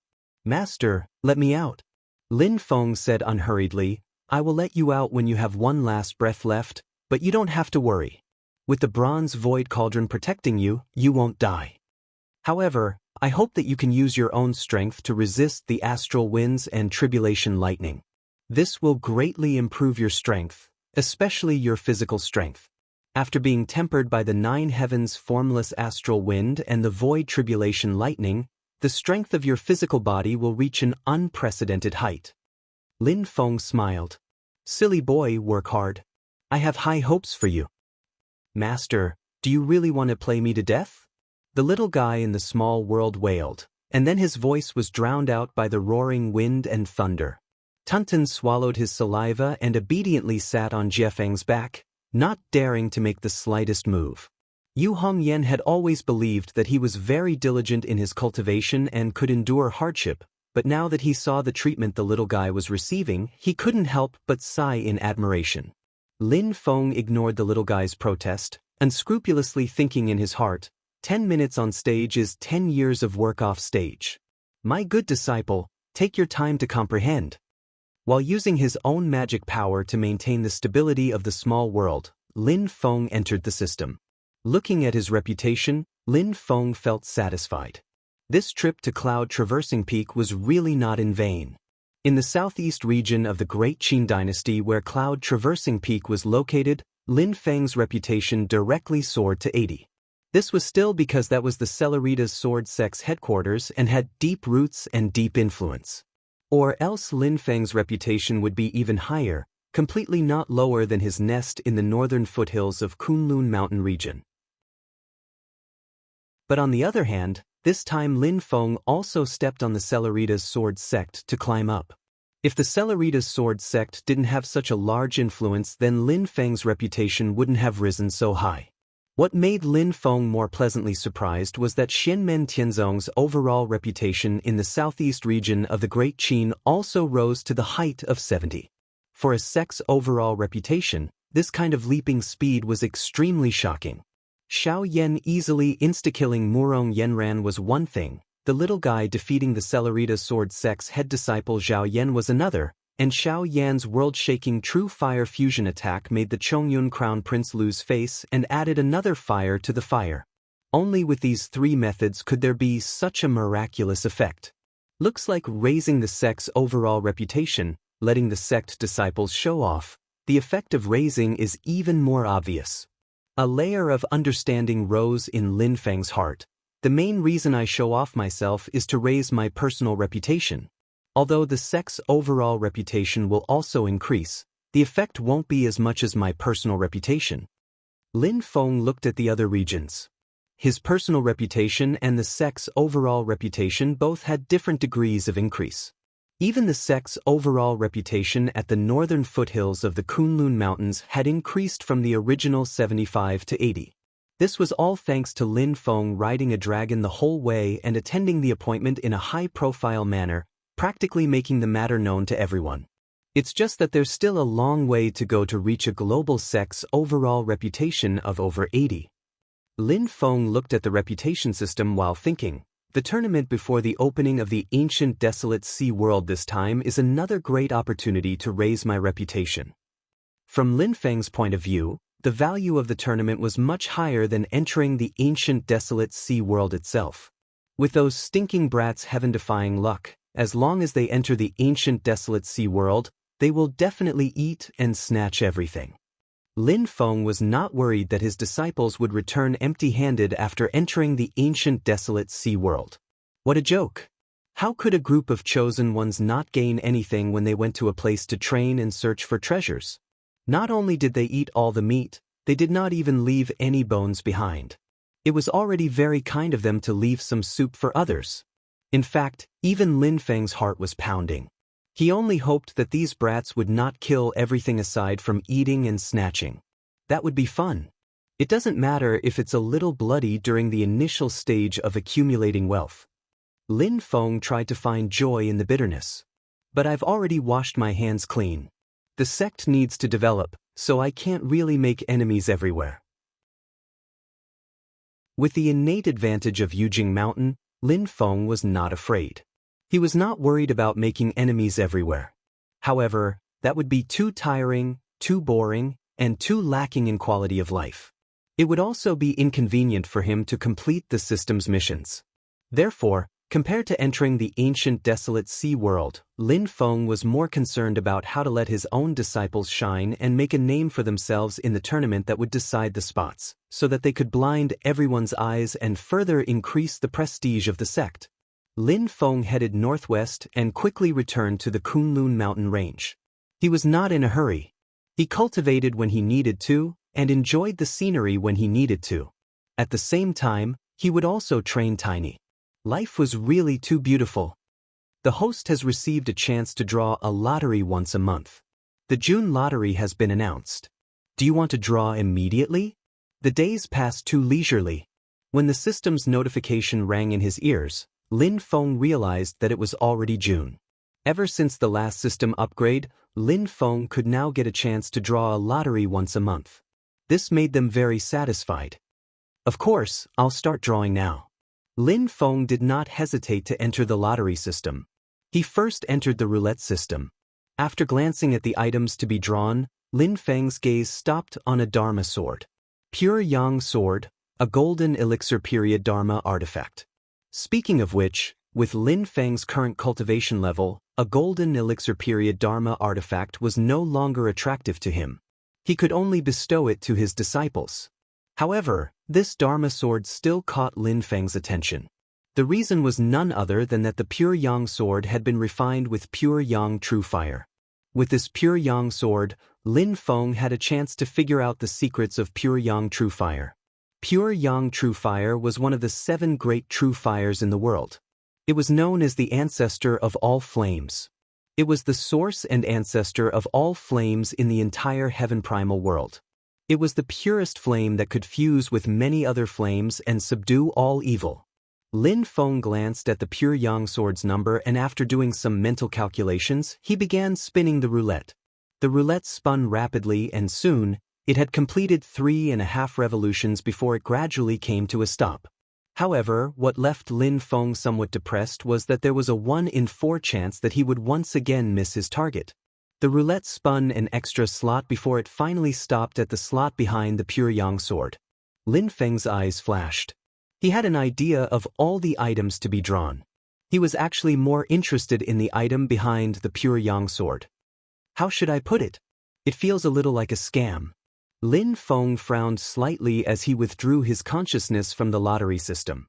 Speaker 1: Master, let me out. Lin Feng said unhurriedly, I will let you out when you have one last breath left, but you don't have to worry. With the bronze void cauldron protecting you, you won't die. However, I hope that you can use your own strength to resist the astral winds and tribulation lightning. This will greatly improve your strength, especially your physical strength. After being tempered by the 9 heavens formless astral wind and the void tribulation lightning, the strength of your physical body will reach an unprecedented height. Lin Feng smiled. Silly boy, work hard. I have high hopes for you. Master, do you really want to play me to death? The little guy in the small world wailed, and then his voice was drowned out by the roaring wind and thunder. Tunten swallowed his saliva and obediently sat on Jiefeng's back, not daring to make the slightest move. Yu Hongyan had always believed that he was very diligent in his cultivation and could endure hardship, but now that he saw the treatment the little guy was receiving, he couldn't help but sigh in admiration. Lin Feng ignored the little guy's protest, unscrupulously thinking in his heart, 10 minutes on stage is 10 years of work off stage. My good disciple, take your time to comprehend. While using his own magic power to maintain the stability of the small world, Lin Feng entered the system. Looking at his reputation, Lin Feng felt satisfied. This trip to Cloud Traversing Peak was really not in vain. In the southeast region of the Great Qin Dynasty where Cloud Traversing Peak was located, Lin Feng's reputation directly soared to 80. This was still because that was the Celeritas sword sect's headquarters and had deep roots and deep influence. Or else Lin Feng's reputation would be even higher, completely not lower than his nest in the northern foothills of Kunlun Mountain region. But on the other hand, this time Lin Feng also stepped on the Celeritas sword sect to climb up. If the Celeritas sword sect didn't have such a large influence, then Lin Feng's reputation wouldn't have risen so high. What made Lin Feng more pleasantly surprised was that Xianmen Tianzong's overall reputation in the southeast region of the Great Qin also rose to the height of 70. For a sect's overall reputation, this kind of leaping speed was extremely shocking. Xiao Yan easily insta-killing Murong Yenran was one thing, the little guy defeating the Celerita sword sect's head disciple Zhao Yan was another, and Xiao Yan's world-shaking true fire fusion attack made the Chongyun Crown Prince lose face and added another fire to the fire. Only with these 3 methods could there be such a miraculous effect. Looks like raising the sect's overall reputation, letting the sect disciples show off, the effect of raising is even more obvious. A layer of understanding rose in Lin Feng's heart. The main reason I show off myself is to raise my personal reputation. Although the sect's overall reputation will also increase, the effect won't be as much as my personal reputation. Lin Feng looked at the other regions. His personal reputation and the sect's overall reputation both had different degrees of increase. Even the sect's overall reputation at the northern foothills of the Kunlun Mountains had increased from the original 75 to 80. This was all thanks to Lin Feng riding a dragon the whole way and attending the appointment in a high-profile manner, practically making the matter known to everyone. It's just that there's still a long way to go to reach a global sect's overall reputation of over 80. Lin Feng looked at the reputation system while thinking, the tournament before the opening of the ancient desolate sea world this time is another great opportunity to raise my reputation. From Lin Feng's point of view, the value of the tournament was much higher than entering the ancient desolate sea world itself. With those stinking brats heaven-defying luck, as long as they enter the ancient desolate sea world, they will definitely eat and snatch everything. Lin Feng was not worried that his disciples would return empty-handed after entering the ancient desolate sea world. What a joke! How could a group of chosen ones not gain anything when they went to a place to train and search for treasures? Not only did they eat all the meat, they did not even leave any bones behind. It was already very kind of them to leave some soup for others. In fact, even Lin Feng's heart was pounding. He only hoped that these brats would not kill everything aside from eating and snatching. That would be fun. It doesn't matter if it's a little bloody during the initial stage of accumulating wealth. Lin Feng tried to find joy in the bitterness. But I've already washed my hands clean. The sect needs to develop, so I can't really make enemies everywhere. With the innate advantage of Yujing Mountain, Lin Feng was not afraid. He was not worried about making enemies everywhere. However, that would be too tiring, too boring, and too lacking in quality of life. It would also be inconvenient for him to complete the system's missions. Therefore, compared to entering the ancient desolate sea world, Lin Feng was more concerned about how to let his own disciples shine and make a name for themselves in the tournament that would decide the spots, so that they could blind everyone's eyes and further increase the prestige of the sect. Lin Feng headed northwest and quickly returned to the Kunlun mountain range. He was not in a hurry. He cultivated when he needed to, and enjoyed the scenery when he needed to. At the same time, he would also train Tiny. Life was really too beautiful. The host has received a chance to draw a lottery once a month. The June lottery has been announced. Do you want to draw immediately? The days passed too leisurely. When the system's notification rang in his ears, Lin Feng realized that it was already June. Ever since the last system upgrade, Lin Feng could now get a chance to draw a lottery once a month. This made them very satisfied. Of course, I'll start drawing now. Lin Feng did not hesitate to enter the lottery system. He first entered the roulette system. After glancing at the items to be drawn, Lin Feng's gaze stopped on a Dharma sword. Pure Yang sword, a golden elixir period Dharma artifact. Speaking of which, with Lin Feng's current cultivation level, a golden elixir period Dharma artifact was no longer attractive to him. He could only bestow it to his disciples. However, this Dharma sword still caught Lin Feng's attention. The reason was none other than that the Pure Yang sword had been refined with Pure Yang True Fire. With this Pure Yang sword, Lin Feng had a chance to figure out the secrets of Pure Yang True Fire. Pure Yang True Fire was one of the 7 great true fires in the world. It was known as the ancestor of all flames. It was the source and ancestor of all flames in the entire heaven primal world. It was the purest flame that could fuse with many other flames and subdue all evil. Lin Feng glanced at the Pure Yang sword's number, and after doing some mental calculations, he began spinning the roulette. The roulette spun rapidly, and soon, it had completed 3.5 revolutions before it gradually came to a stop. However, what left Lin Feng somewhat depressed was that there was a 1 in 4 chance that he would once again miss his target. The roulette spun an extra slot before it finally stopped at the slot behind the Pure Yang sword. Lin Feng's eyes flashed. He had an idea of all the items to be drawn. He was actually more interested in the item behind the Pure Yang sword. How should I put it? It feels a little like a scam. Lin Feng frowned slightly as he withdrew his consciousness from the lottery system.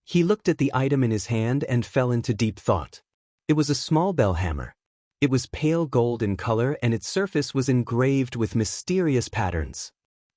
Speaker 1: He looked at the item in his hand and fell into deep thought. It was a small bell hammer. It was pale gold in color, and its surface was engraved with mysterious patterns.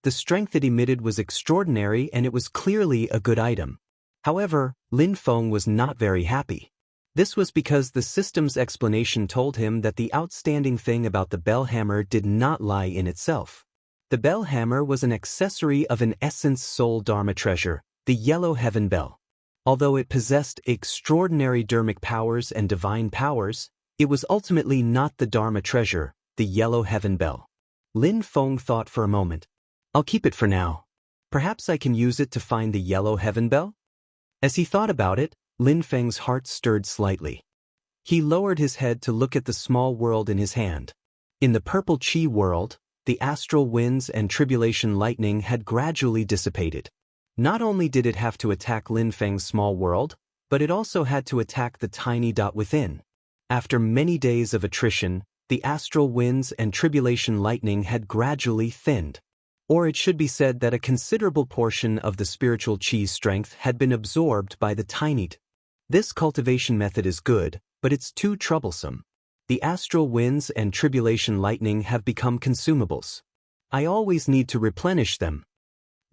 Speaker 1: The strength it emitted was extraordinary, and it was clearly a good item. However, Lin Feng was not very happy. This was because the system's explanation told him that the outstanding thing about the bell hammer did not lie in itself. The bell hammer was an accessory of an essence soul Dharma treasure, the Yellow Heaven Bell. Although it possessed extraordinary dharmic powers and divine powers, it was ultimately not the Dharma treasure, the Yellow Heaven Bell. Lin Feng thought for a moment. I'll keep it for now. Perhaps I can use it to find the Yellow Heaven Bell? As he thought about it, Lin Feng's heart stirred slightly. He lowered his head to look at the small world in his hand. In the purple chi world, the astral winds and tribulation lightning had gradually dissipated. Not only did it have to attack Lin Feng's small world, but it also had to attack the tiny dot within. After many days of attrition, the astral winds and tribulation lightning had gradually thinned. Or it should be said that a considerable portion of the spiritual chi's strength had been absorbed by the tiny dot. This cultivation method is good, but it's too troublesome. The astral winds and tribulation lightning have become consumables. I always need to replenish them.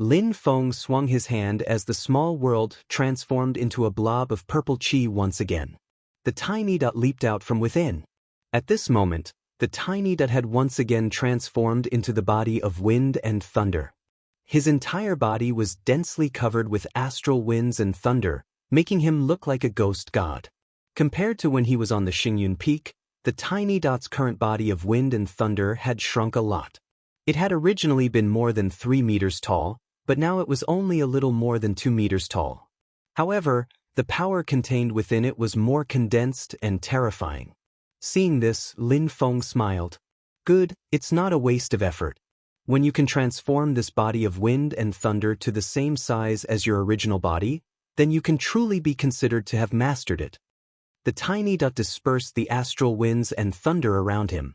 Speaker 1: Lin Feng swung his hand as the small world transformed into a blob of purple chi once again. The tiny dot leaped out from within. At this moment, the tiny dot had once again transformed into the body of wind and thunder. His entire body was densely covered with astral winds and thunder, making him look like a ghost god. Compared to when he was on the Xingyun Peak, the tiny dot's current body of wind and thunder had shrunk a lot. It had originally been more than 3 meters tall, but now it was only a little more than 2 meters tall. However, the power contained within it was more condensed and terrifying. Seeing this, Lin Feng smiled. Good, it's not a waste of effort. When you can transform this body of wind and thunder to the same size as your original body, then you can truly be considered to have mastered it. The tiny dot dispersed the astral winds and thunder around him.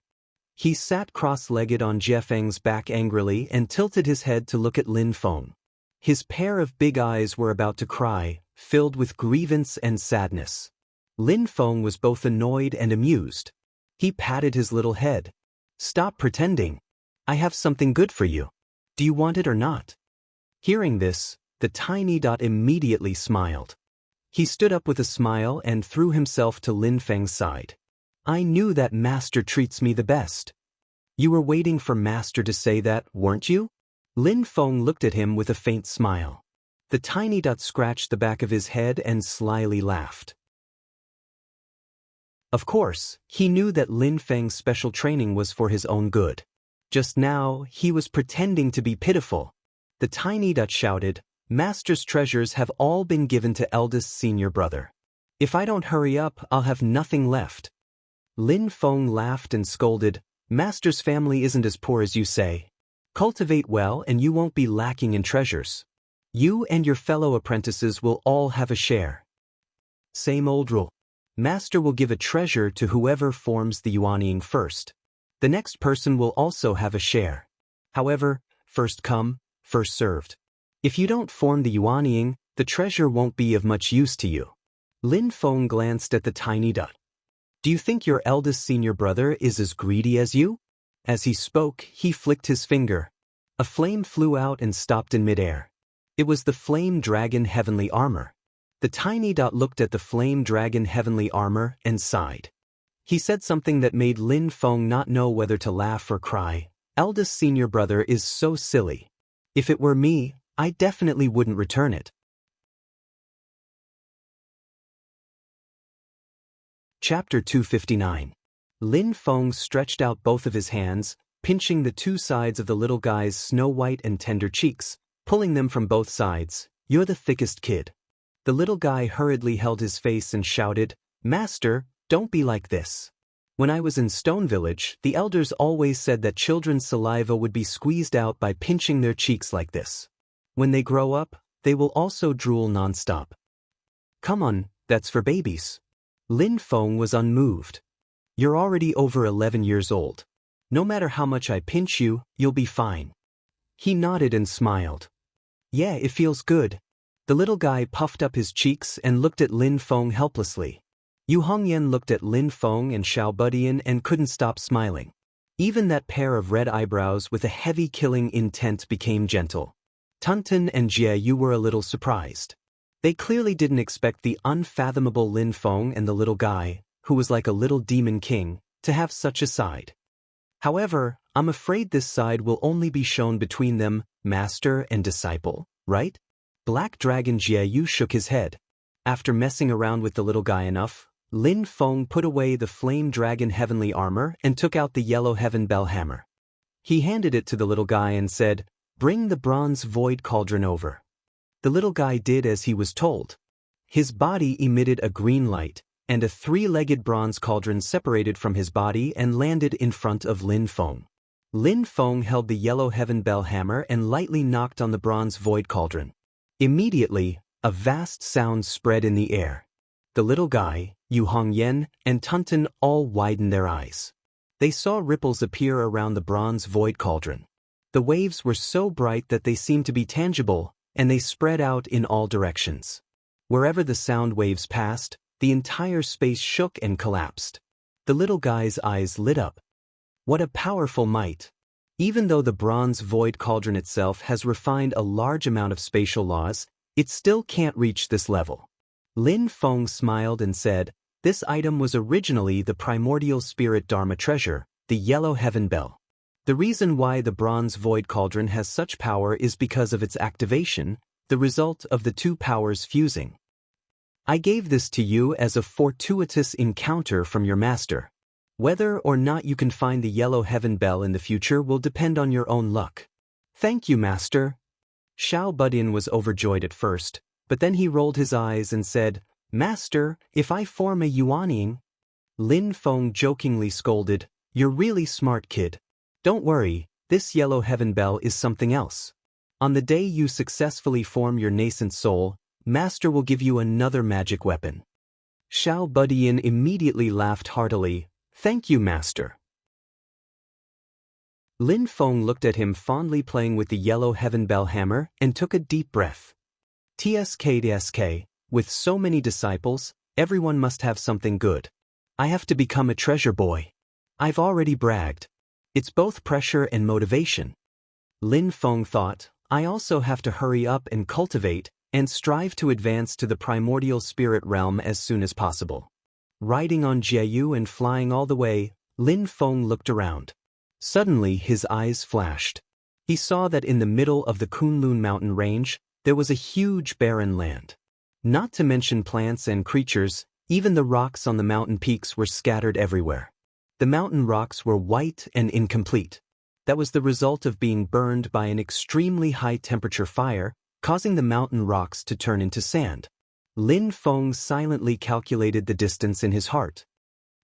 Speaker 1: He sat cross-legged on Jiefeng's back angrily and tilted his head to look at Lin Feng. His pair of big eyes were about to cry, filled with grievance and sadness. Lin Feng was both annoyed and amused. He patted his little head. Stop pretending. I have something good for you. Do you want it or not? Hearing this, the tiny dot immediately smiled. He stood up with a smile and threw himself to Lin Feng's side. I knew that Master treats me the best. You were waiting for Master to say that, weren't you? Lin Feng looked at him with a faint smile. The tiny dot scratched the back of his head and slyly laughed. Of course, he knew that Lin Feng's special training was for his own good. Just now, he was pretending to be pitiful. The tiny dot shouted, Master's treasures have all been given to eldest senior brother. If I don't hurry up, I'll have nothing left. Lin Feng laughed and scolded, Master's family isn't as poor as you say. Cultivate well and you won't be lacking in treasures. You and your fellow apprentices will all have a share. Same old rule. Master will give a treasure to whoever forms the Yuanying first. The next person will also have a share. However, first come, first served. If you don't form the Yuanying, the treasure won't be of much use to you. Lin Feng glanced at the tiny dot. Do you think your eldest senior brother is as greedy as you? As he spoke, he flicked his finger. A flame flew out and stopped in midair. It was the Flame Dragon Heavenly Armor. The tiny dot looked at the Flame Dragon Heavenly Armor and sighed. He said something that made Lin Feng not know whether to laugh or cry. Eldest senior brother is so silly. If it were me, I definitely wouldn't return it. Chapter 259. Lin Feng stretched out both of his hands, pinching the two sides of the little guy's snow-white and tender cheeks, pulling them from both sides. You're the thickest kid. The little guy hurriedly held his face and shouted, Master, don't be like this. When I was in Stone Village, the elders always said that children's saliva would be squeezed out by pinching their cheeks like this. When they grow up, they will also drool non-stop. Come on, that's for babies. Lin Feng was unmoved. You're already over 11 years old. No matter how much I pinch you, you'll be fine. He nodded and smiled. Yeah, it feels good. The little guy puffed up his cheeks and looked at Lin Feng helplessly. Yu Hongyan looked at Lin Feng and Xiao Budian and couldn't stop smiling. Even that pair of red eyebrows with a heavy killing intent became gentle. Tunten and Jie Yu were a little surprised. They clearly didn't expect the unfathomable Lin Feng and the little guy, who was like a little demon king, to have such a side. However, I'm afraid this side will only be shown between them, master and disciple, right? Black Dragon Jie Yu shook his head. After messing around with the little guy enough, Lin Feng put away the Flame Dragon Heavenly Armor and took out the Yellow Heaven Bell Hammer. He handed it to the little guy and said, Bring the Bronze Void Cauldron over. The little guy did as he was told. His body emitted a green light, and a three-legged bronze cauldron separated from his body and landed in front of Lin Feng. Lin Feng held the Yellow Heaven Bell Hammer and lightly knocked on the Bronze Void Cauldron. Immediately, a vast sound spread in the air. The little guy, Yu Hongyan, and Tunten all widened their eyes. They saw ripples appear around the Bronze Void Cauldron. The waves were so bright that they seemed to be tangible, and they spread out in all directions. Wherever the sound waves passed, the entire space shook and collapsed. The little guy's eyes lit up. What a powerful might! Even though the bronze void cauldron itself has refined a large amount of spatial laws, it still can't reach this level. Lin Feng smiled and said, "This item was originally the primordial spirit Dharma treasure, the Yellow Heaven Bell. The reason why the bronze void cauldron has such power is because of its activation, the result of the two powers fusing. I gave this to you as a fortuitous encounter from your master. Whether or not you can find the Yellow Heaven Bell in the future will depend on your own luck." "Thank you, master." Xiao Budin was overjoyed at first, but then he rolled his eyes and said, "Master, if I form a Yuanying?" Lin Feng jokingly scolded, "You're really smart, kid. Don't worry, this Yellow Heaven Bell is something else. On the day you successfully form your nascent soul, Master will give you another magic weapon." Xiao Budian immediately laughed heartily, "Thank you, Master." Lin Feng looked at him fondly playing with the Yellow Heaven Bell hammer and took a deep breath. TSK, with so many disciples, everyone must have something good. I have to become a treasure boy. I've already bragged. It's both pressure and motivation. Lin Feng thought, I also have to hurry up and cultivate and strive to advance to the primordial spirit realm as soon as possible. Riding on Jieyu and flying all the way, Lin Feng looked around. Suddenly his eyes flashed. He saw that in the middle of the Kunlun mountain range, there was a huge barren land. Not to mention plants and creatures, even the rocks on the mountain peaks were scattered everywhere. The mountain rocks were white and incomplete. That was the result of being burned by an extremely high-temperature fire, causing the mountain rocks to turn into sand. Lin Feng silently calculated the distance in his heart.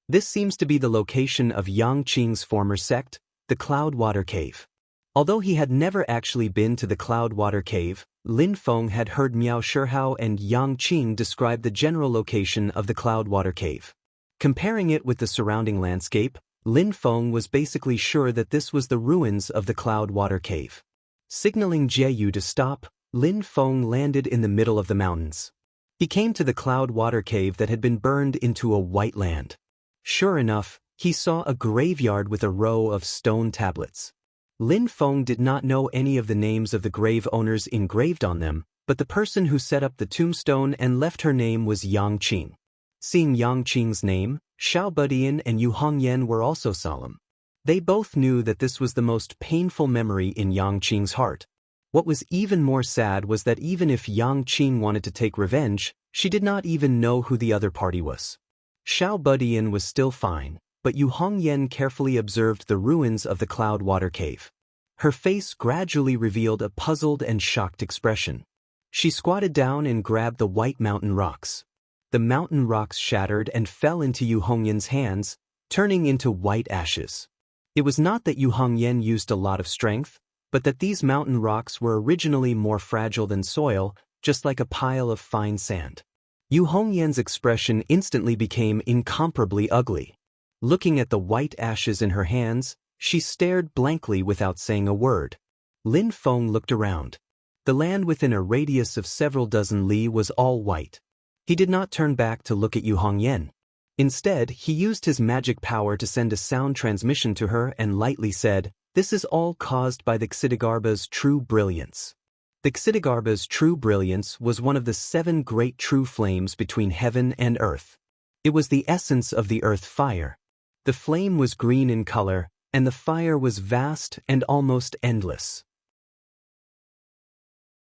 Speaker 1: This seems to be the location of Yang Qing's former sect, the Cloudwater Cave. Although he had never actually been to the Cloudwater Cave, Lin Feng had heard Miao Shihao and Yang Qing describe the general location of the Cloudwater Cave. Comparing it with the surrounding landscape, Lin Feng was basically sure that this was the ruins of the Cloudwater Cave. Signaling Jieyu to stop, Lin Feng landed in the middle of the mountains. He came to the Cloudwater Cave that had been burned into a white land. Sure enough, he saw a graveyard with a row of stone tablets. Lin Feng did not know any of the names of the grave owners engraved on them, but the person who set up the tombstone and left her name was Yang Qing. Seeing Yang Qing's name, Xiao Budian and Yu Hongyan were also solemn. They both knew that this was the most painful memory in Yang Qing's heart. What was even more sad was that even if Yang Qing wanted to take revenge, she did not even know who the other party was. Xiao Budian was still fine, but Yu Hongyan carefully observed the ruins of the Cloudwater Cave. Her face gradually revealed a puzzled and shocked expression. She squatted down and grabbed the white mountain rocks. The mountain rocks shattered and fell into Yu Hongyan's hands, turning into white ashes. It was not that Yu Hongyan used a lot of strength, but that these mountain rocks were originally more fragile than soil, just like a pile of fine sand. Yu Hongyan's expression instantly became incomparably ugly. Looking at the white ashes in her hands, she stared blankly without saying a word. Lin Feng looked around. The land within a radius of several dozen li was all white. He did not turn back to look at Yu Hongyan. Instead, he used his magic power to send a sound transmission to her and lightly said, "This is all caused by the Xidigarbha's true brilliance." The Xidigarbha's true brilliance was one of the 7 great true flames between heaven and earth. It was the essence of the earth fire. The flame was green in color, and the fire was vast and almost endless.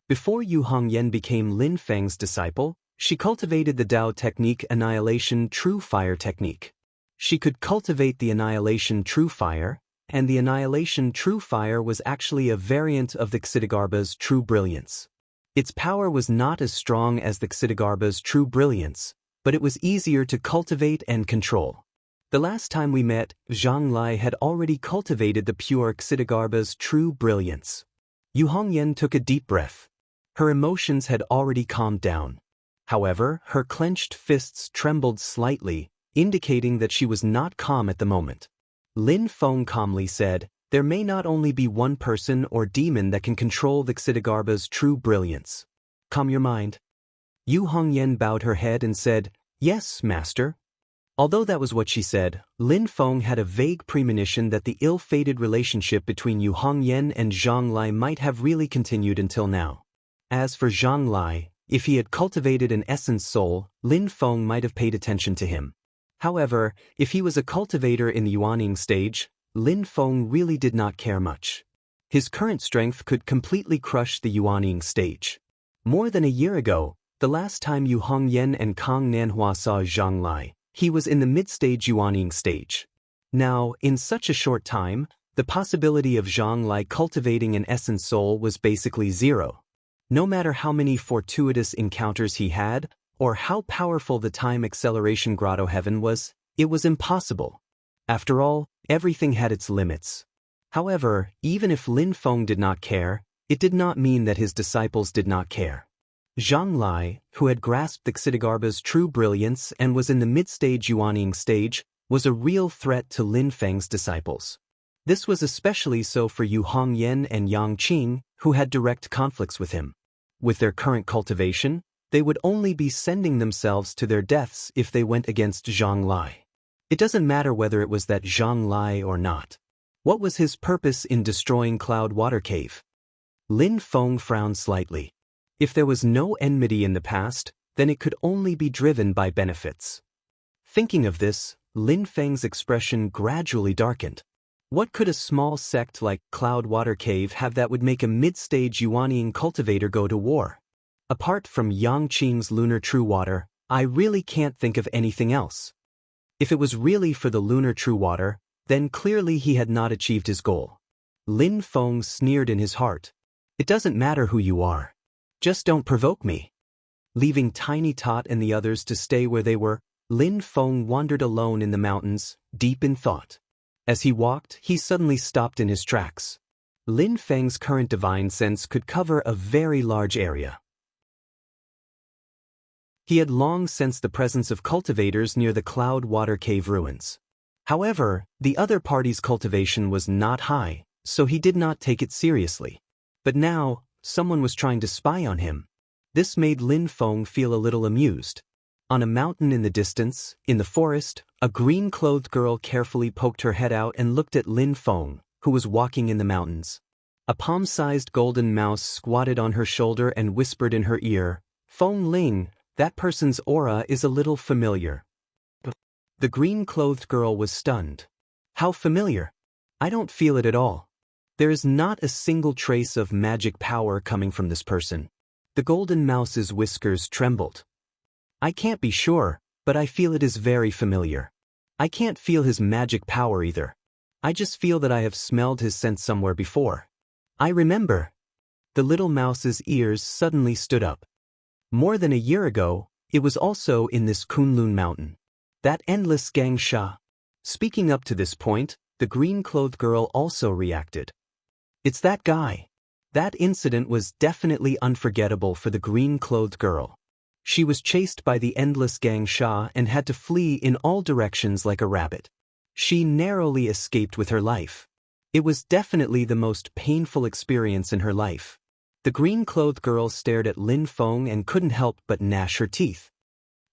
Speaker 1: Before Yu Hongyan became Lin Feng's disciple, she cultivated the Tao technique Annihilation True Fire technique. She could cultivate the Annihilation True Fire, and the Annihilation True Fire was actually a variant of the Xidigarbha's True Brilliance. Its power was not as strong as the Xidigarbha's True Brilliance, but it was easier to cultivate and control. The last time we met, Zhang Lai had already cultivated the pure Xidigarbha's True Brilliance. Yu Hongyan took a deep breath. Her emotions had already calmed down. However, her clenched fists trembled slightly, indicating that she was not calm at the moment. Lin Feng calmly said, "There may not only be one person or demon that can control the Xidigarbha's true brilliance. Calm your mind." Yu Hongyan bowed her head and said, "Yes, master." Although that was what she said, Lin Feng had a vague premonition that the ill-fated relationship between Yu Hongyan and Zhang Lai might have really continued until now. As for Zhang Lai, if he had cultivated an essence soul, Lin Feng might have paid attention to him. However, if he was a cultivator in the Yuaning stage, Lin Feng really did not care much. His current strength could completely crush the Yuaning stage. More than a year ago, the last time Yu Hongyan and Kang Nanhua saw Zhang Lai, he was in the mid-stage Yuaning stage. Now, in such a short time, the possibility of Zhang Lai cultivating an essence soul was basically zero. No matter how many fortuitous encounters he had, or how powerful the time acceleration grotto heaven was, it was impossible. After all, everything had its limits. However, even if Lin Feng did not care, it did not mean that his disciples did not care. Zhang Lai, who had grasped the Xitigarbha's true brilliance and was in the mid-stage Yuaning stage, was a real threat to Lin Feng's disciples. This was especially so for Yu Hongyan and Yang Qing, who had direct conflicts with him. With their current cultivation, they would only be sending themselves to their deaths if they went against Zhang Lai. It doesn't matter whether it was that Zhang Lai or not. What was his purpose in destroying Cloud Water Cave? Lin Feng frowned slightly. If there was no enmity in the past, then it could only be driven by benefits. Thinking of this, Lin Feng's expression gradually darkened. What could a small sect like Cloud Water Cave have that would make a mid-stage Yuanian cultivator go to war? Apart from Yang Qing's lunar true water, I really can't think of anything else. If it was really for the lunar true water, then clearly he had not achieved his goal. Lin Feng sneered in his heart. It doesn't matter who you are. Just don't provoke me. Leaving Tiny Tot and the others to stay where they were, Lin Feng wandered alone in the mountains, deep in thought. As he walked, he suddenly stopped in his tracks. Lin Feng's current divine sense could cover a very large area. He had long sensed the presence of cultivators near the Cloud Water Cave ruins. However, the other party's cultivation was not high, so he did not take it seriously. But now, someone was trying to spy on him. This made Lin Feng feel a little amused. On a mountain in the distance, in the forest, a green-clothed girl carefully poked her head out and looked at Lin Feng, who was walking in the mountains. A palm-sized golden mouse squatted on her shoulder and whispered in her ear, "Feng Ling, that person's aura is a little familiar." The green-clothed girl was stunned. How familiar? I don't feel it at all. There is not a single trace of magic power coming from this person. The golden mouse's whiskers trembled. I can't be sure, but I feel it is very familiar. I can't feel his magic power either. I just feel that I have smelled his scent somewhere before. I remember. The little mouse's ears suddenly stood up. More than a year ago, it was also in this Kunlun mountain. That endless gang sha. Speaking up to this point, the green-clothed girl also reacted. It's that guy. That incident was definitely unforgettable for the green-clothed girl. She was chased by the endless gang sha and had to flee in all directions like a rabbit. She narrowly escaped with her life. It was definitely the most painful experience in her life. The green-clothed girl stared at Lin Feng and couldn't help but gnash her teeth.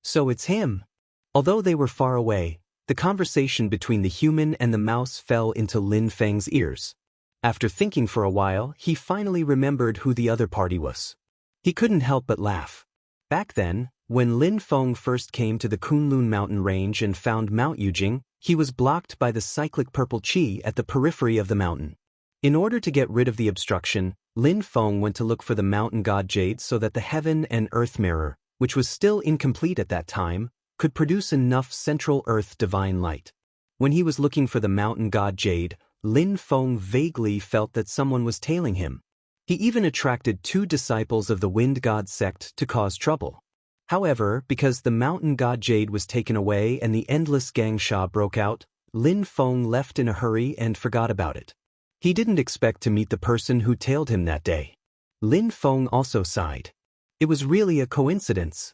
Speaker 1: So it's him. Although they were far away, the conversation between the human and the mouse fell into Lin Feng's ears. After thinking for a while, he finally remembered who the other party was. He couldn't help but laugh. Back then, when Lin Feng first came to the Kunlun mountain range and found Mount Yujing, he was blocked by the cyclic purple qi at the periphery of the mountain. In order to get rid of the obstruction, Lin Feng went to look for the mountain god jade so that the heaven and earth mirror, which was still incomplete at that time, could produce enough central earth divine light. When he was looking for the mountain god jade, Lin Feng vaguely felt that someone was tailing him. He even attracted 2 disciples of the wind god sect to cause trouble. However, because the mountain god jade was taken away and the endless gang sha broke out, Lin Feng left in a hurry and forgot about it. He didn't expect to meet the person who tailed him that day. Lin Feng also sighed. It was really a coincidence.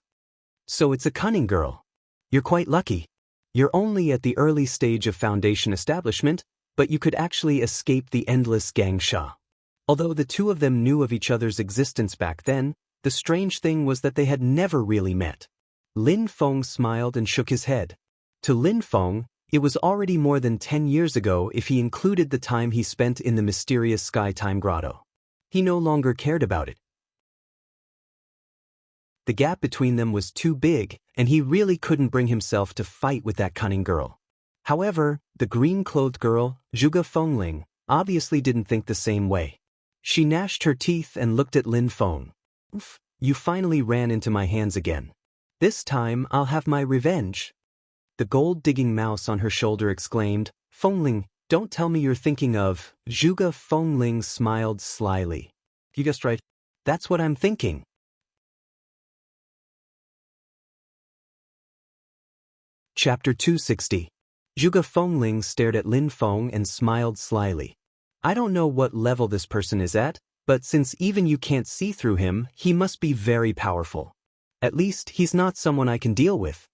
Speaker 1: So it's a cunning girl. You're quite lucky. You're only at the early stage of foundation establishment, but you could actually escape the endless gang sha. Although the 2 of them knew of each other's existence back then, the strange thing was that they had never really met. Lin Feng smiled and shook his head. To Lin Feng, it was already more than 10 years ago if he included the time he spent in the mysterious Sky Time Grotto. He no longer cared about it. The gap between them was too big, and he really couldn't bring himself to fight with that cunning girl. However, the green-clothed girl, Zhuge Fengling, obviously didn't think the same way. She gnashed her teeth and looked at Lin Feng. "Oof, you finally ran into my hands again. This time I'll have my revenge." The gold-digging mouse on her shoulder exclaimed, "Fengling, don't tell me you're thinking of..." Zhuge Fengling smiled slyly. "You guessed right. That's what I'm thinking." Chapter 260. Zhuge Fengling stared at Lin Feng and smiled slyly. "I don't know what level this person is at, but since even you can't see through him, he must be very powerful. At least, he's not someone I can deal with.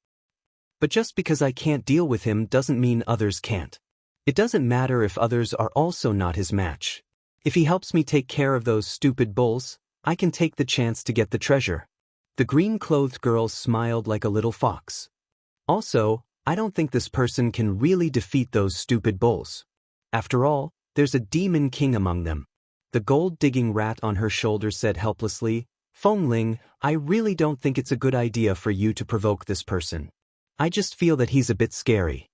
Speaker 1: But just because I can't deal with him doesn't mean others can't. It doesn't matter if others are also not his match. If he helps me take care of those stupid bulls, I can take the chance to get the treasure." The green-clothed girl smiled like a little fox. "Also, I don't think this person can really defeat those stupid bulls. After all, there's a demon king among them." The gold-digging rat on her shoulder said helplessly, "Fengling, I really don't think it's a good idea for you to provoke this person. I just feel that he's a bit scary."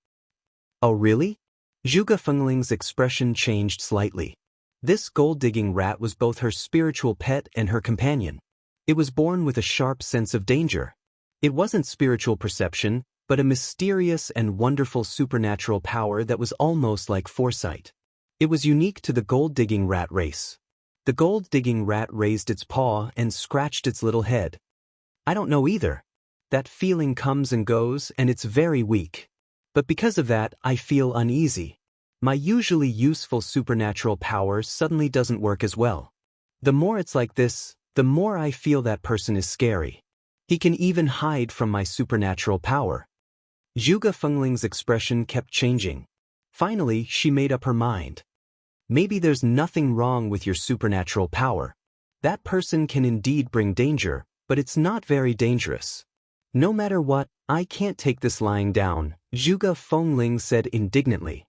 Speaker 1: "Oh really?" Zhuge Fengling's expression changed slightly. This gold-digging rat was both her spiritual pet and her companion. It was born with a sharp sense of danger. It wasn't spiritual perception, but a mysterious and wonderful supernatural power that was almost like foresight. It was unique to the gold-digging rat race. The gold-digging rat raised its paw and scratched its little head. "I don't know either. That feeling comes and goes, and it's very weak. But because of that, I feel uneasy. My usually useful supernatural power suddenly doesn't work as well. The more it's like this, the more I feel that person is scary. He can even hide from my supernatural power." Zhuge Fengling's expression kept changing. Finally, she made up her mind. "Maybe there's nothing wrong with your supernatural power. That person can indeed bring danger, but it's not very dangerous. No matter what, I can't take this lying down," Zhuge Fengling said indignantly.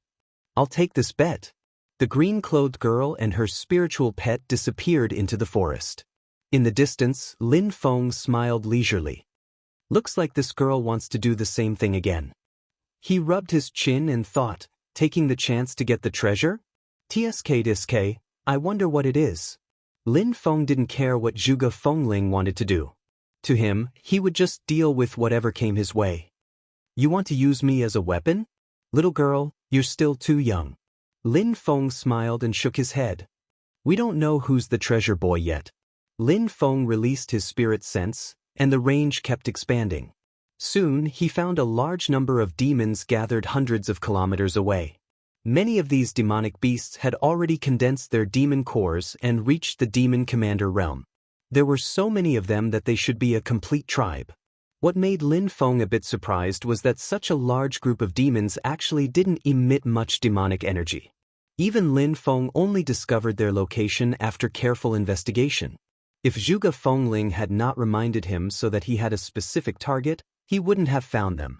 Speaker 1: "I'll take this bet." The green-clothed girl and her spiritual pet disappeared into the forest. In the distance, Lin Feng smiled leisurely. "Looks like this girl wants to do the same thing again." He rubbed his chin and thought, taking the chance to get the treasure? Tsk, I wonder what it is. Lin Feng didn't care what Zhuge Fengling wanted to do. To him, he would just deal with whatever came his way. "You want to use me as a weapon? Little girl, you're still too young." Lin Feng smiled and shook his head. "We don't know who's the treasure boy yet." Lin Feng released his spirit sense, and the range kept expanding. Soon, he found a large number of demons gathered hundreds of kilometers away. Many of these demonic beasts had already condensed their demon cores and reached the demon commander realm. There were so many of them that they should be a complete tribe. What made Lin Feng a bit surprised was that such a large group of demons actually didn't emit much demonic energy. Even Lin Feng only discovered their location after careful investigation. If Zhuge Fengling had not reminded him so that he had a specific target, he wouldn't have found them.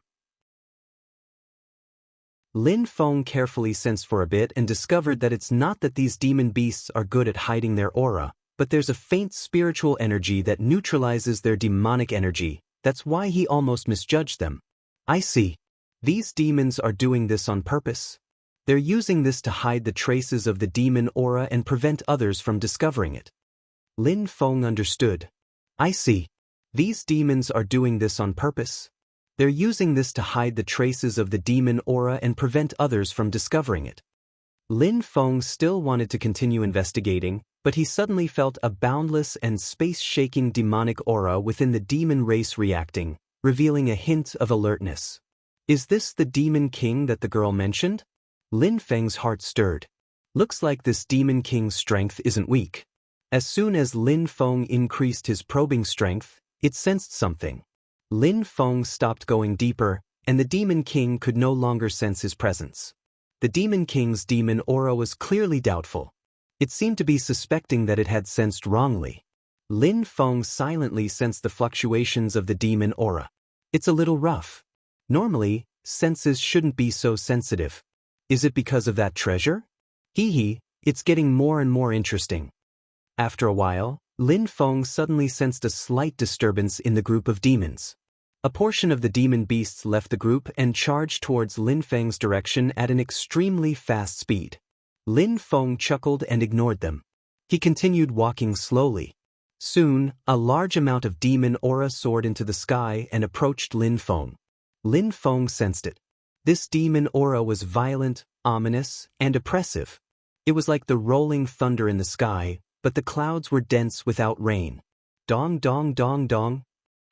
Speaker 1: Lin Feng carefully sensed for a bit and discovered that it's not that these demon beasts are good at hiding their aura, but there's a faint spiritual energy that neutralizes their demonic energy. That's why he almost misjudged them. "I see. These demons are doing this on purpose. They're using this to hide the traces of the demon aura and prevent others from discovering it." Lin Feng understood. "I see. These demons are doing this on purpose. They're using this to hide the traces of the demon aura and prevent others from discovering it." Lin Feng still wanted to continue investigating, but he suddenly felt a boundless and space-shaking demonic aura within the demon race reacting, revealing a hint of alertness. Is this the demon king that the girl mentioned? Lin Feng's heart stirred. Looks like this demon king's strength isn't weak. As soon as Lin Feng increased his probing strength, it sensed something. Lin Feng stopped going deeper, and the demon king could no longer sense his presence. The demon king's demon aura was clearly doubtful. It seemed to be suspecting that it had sensed wrongly. Lin Feng silently sensed the fluctuations of the demon aura. It's a little rough. Normally, senses shouldn't be so sensitive. Is it because of that treasure? Hee hee, it's getting more and more interesting. After a while, Lin Feng suddenly sensed a slight disturbance in the group of demons. A portion of the demon beasts left the group and charged towards Lin Feng's direction at an extremely fast speed. Lin Feng chuckled and ignored them. He continued walking slowly. Soon, a large amount of demon aura soared into the sky and approached Lin Feng. Lin Feng sensed it. This demon aura was violent, ominous, and oppressive. It was like the rolling thunder in the sky, but the clouds were dense without rain. Dong dong dong dong.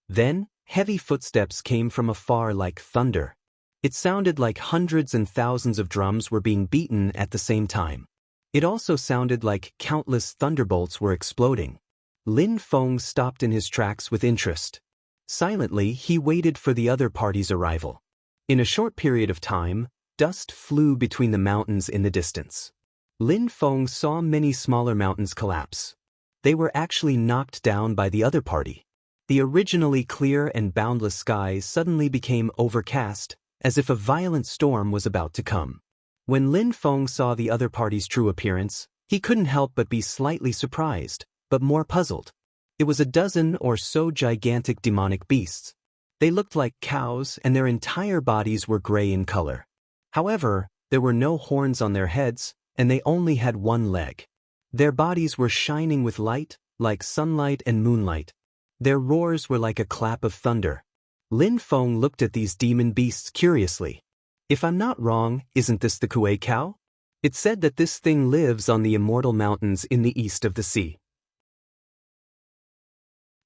Speaker 1: Then, heavy footsteps came from afar like thunder. It sounded like hundreds and thousands of drums were being beaten at the same time. It also sounded like countless thunderbolts were exploding. Lin Feng stopped in his tracks with interest. Silently, he waited for the other party's arrival. In a short period of time, dust flew between the mountains in the distance. Lin Feng saw many smaller mountains collapse. They were actually knocked down by the other party. The originally clear and boundless skies suddenly became overcast, as if a violent storm was about to come. When Lin Feng saw the other party's true appearance, he couldn't help but be slightly surprised, but more puzzled. It was a dozen or so gigantic demonic beasts. They looked like cows and their entire bodies were gray in color. However, there were no horns on their heads, and they only had one leg. Their bodies were shining with light, like sunlight and moonlight. Their roars were like a clap of thunder. Lin Feng looked at these demon beasts curiously. If I'm not wrong, isn't this the Kuei cow? It's said that this thing lives on the immortal mountains in the east of the sea.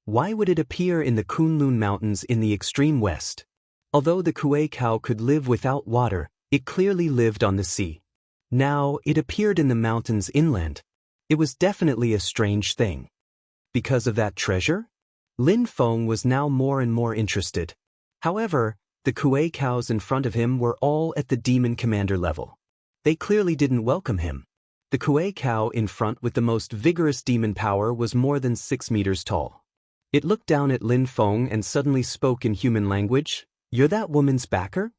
Speaker 1: Why would it appear in the Kunlun Mountains in the extreme west? Although the Kuei cow could live without water, it clearly lived on the sea. Now, it appeared in the mountains inland. It was definitely a strange thing. Because of that treasure? Lin Feng was now more and more interested. However, the Kuei cows in front of him were all at the demon commander level. They clearly didn't welcome him. The Kuei cow in front with the most vigorous demon power was more than 6 meters tall. It looked down at Lin Feng and suddenly spoke in human language. "You're that woman's backer?"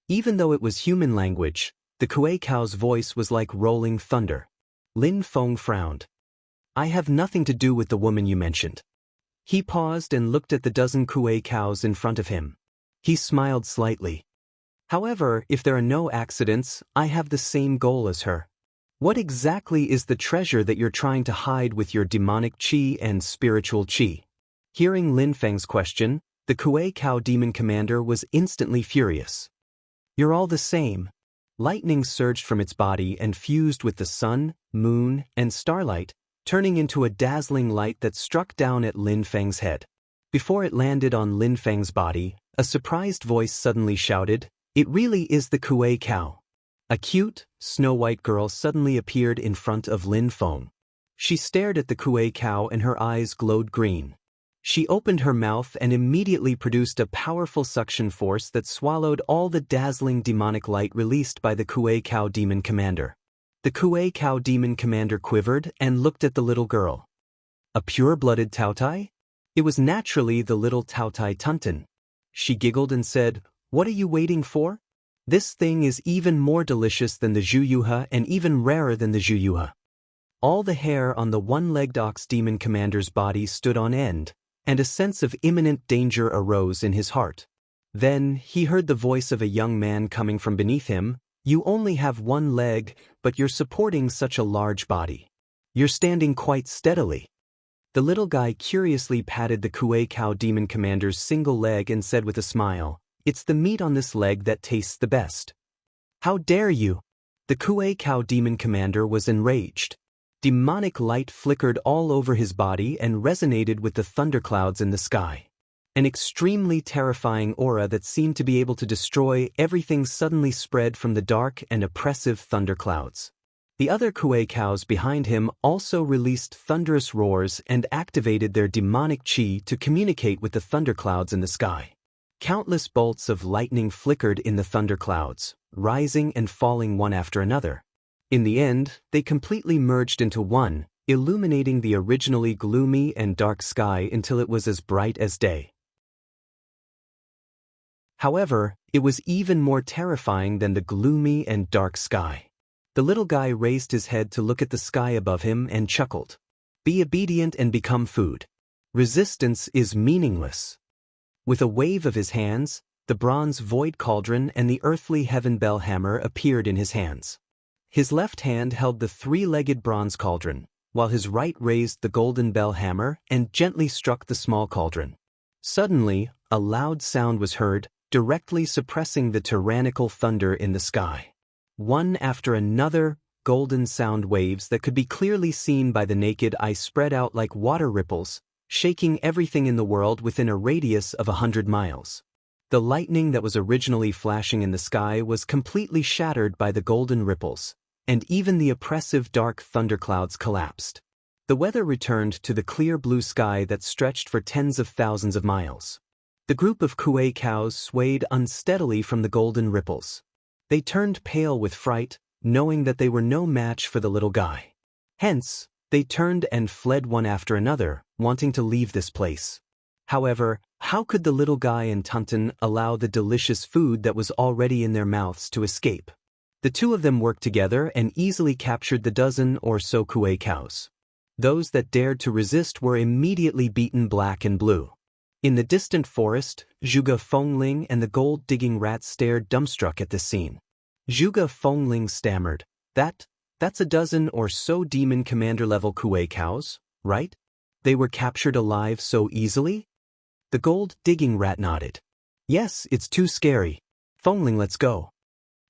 Speaker 1: Even though it was human language, the Kuei cow's voice was like rolling thunder. Lin Feng frowned. "I have nothing to do with the woman you mentioned." He paused and looked at the dozen Kuei cows in front of him. He smiled slightly. "However, if there are no accidents, I have the same goal as her. What exactly is the treasure that you're trying to hide with your demonic qi and spiritual qi?" Hearing Lin Feng's question, the Kuei cow demon commander was instantly furious. "You're all the same." Lightning surged from its body and fused with the sun, moon, and starlight, turning into a dazzling light that struck down at Lin Feng's head. Before it landed on Lin Feng's body, a surprised voice suddenly shouted, "It really is the Kuei cow." A cute, snow-white girl suddenly appeared in front of Lin Feng. She stared at the Kuei cow and her eyes glowed green. She opened her mouth and immediately produced a powerful suction force that swallowed all the dazzling demonic light released by the Kuei cow demon commander. The Kuei cow demon commander quivered and looked at the little girl. A pure-blooded Taotai? It was naturally the little Taotai Tunten. She giggled and said, "What are you waiting for? This thing is even more delicious than the Zhuyuhe and even rarer than the Zhuyuhe." All the hair on the one-legged ox demon commander's body stood on end, and a sense of imminent danger arose in his heart. Then he heard the voice of a young man coming from beneath him. "You only have one leg, but you're supporting such a large body. You're standing quite steadily." The little guy curiously patted the Kuei cow demon commander's single leg and said with a smile, "It's the meat on this leg that tastes the best." "How dare you!" The Kuei cow demon commander was enraged. Demonic light flickered all over his body and resonated with the thunderclouds in the sky. An extremely terrifying aura that seemed to be able to destroy everything suddenly spread from the dark and oppressive thunderclouds. The other Kuei cows behind him also released thunderous roars and activated their demonic qi to communicate with the thunderclouds in the sky. Countless bolts of lightning flickered in the thunderclouds, rising and falling one after another. In the end, they completely merged into one, illuminating the originally gloomy and dark sky until it was as bright as day. However, it was even more terrifying than the gloomy and dark sky. The little guy raised his head to look at the sky above him and chuckled. Be obedient and become food. Resistance is meaningless. With a wave of his hands, the bronze void cauldron and the earthly heaven bell hammer appeared in his hands. His left hand held the three-legged bronze cauldron, while his right raised the golden bell hammer and gently struck the small cauldron. Suddenly, a loud sound was heard, directly suppressing the tyrannical thunder in the sky. One after another, golden sound waves that could be clearly seen by the naked eye spread out like water ripples, shaking everything in the world within a radius of 100 miles. The lightning that was originally flashing in the sky was completely shattered by the golden ripples, and even the oppressive dark thunderclouds collapsed. The weather returned to the clear blue sky that stretched for tens of thousands of miles. The group of kuei cows swayed unsteadily from the golden ripples. They turned pale with fright, knowing that they were no match for the little guy. Hence, they turned and fled one after another, wanting to leave this place. However, how could the little guy and Tunton allow the delicious food that was already in their mouths to escape? The two of them worked together and easily captured the dozen or so kuei cows. Those that dared to resist were immediately beaten black and blue. In the distant forest, Zhuge Fengling and the gold-digging rat stared dumbstruck at this scene. Zhuge Fengling stammered, That's a dozen or so demon commander-level kuei cows, right? They were captured alive so easily? The gold-digging rat nodded. Yes, it's too scary. Fengling, let's go.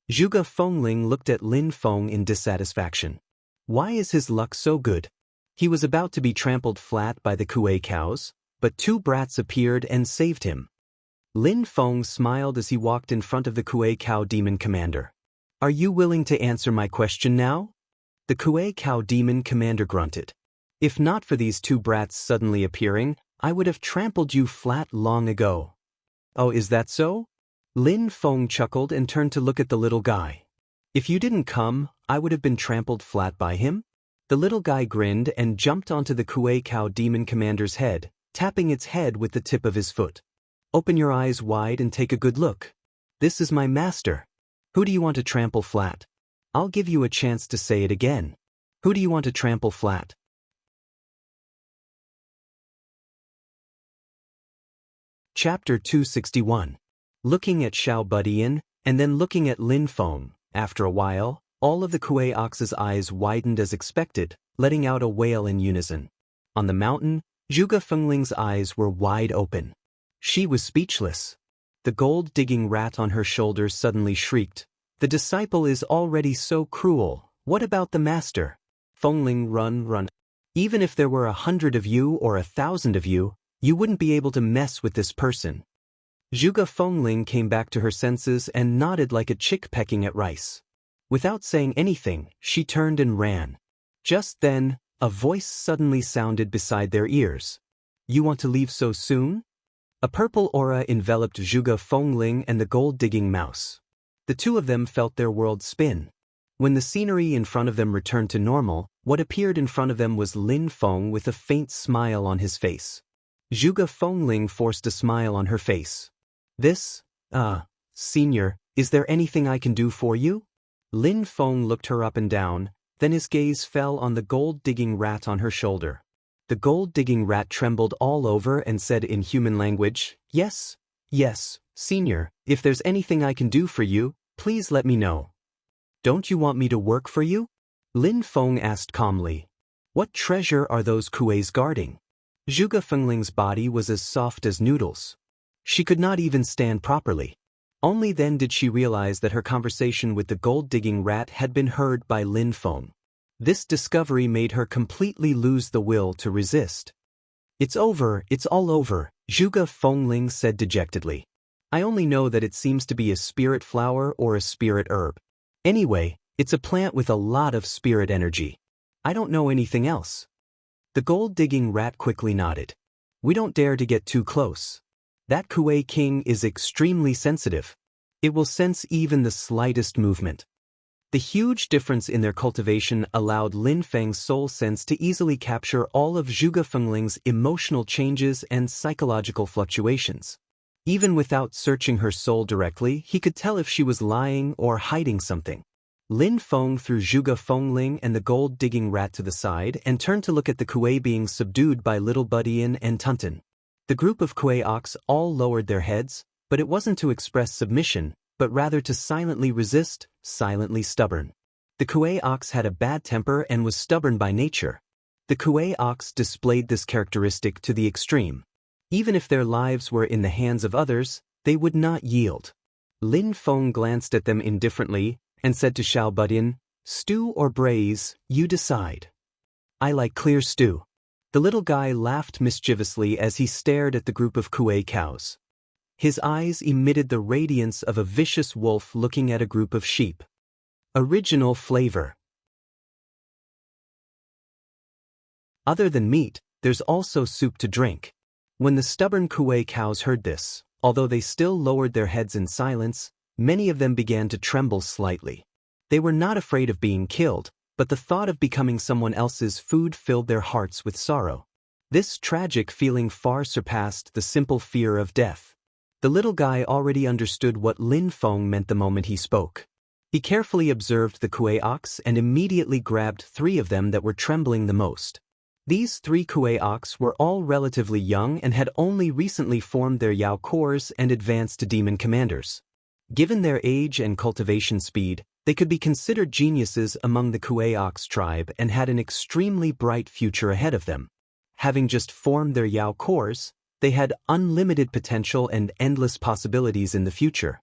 Speaker 1: Zhuge Fengling looked at Lin Feng in dissatisfaction. Why is his luck so good? He was about to be trampled flat by the kuei cows, but two brats appeared and saved him. Lin Feng smiled as he walked in front of the kuei cow demon commander. Are you willing to answer my question now? The kuei cow demon commander grunted. If not for these two brats suddenly appearing, I would have trampled you flat long ago. Oh, is that so? Lin Feng chuckled and turned to look at the little guy. If you didn't come, I would have been trampled flat by him? The little guy grinned and jumped onto the kuei cow demon commander's head, tapping its head with the tip of his foot. Open your eyes wide and take a good look. This is my master. Who do you want to trample flat? I'll give you a chance to say it again. Who do you want to trample flat? Chapter 261. Looking at Xiao Budian, and then looking at Lin Feng. After a while, all of the kuei ox's eyes widened as expected, letting out a wail in unison. On the mountain, Zhuge Fengling's eyes were wide open. She was speechless. The gold-digging rat on her shoulders suddenly shrieked. The disciple is already so cruel. What about the master? Fengling, run. Even if there were 100 of you or 1,000 of you, you wouldn't be able to mess with this person. Zhuge Fengling came back to her senses and nodded like a chick pecking at rice. Without saying anything, she turned and ran. Just then, a voice suddenly sounded beside their ears. You want to leave so soon? A purple aura enveloped Zhuge Fengling and the gold-digging mouse. The two of them felt their world spin. When the scenery in front of them returned to normal, what appeared in front of them was Lin Feng with a faint smile on his face. Zhuge Fengling forced a smile on her face. Senior, is there anything I can do for you? Lin Feng looked her up and down, then his gaze fell on the gold-digging rat on her shoulder. The gold-digging rat trembled all over and said in human language, Yes, Senior, if there's anything I can do for you, please let me know. Don't you want me to work for you? Lin Feng asked calmly. What treasure are those kueis guarding? Zhuge Fengling's body was as soft as noodles. She could not even stand properly. Only then did she realize that her conversation with the gold-digging rat had been heard by Lin Feng. This discovery made her completely lose the will to resist. It's all over, Zhuge Fengling said dejectedly. I only know that it seems to be a spirit flower or a spirit herb. Anyway, it's a plant with a lot of spirit energy. I don't know anything else. The gold-digging rat quickly nodded. We don't dare to get too close. That kuei king is extremely sensitive. It will sense even the slightest movement. The huge difference in their cultivation allowed Lin Feng's soul sense to easily capture all of Zhuge Fengling's emotional changes and psychological fluctuations. Even without searching her soul directly, he could tell if she was lying or hiding something. Lin Feng threw Zhuge Fengling and the gold-digging rat to the side and turned to look at the Kuei being subdued by Little Budian and Tunton. The group of Kuei ox all lowered their heads, but it wasn't to express submission, but rather to silently resist, silently stubborn. The Kuei ox had a bad temper and was stubborn by nature. The Kuei ox displayed this characteristic to the extreme. Even if their lives were in the hands of others, they would not yield. Lin Feng glanced at them indifferently and said to Xiao Budian, "Stew or braise, you decide." "I like clear stew." The little guy laughed mischievously as he stared at the group of Kuei cows. His eyes emitted the radiance of a vicious wolf looking at a group of sheep. Original flavor. Other than meat, there's also soup to drink. When the stubborn Kuei cows heard this, although they still lowered their heads in silence, many of them began to tremble slightly. They were not afraid of being killed, but the thought of becoming someone else's food filled their hearts with sorrow. This tragic feeling far surpassed the simple fear of death. The little guy already understood what Lin Feng meant the moment he spoke. He carefully observed the Kuei ox and immediately grabbed 3 of them that were trembling the most. These 3 Kuei ox were all relatively young and had only recently formed their Yao Corps and advanced to demon commanders. Given their age and cultivation speed, they could be considered geniuses among the Kuei ox tribe and had an extremely bright future ahead of them. Having just formed their Yao Corps, they had unlimited potential and endless possibilities in the future.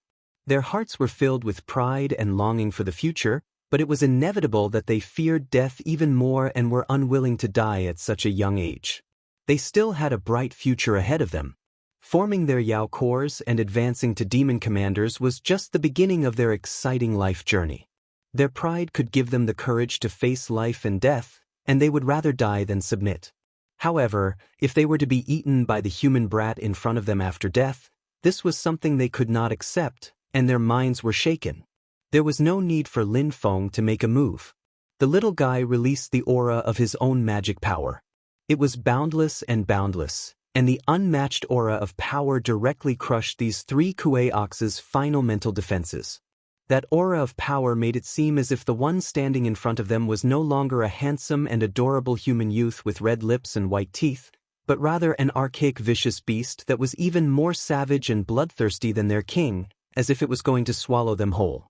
Speaker 1: Their hearts were filled with pride and longing for the future, but it was inevitable that they feared death even more and were unwilling to die at such a young age. They still had a bright future ahead of them. Forming their Yao Corps and advancing to demon commanders was just the beginning of their exciting life journey. Their pride could give them the courage to face life and death, and they would rather die than submit. However, if they were to be eaten by the human brat in front of them after death, this was something they could not accept, and their minds were shaken. There was no need for Lin Feng to make a move. The little guy released the aura of his own magic power. It was boundless, and the unmatched aura of power directly crushed these 3 Kuei ox's final mental defenses. That aura of power made it seem as if the one standing in front of them was no longer a handsome and adorable human youth with red lips and white teeth, but rather an archaic vicious beast that was even more savage and bloodthirsty than their king, as if it was going to swallow them whole.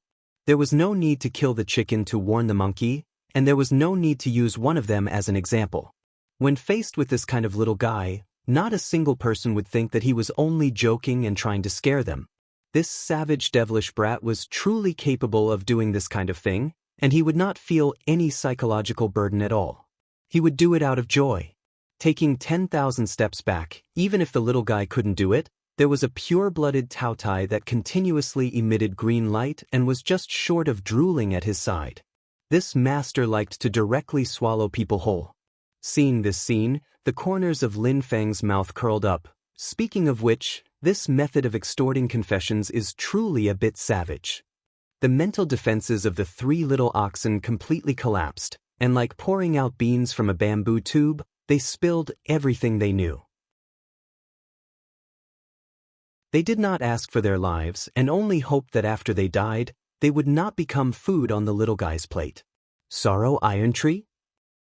Speaker 1: There was no need to kill the chicken to warn the monkey, and there was no need to use one of them as an example. When faced with this kind of little guy, not a single person would think that he was only joking and trying to scare them. This savage devilish brat was truly capable of doing this kind of thing, and he would not feel any psychological burden at all. He would do it out of joy. Taking 10,000 steps back, even if the little guy couldn't do it, there was a pure-blooded Taotai that continuously emitted green light and was just short of drooling at his side. This master liked to directly swallow people whole. Seeing this scene, the corners of Lin Feng's mouth curled up. Speaking of which, this method of extorting confessions is truly a bit savage. The mental defenses of the 3 little oxen completely collapsed, and like pouring out beans from a bamboo tube, they spilled everything they knew. They did not ask for their lives and only hoped that after they died, they would not become food on the little guy's plate. Sorrow Iron Tree?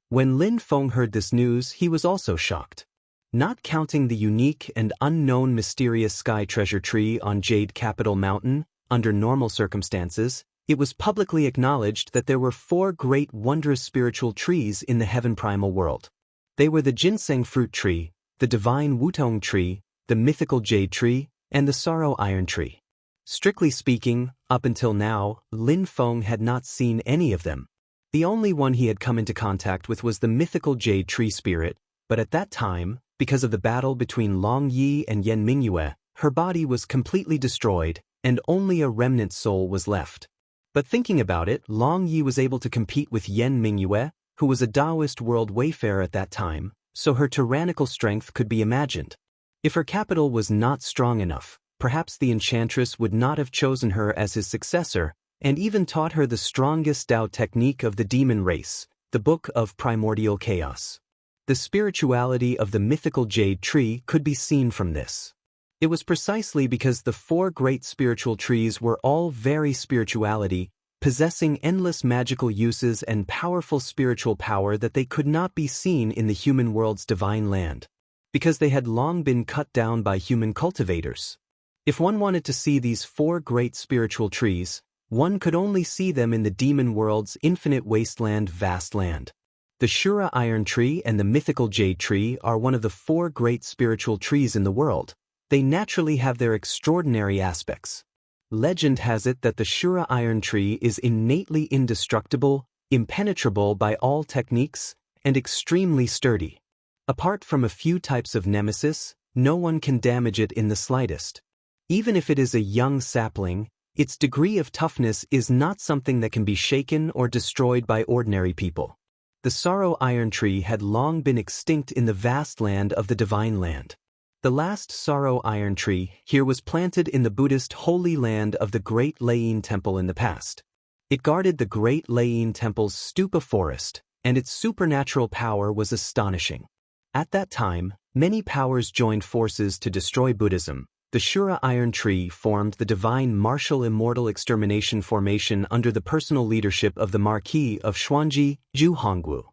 Speaker 1: When Lin Feng heard this news, he was also shocked. Not counting the unique and unknown mysterious sky treasure tree on Jade Capital Mountain, under normal circumstances, it was publicly acknowledged that there were 4 great wondrous spiritual trees in the heaven primal world. They were the ginseng fruit tree, the divine Wutong tree, the mythical jade tree, and the sorrow iron tree. Strictly speaking, up until now, Lin Feng had not seen any of them. The only one he had come into contact with was the mythical jade tree spirit, but at that time, because of the battle between Long Yi and Yan Mingyue, her body was completely destroyed, and only a remnant soul was left. But thinking about it, Long Yi was able to compete with Yan Mingyue, who was a Taoist world wayfarer at that time, so her tyrannical strength could be imagined. If her capital was not strong enough, perhaps the enchantress would not have chosen her as his successor, and even taught her the strongest Tao technique of the demon race, the Book of Primordial Chaos. The spirituality of the mythical jade tree could be seen from this. It was precisely because the four great spiritual trees were all very spirituality, possessing endless magical uses and powerful spiritual power that they could not be seen in the human world's divine land, because they had long been cut down by human cultivators. If one wanted to see these four great spiritual trees, one could only see them in the demon world's infinite wasteland vast land. The Shura iron tree and the mythical jade tree are one of the four great spiritual trees in the world. They naturally have their extraordinary aspects. Legend has it that the Shura iron tree is innately indestructible, impenetrable by all techniques, and extremely sturdy. Apart from a few types of nemesis, no one can damage it in the slightest. Even if it is a young sapling, its degree of toughness is not something that can be shaken or destroyed by ordinary people. The sorrow iron tree had long been extinct in the vast land of the divine land. The last sorrow iron tree here was planted in the Buddhist holy land of the Great Lain Temple in the past. It guarded the Great Lain Temple's stupa forest, and its supernatural power was astonishing. At that time, many powers joined forces to destroy Buddhism. The Shura iron tree formed the divine martial immortal extermination formation under the personal leadership of the Marquis of Xuanji, Zhu Hongwu.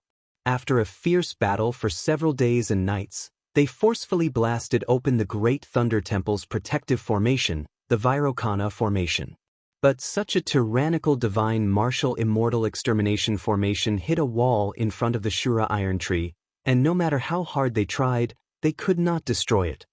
Speaker 1: After a fierce battle for several days and nights, they forcefully blasted open the Great Thunder Temple's protective formation, the Vairocana formation. But such a tyrannical divine martial immortal extermination formation hit a wall in front of the Shura iron tree, and no matter how hard they tried, they could not destroy it.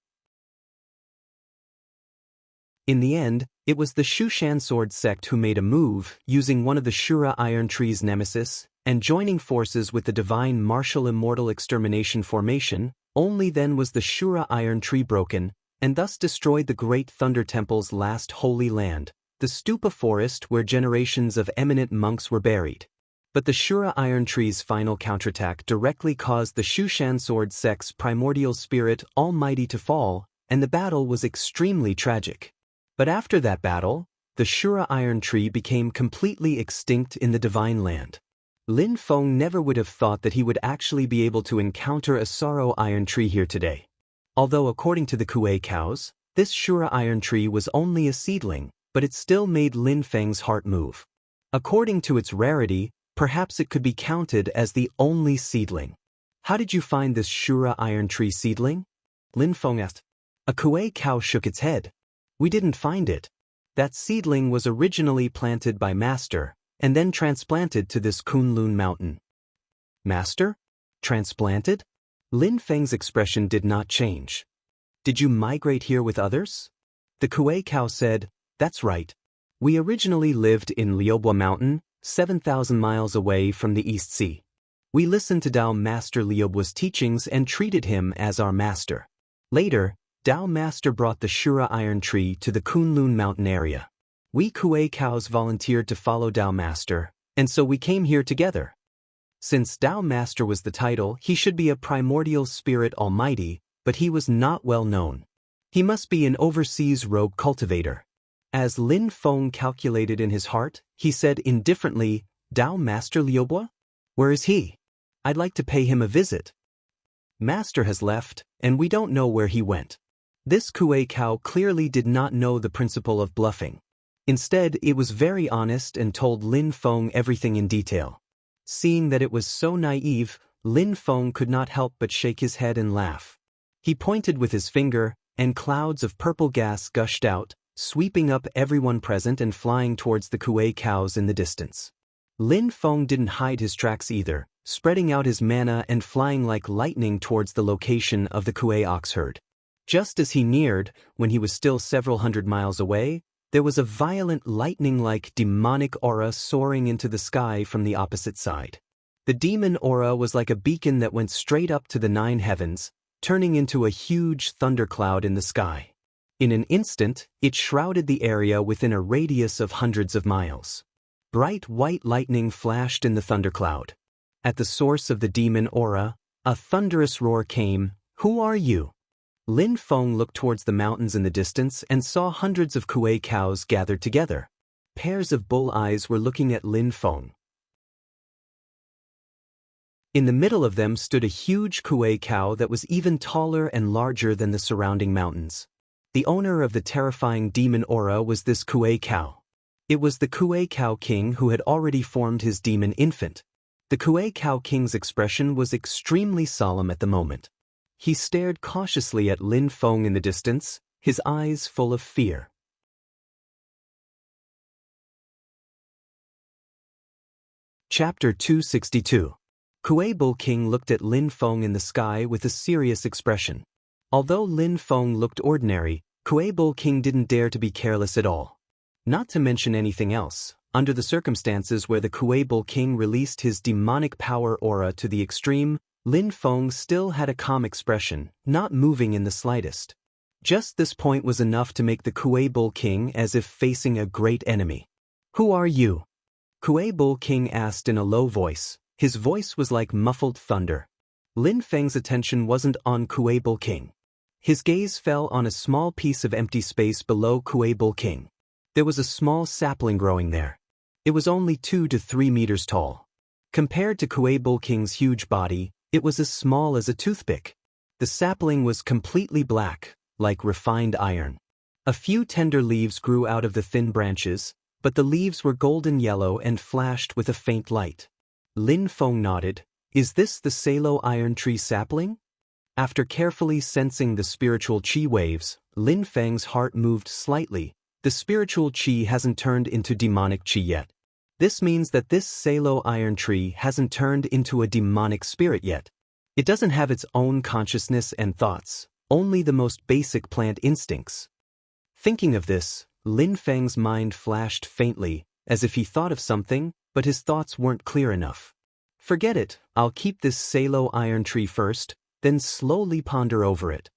Speaker 1: In the end, it was the Shushan Sword sect who made a move, using one of the Shura iron tree's nemesis, and joining forces with the divine martial immortal extermination formation. Only then was the Shura iron tree broken, and thus destroyed the Great Thunder Temple's last holy land, the stupa forest where generations of eminent monks were buried. But the Shura iron tree's final counterattack directly caused the Shushan Sword sect's primordial spirit almighty to fall, and the battle was extremely tragic. But after that battle, the Shura iron tree became completely extinct in the divine land. Lin Feng never would have thought that he would actually be able to encounter a sorrow iron tree here today. Although according to the Kuei cows, this Shura iron tree was only a seedling, but it still made Lin Feng's heart move. According to its rarity, perhaps it could be counted as the only seedling. How did you find this Shura iron tree seedling? Lin Feng asked. A Kuei cow shook its head. We didn't find it. That seedling was originally planted by Master, and then transplanted to this Kunlun mountain. Master? Transplanted? Lin Feng's expression did not change. Did you migrate here with others? The Kuei cow said, that's right. We originally lived in Liobua Mountain, 7,000 miles away from the East Sea. We listened to Tao Master Liobua's teachings and treated him as our master. Later, Tao Master brought the Shura iron tree to the Kunlun mountain area. We Kuei cows volunteered to follow Tao Master, and so we came here together. Since Tao Master was the title, he should be a primordial spirit almighty, but he was not well known. He must be an overseas rogue cultivator. As Lin Feng calculated in his heart, he said indifferently, Tao Master Liobua? Where is he? I'd like to pay him a visit. Master has left, and we don't know where he went. This Kuei cow clearly did not know the principle of bluffing. Instead, it was very honest and told Lin Feng everything in detail. Seeing that it was so naive, Lin Feng could not help but shake his head and laugh. He pointed with his finger, and clouds of purple gas gushed out, sweeping up everyone present and flying towards the Kuei cows in the distance. Lin Feng didn't hide his tracks either, spreading out his mana and flying like lightning towards the location of the Kuei ox herd. Just as he neared, when he was still several hundred miles away, there was a violent lightning-like demonic aura soaring into the sky from the opposite side. The demon aura was like a beacon that went straight up to the 9 heavens, turning into a huge thundercloud in the sky. In an instant, it shrouded the area within a radius of hundreds of miles. Bright white lightning flashed in the thundercloud. At the source of the demon aura, a thunderous roar came, "Who are you?" Lin Feng looked towards the mountains in the distance and saw hundreds of Kuei cows gathered together. Pairs of bull eyes were looking at Lin Feng. In the middle of them stood a huge Kuei cow that was even taller and larger than the surrounding mountains. The owner of the terrifying demon aura was this Kuei Cow. It was the Kuei Cow King who had already formed his demon infant. The Kuei Cow King's expression was extremely solemn at the moment. He stared cautiously at Lin Feng in the distance, his eyes full of fear. Chapter 262. Kuei Bull King looked at Lin Feng in the sky with a serious expression. Although Lin Feng looked ordinary, Kuei Bull King didn't dare to be careless at all. Not to mention anything else, under the circumstances where the Kuei Bull King released his demonic power aura to the extreme, Lin Feng still had a calm expression, not moving in the slightest. Just this point was enough to make the Kuei Bull King as if facing a great enemy. "Who are you?" Kuei Bull King asked in a low voice. His voice was like muffled thunder. Lin Feng's attention wasn't on Kuei Bull King. His gaze fell on a small piece of empty space below Kuei Bull King. There was a small sapling growing there. It was only 2 to 3 meters tall. Compared to Kuei Bull King's huge body, it was as small as a toothpick. The sapling was completely black, like refined iron. A few tender leaves grew out of the thin branches, but the leaves were golden yellow and flashed with a faint light. Lin Feng nodded. "Is this the Salo iron tree sapling?" After carefully sensing the spiritual chi waves, Lin Feng's heart moved slightly. The spiritual chi hasn't turned into demonic chi yet. This means that this Salo iron tree hasn't turned into a demonic spirit yet. It doesn't have its own consciousness and thoughts, only the most basic plant instincts. Thinking of this, Lin Feng's mind flashed faintly, as if he thought of something, but his thoughts weren't clear enough. "Forget it, I'll keep this Salo iron tree first, then slowly ponder over it."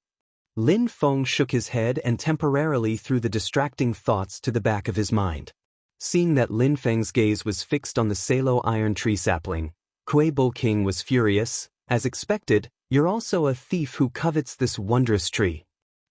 Speaker 1: Lin Feng shook his head and temporarily threw the distracting thoughts to the back of his mind. Seeing that Lin Feng's gaze was fixed on the Salo iron tree sapling, Kuei Bull King was furious. "As expected, you're also a thief who covets this wondrous tree."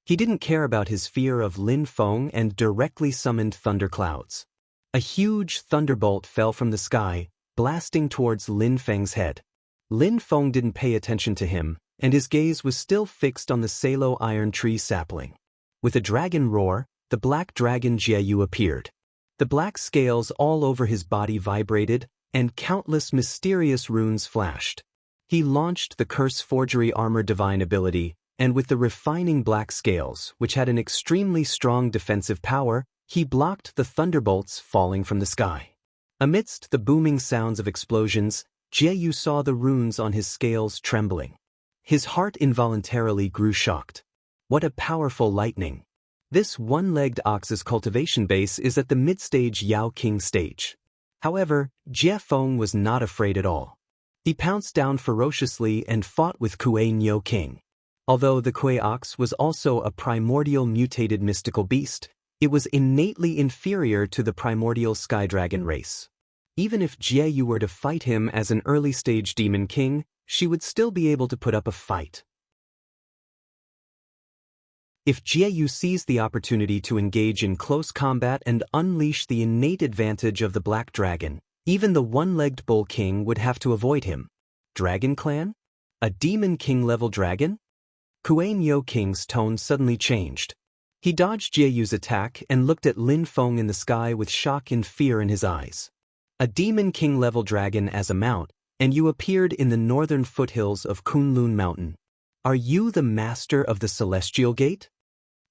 Speaker 1: He didn't care about his fear of Lin Feng and directly summoned thunderclouds. A huge thunderbolt fell from the sky, blasting towards Lin Feng's head. Lin Feng didn't pay attention to him, and his gaze was still fixed on the Salo iron tree sapling. With a dragon roar, the black dragon Jieyu appeared. The black scales all over his body vibrated, and countless mysterious runes flashed. He launched the Curse Forgery Armor Divine ability, and with the refining black scales, which had an extremely strong defensive power, he blocked the thunderbolts falling from the sky. Amidst the booming sounds of explosions, Jieyu saw the runes on his scales trembling. His heart involuntarily grew shocked. What a powerful lightning! This one-legged ox's cultivation base is at the mid-stage Yao King stage. However, Jie Feng was not afraid at all. He pounced down ferociously and fought with Kuei Nyo King. Although the Kuei ox was also a primordial mutated mystical beast, it was innately inferior to the primordial sky dragon race. Even if Jieyu were to fight him as an early-stage demon king, she would still be able to put up a fight. If Jieyu seized the opportunity to engage in close combat and unleash the innate advantage of the Black Dragon, even the one-legged Bull King would have to avoid him. Dragon Clan? A Demon King-level dragon? Kuei Nyo King's tone suddenly changed. He dodged Jieyu's attack and looked at Lin Feng in the sky with shock and fear in his eyes. A Demon King-level dragon as a mount, and you appeared in the northern foothills of Kunlun Mountain. Are you the master of the Celestial Gate?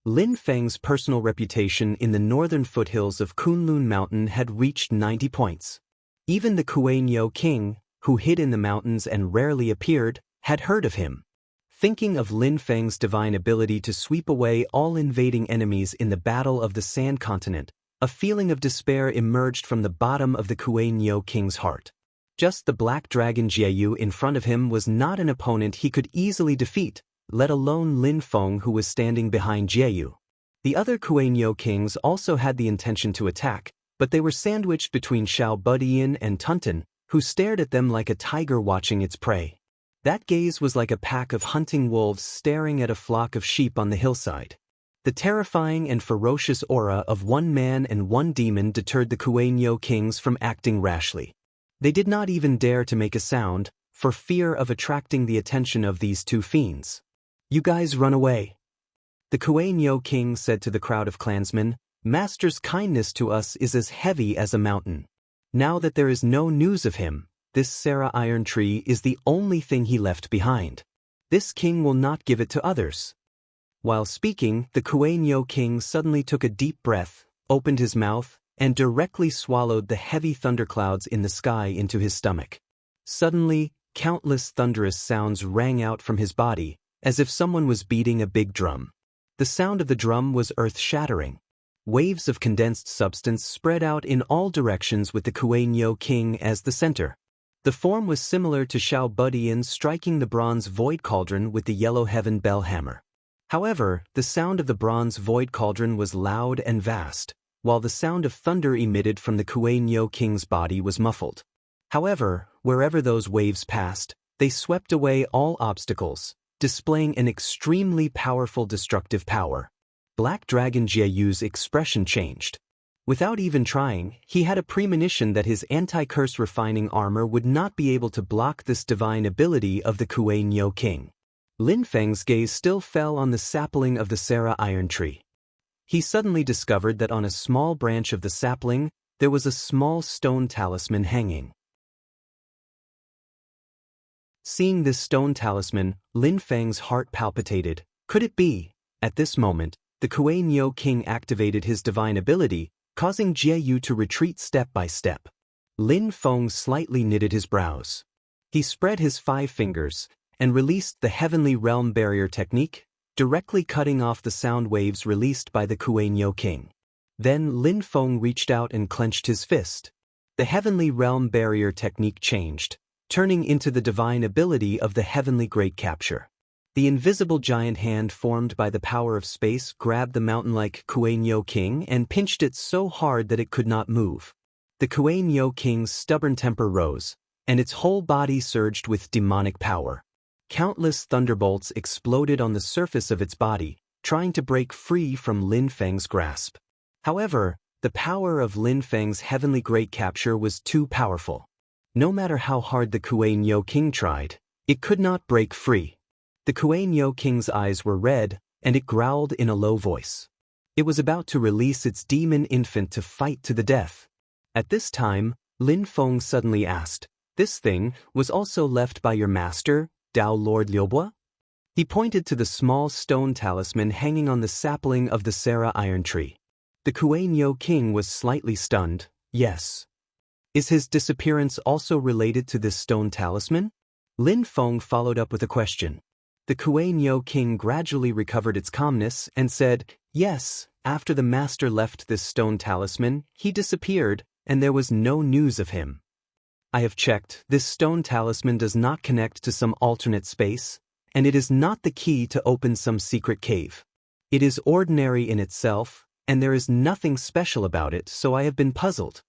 Speaker 1: Lin Feng's personal reputation in the northern foothills of Kunlun Mountain had reached 90 points. Even the Kuei Nyo King, who hid in the mountains and rarely appeared, had heard of him. Thinking of Lin Feng's divine ability to sweep away all invading enemies in the Battle of the Sand Continent, a feeling of despair emerged from the bottom of the Kuei Nyo King's heart. Just the Black Dragon Jieyu in front of him was not an opponent he could easily defeat, let alone Lin Feng, who was standing behind Jieyu. The other Kuei Nyo Kings also had the intention to attack, but they were sandwiched between Xiao Budian and Tunten, who stared at them like a tiger watching its prey. That gaze was like a pack of hunting wolves staring at a flock of sheep on the hillside. The terrifying and ferocious aura of one man and one demon deterred the Kuei Nyo Kings from acting rashly. They did not even dare to make a sound, for fear of attracting the attention of these two fiends. You guys run away. The Kuei-Nyo king said to the crowd of clansmen, "Master's kindness to us is as heavy as a mountain. Now that there is no news of him, this Sarah iron tree is the only thing he left behind. This king will not give it to others." While speaking, the Kuei-Nyo king suddenly took a deep breath, opened his mouth, and directly swallowed the heavy thunderclouds in the sky into his stomach. Suddenly, countless thunderous sounds rang out from his body, as if someone was beating a big drum. The sound of the drum was earth-shattering. Waves of condensed substance spread out in all directions with the Kuei-Nyo king as the center. The form was similar to Xiao Budian striking the bronze void cauldron with the yellow heaven bell hammer. However, the sound of the bronze void cauldron was loud and vast, while the sound of thunder emitted from the Kuei-Nyo king's body was muffled. However, wherever those waves passed, they swept away all obstacles, displaying an extremely powerful destructive power. Black Dragon Jieyu's expression changed. Without even trying, he had a premonition that his anti-curse refining armor would not be able to block this divine ability of the Kuei-Nyo king. Lin Feng's gaze still fell on the sapling of the Sarah iron tree. He suddenly discovered that on a small branch of the sapling, there was a small stone talisman hanging. Seeing this stone talisman, Lin Feng's heart palpitated. Could it be? At this moment, the Kuei-Nyo king activated his divine ability, causing Jieyu to retreat step by step. Lin Feng slightly knitted his brows. He spread his 5 fingers and released the Heavenly Realm Barrier technique, directly cutting off the sound waves released by the Kuei-Nyo king. Then Lin Feng reached out and clenched his fist. The Heavenly Realm Barrier technique changed, turning into the divine ability of the Heavenly Great Capture. The invisible giant hand formed by the power of space grabbed the mountain-like Kuei-Nyo king and pinched it so hard that it could not move. The Kuei-Nyo king's stubborn temper rose, and its whole body surged with demonic power. Countless thunderbolts exploded on the surface of its body, trying to break free from Lin Feng's grasp. However, the power of Lin Feng's Heavenly Great Capture was too powerful. No matter how hard the Kuei-Nyo king tried, it could not break free. The Kuei-Nyo king's eyes were red, and it growled in a low voice. It was about to release its demon infant to fight to the death. At this time, Lin Feng suddenly asked, "This thing was also left by your master, Dao Lord Liubo?" He pointed to the small stone talisman hanging on the sapling of the Sarah iron tree. The Kuei-Nyo king was slightly stunned. "Yes." "Is his disappearance also related to this stone talisman?" Lin Feng followed up with a question. The Kuei-Nyo king gradually recovered its calmness and said, "Yes, after the master left this stone talisman, he disappeared, and there was no news of him. I have checked, this stone talisman does not connect to some alternate space, and it is not the key to open some secret cave. It is ordinary in itself, and there is nothing special about it, so I have been puzzled."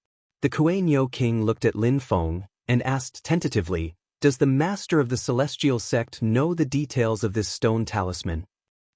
Speaker 1: The Kuei-Nyo king looked at Lin Feng and asked tentatively, "Does the master of the celestial sect know the details of this stone talisman?"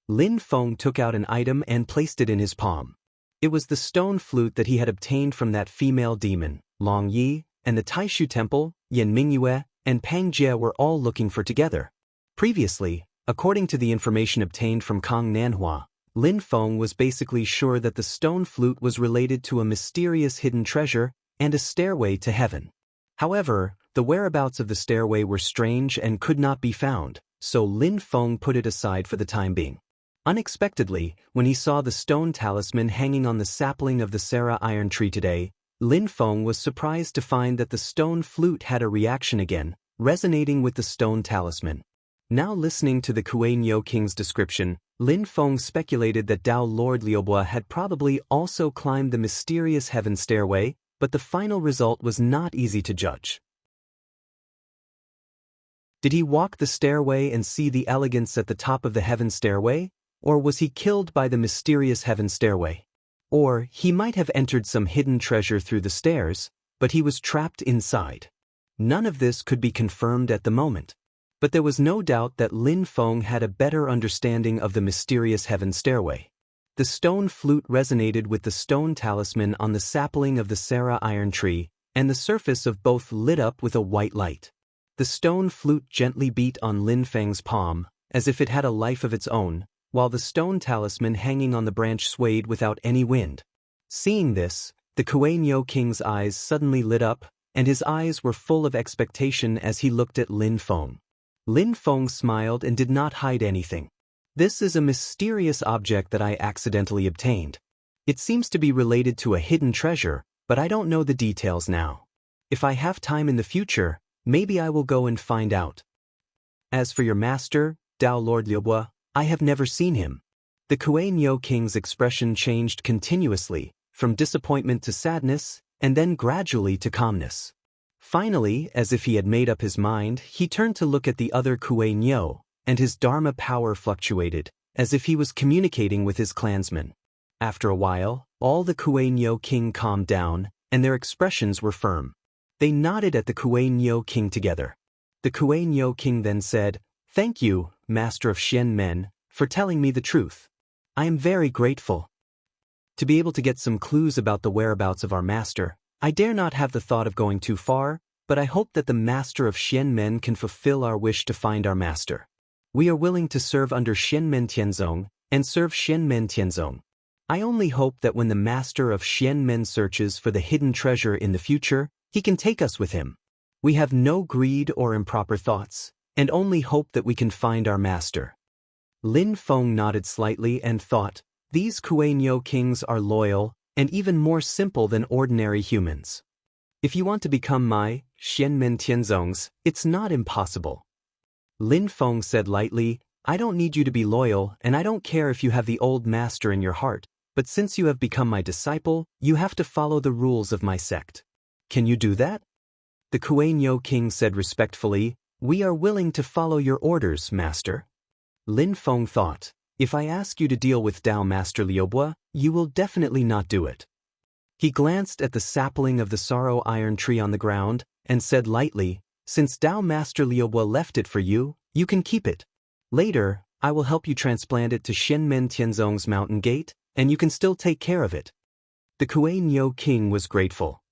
Speaker 1: Lin Feng took out an item and placed it in his palm. It was the stone flute that he had obtained from that female demon, Long Yi, and the Taishu Temple, Yan Mingyue, and Pang Jie were all looking for together. Previously, according to the information obtained from Kang Nanhua, Lin Feng was basically sure that the stone flute was related to a mysterious hidden treasure and a stairway to heaven. However, the whereabouts of the stairway were strange and could not be found, so Lin Feng put it aside for the time being. Unexpectedly, when he saw the stone talisman hanging on the sapling of the Sarah iron tree today, Lin Feng was surprised to find that the stone flute had a reaction again, resonating with the stone talisman. Now listening to the Kuei-Nyo king's description, Lin Feng speculated that Dao Lord Liubo had probably also climbed the mysterious heaven stairway, but the final result was not easy to judge. Did he walk the stairway and see the elegance at the top of the heaven stairway? Or was he killed by the mysterious heaven stairway? Or he might have entered some hidden treasure through the stairs, but he was trapped inside. None of this could be confirmed at the moment. But there was no doubt that Lin Feng had a better understanding of the mysterious heaven stairway. The stone flute resonated with the stone talisman on the sapling of the Sarah iron tree, and the surface of both lit up with a white light. The stone flute gently beat on Lin Feng's palm, as if it had a life of its own, while the stone talisman hanging on the branch swayed without any wind. Seeing this, the Kuei-Nyo King's eyes suddenly lit up, and his eyes were full of expectation as he looked at Lin Feng. Lin Feng smiled and did not hide anything. This is a mysterious object that I accidentally obtained. It seems to be related to a hidden treasure, but I don't know the details now. If I have time in the future, maybe I will go and find out. As for your master, Dao Lord Liubo, I have never seen him. The Kuei-Nyo King's expression changed continuously, from disappointment to sadness, and then gradually to calmness. Finally, as if he had made up his mind, he turned to look at the other Kuei-Nyo, and his Dharma power fluctuated, as if he was communicating with his clansmen. After a while, all the Kuei-Nyo King calmed down, and their expressions were firm. They nodded at the Kuei-Nyo King together. The Kuei-Nyo King then said, "Thank you, Master of Shen Men, for telling me the truth. I am very grateful. To be able to get some clues about the whereabouts of our master, I dare not have the thought of going too far, but I hope that the Master of Shen Men can fulfill our wish to find our master. We are willing to serve under Shen Men Tianzong and serve Shen Men Tianzong. I only hope that when the Master of Shen Men searches for the hidden treasure in the future, he can take us with him. We have no greed or improper thoughts, and only hope that we can find our master." Lin Feng nodded slightly and thought, these Kuei-Nyo Kings are loyal and even more simple than ordinary humans. If you want to become my Shen Men Tianzongs, it's not impossible. Lin Feng said lightly, "I don't need you to be loyal, and I don't care if you have the old master in your heart, but since you have become my disciple, you have to follow the rules of my sect. Can you do that?" The Kuei-Nyo King said respectfully, "We are willing to follow your orders, master." Lin Feng thought, if I ask you to deal with Dao Master Liubo, you will definitely not do it. He glanced at the sapling of the sorrow iron tree on the ground, and said lightly, "Since Dao Master Liubo left it for you, you can keep it. Later, I will help you transplant it to Shenmen Tianzong's mountain gate, and you can still take care of it." The Kuei-Nyo King was grateful.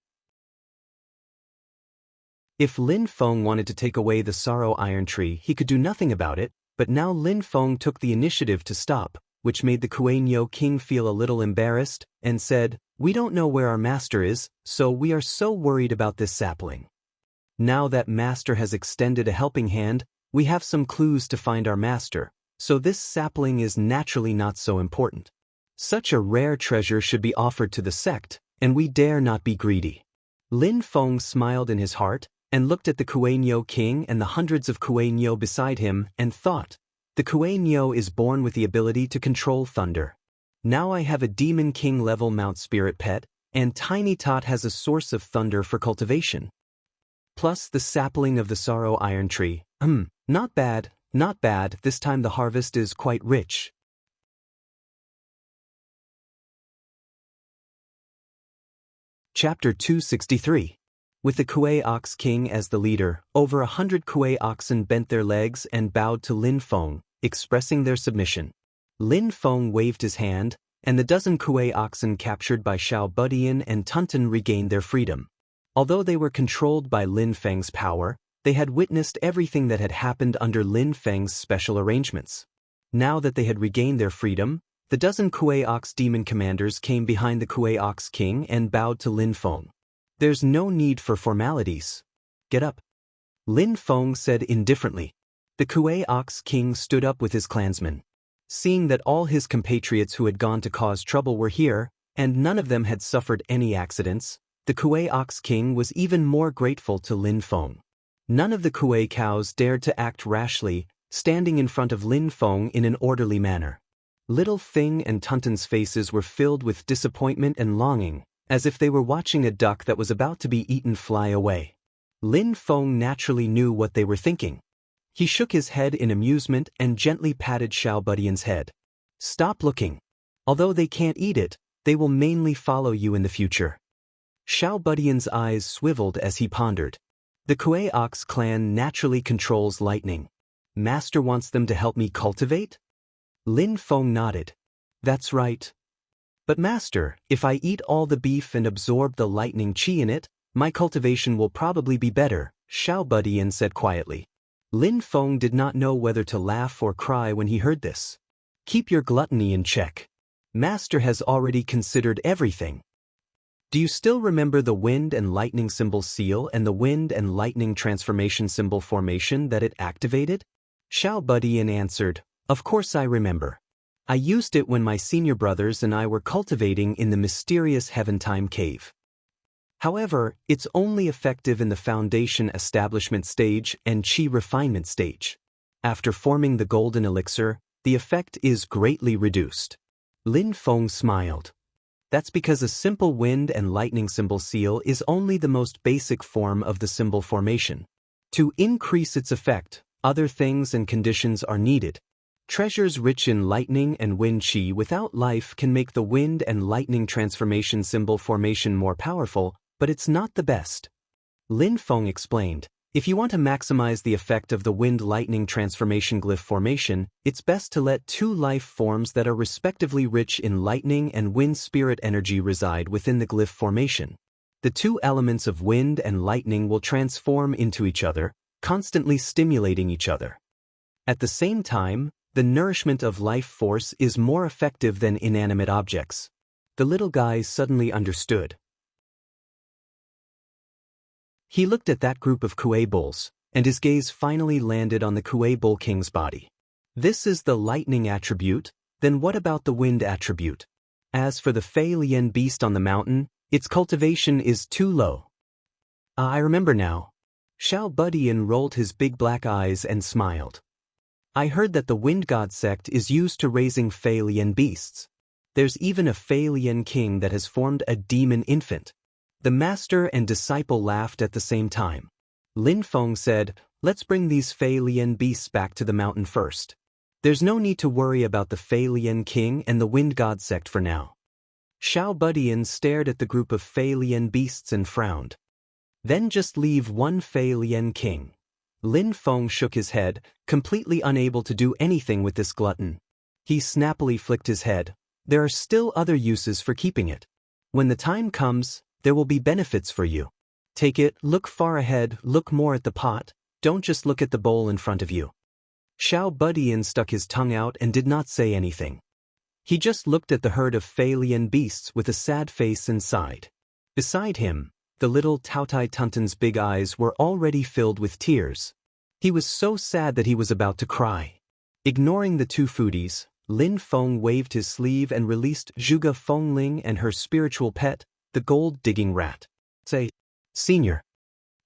Speaker 1: If Lin Feng wanted to take away the sorrow iron tree, he could do nothing about it, but now Lin Feng took the initiative to stop, which made the Kuei-Nyo King feel a little embarrassed, and said, "We don't know where our master is, so we are so worried about this sapling. Now that master has extended a helping hand, we have some clues to find our master, so this sapling is naturally not so important. Such a rare treasure should be offered to the sect, and we dare not be greedy." Lin Feng smiled in his heart, and looked at the Kuei-Nyo King and the hundreds of Kuei-Nyo beside him, and thought, the Kuei-Nyo is born with the ability to control thunder. Now I have a Demon King level Mount Spirit pet, and Tiny Tot has a source of thunder for cultivation. Plus the sapling of the sorrow iron tree. Not bad, not bad, this time the harvest is quite rich. Chapter 263. With the Kuei Ox King as the leader, over 100 Kuei oxen bent their legs and bowed to Lin Feng, expressing their submission. Lin Feng waved his hand, and the dozen Kuei oxen captured by Xiao Budian and Tunten regained their freedom. Although they were controlled by Lin Feng's power, they had witnessed everything that had happened under Lin Feng's special arrangements. Now that they had regained their freedom, the dozen Kuei Ox demon commanders came behind the Kuei Ox King and bowed to Lin Feng. "There's no need for formalities. Get up," Lin Feng said indifferently. The Kuei Ox King stood up with his clansmen. Seeing that all his compatriots who had gone to cause trouble were here, and none of them had suffered any accidents, the Kuei Ox King was even more grateful to Lin Feng. None of the Kuei cows dared to act rashly, standing in front of Lin Feng in an orderly manner. Little Fing and Tunten's faces were filled with disappointment and longing, as if they were watching a duck that was about to be eaten fly away. Lin Feng naturally knew what they were thinking. He shook his head in amusement and gently patted Xiao Budian's head. "Stop looking. Although they can't eat it, they will mainly follow you in the future." Xiao Budian's eyes swiveled as he pondered. The Kuei Ox clan naturally controls lightning. Master wants them to help me cultivate? Lin Feng nodded. "That's right. But Master, if I eat all the beef and absorb the lightning chi in it, my cultivation will probably be better," Xiao Budian said quietly. Lin Feng did not know whether to laugh or cry when he heard this. Keep your gluttony in check. Master has already considered everything. Do you still remember the wind and lightning symbol seal and the wind and lightning transformation symbol formation that it activated? Xiao Budian answered, Of course I remember. I used it when my senior brothers and I were cultivating in the mysterious Heaven-Time Cave. However, it's only effective in the foundation establishment stage and Qi refinement stage. After forming the golden elixir, the effect is greatly reduced. Lin Feng smiled. That's because a simple wind and lightning symbol seal is only the most basic form of the symbol formation. To increase its effect, other things and conditions are needed. Treasures rich in lightning and wind qi without life can make the wind and lightning transformation symbol formation more powerful, but it's not the best. Lin Feng explained, if you want to maximize the effect of the wind-lightning transformation glyph formation, it's best to let two life forms that are respectively rich in lightning and wind spirit energy reside within the glyph formation. The two elements of wind and lightning will transform into each other, constantly stimulating each other. At the same time, the nourishment of life force is more effective than inanimate objects. The little guy suddenly understood. He looked at that group of Kuei bulls, and his gaze finally landed on the Kuei bull king's body. This is the lightning attribute, then what about the wind attribute? As for the Fei Lian beast on the mountain, its cultivation is too low. I remember now. Xiao Budian rolled his big black eyes and smiled. I heard that the wind god sect is used to raising Fei Lian beasts. There's even a Fei Lian king that has formed a demon infant. The master and disciple laughed at the same time. Lin Feng said, let's bring these Fei Lian beasts back to the mountain first. There's no need to worry about the Fei Lian king and the wind god sect for now. Xiao Budian stared at the group of Fei Lian beasts and frowned. Then just leave one Fei Lian king. Lin Feng shook his head, completely unable to do anything with this glutton. He snappily flicked his head. There are still other uses for keeping it. When the time comes, there will be benefits for you. Take it, look far ahead, look more at the pot, don't just look at the bowl in front of you. Xiao Budian stuck his tongue out and did not say anything. He just looked at the herd of Fei Lian beasts with a sad face and sighed. Beside him, the little Taotai Tuntun's big eyes were already filled with tears. He was so sad that he was about to cry. Ignoring the two foodies, Lin Feng waved his sleeve and released Zhuge Fengling and her spiritual pet, the gold-digging rat. Say, Senior.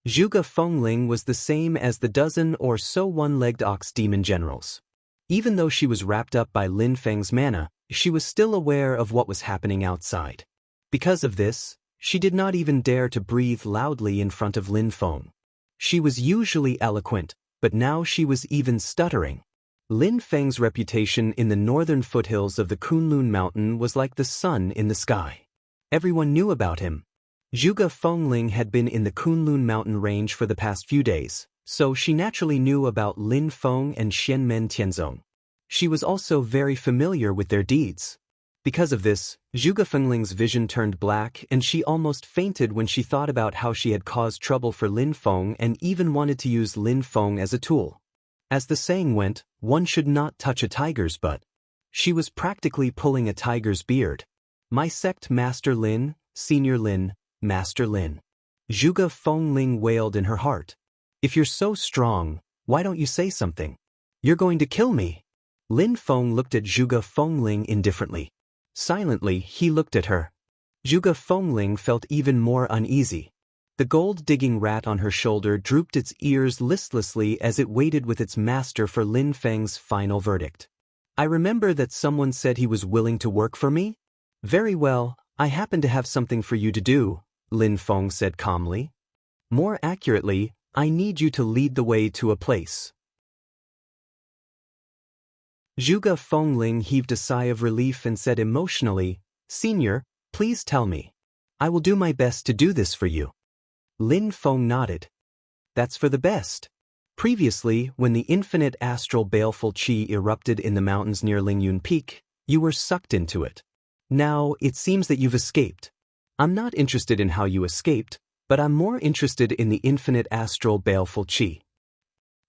Speaker 1: Zhuge Fengling was the same as the dozen or so one-legged ox demon generals. Even though she was wrapped up by Lin Feng's mana, she was still aware of what was happening outside. Because of this, she did not even dare to breathe loudly in front of Lin Feng. She was usually eloquent, but now she was even stuttering. Lin Feng's reputation in the northern foothills of the Kunlun mountain was like the sun in the sky. Everyone knew about him. Zhuge Fengling had been in the Kunlun mountain range for the past few days, so she naturally knew about Lin Feng and Xianmen Tianzong. She was also very familiar with their deeds. Because of this, Zhuge Fengling's vision turned black and she almost fainted when she thought about how she had caused trouble for Lin Feng and even wanted to use Lin Feng as a tool. As the saying went, one should not touch a tiger's butt. She was practically pulling a tiger's beard. My sect Master Lin, Senior Lin, Master Lin. Zhuge Fengling wailed in her heart. If you're so strong, why don't you say something? You're going to kill me. Lin Feng looked at Zhuge Fengling indifferently. Silently, he looked at her. Zhuge Fengling felt even more uneasy. The gold-digging rat on her shoulder drooped its ears listlessly as it waited with its master for Lin Feng's final verdict. I remember that someone said he was willing to work for me? Very well, I happen to have something for you to do, Lin Feng said calmly. More accurately, I need you to lead the way to a place. Zhuge Fengling heaved a sigh of relief and said emotionally, Senior, please tell me. I will do my best to do this for you. Lin Feng nodded. That's for the best. Previously, when the infinite astral baleful qi erupted in the mountains near Lingyun Peak, you were sucked into it. Now, it seems that you've escaped. I'm not interested in how you escaped, but I'm more interested in the infinite astral baleful qi.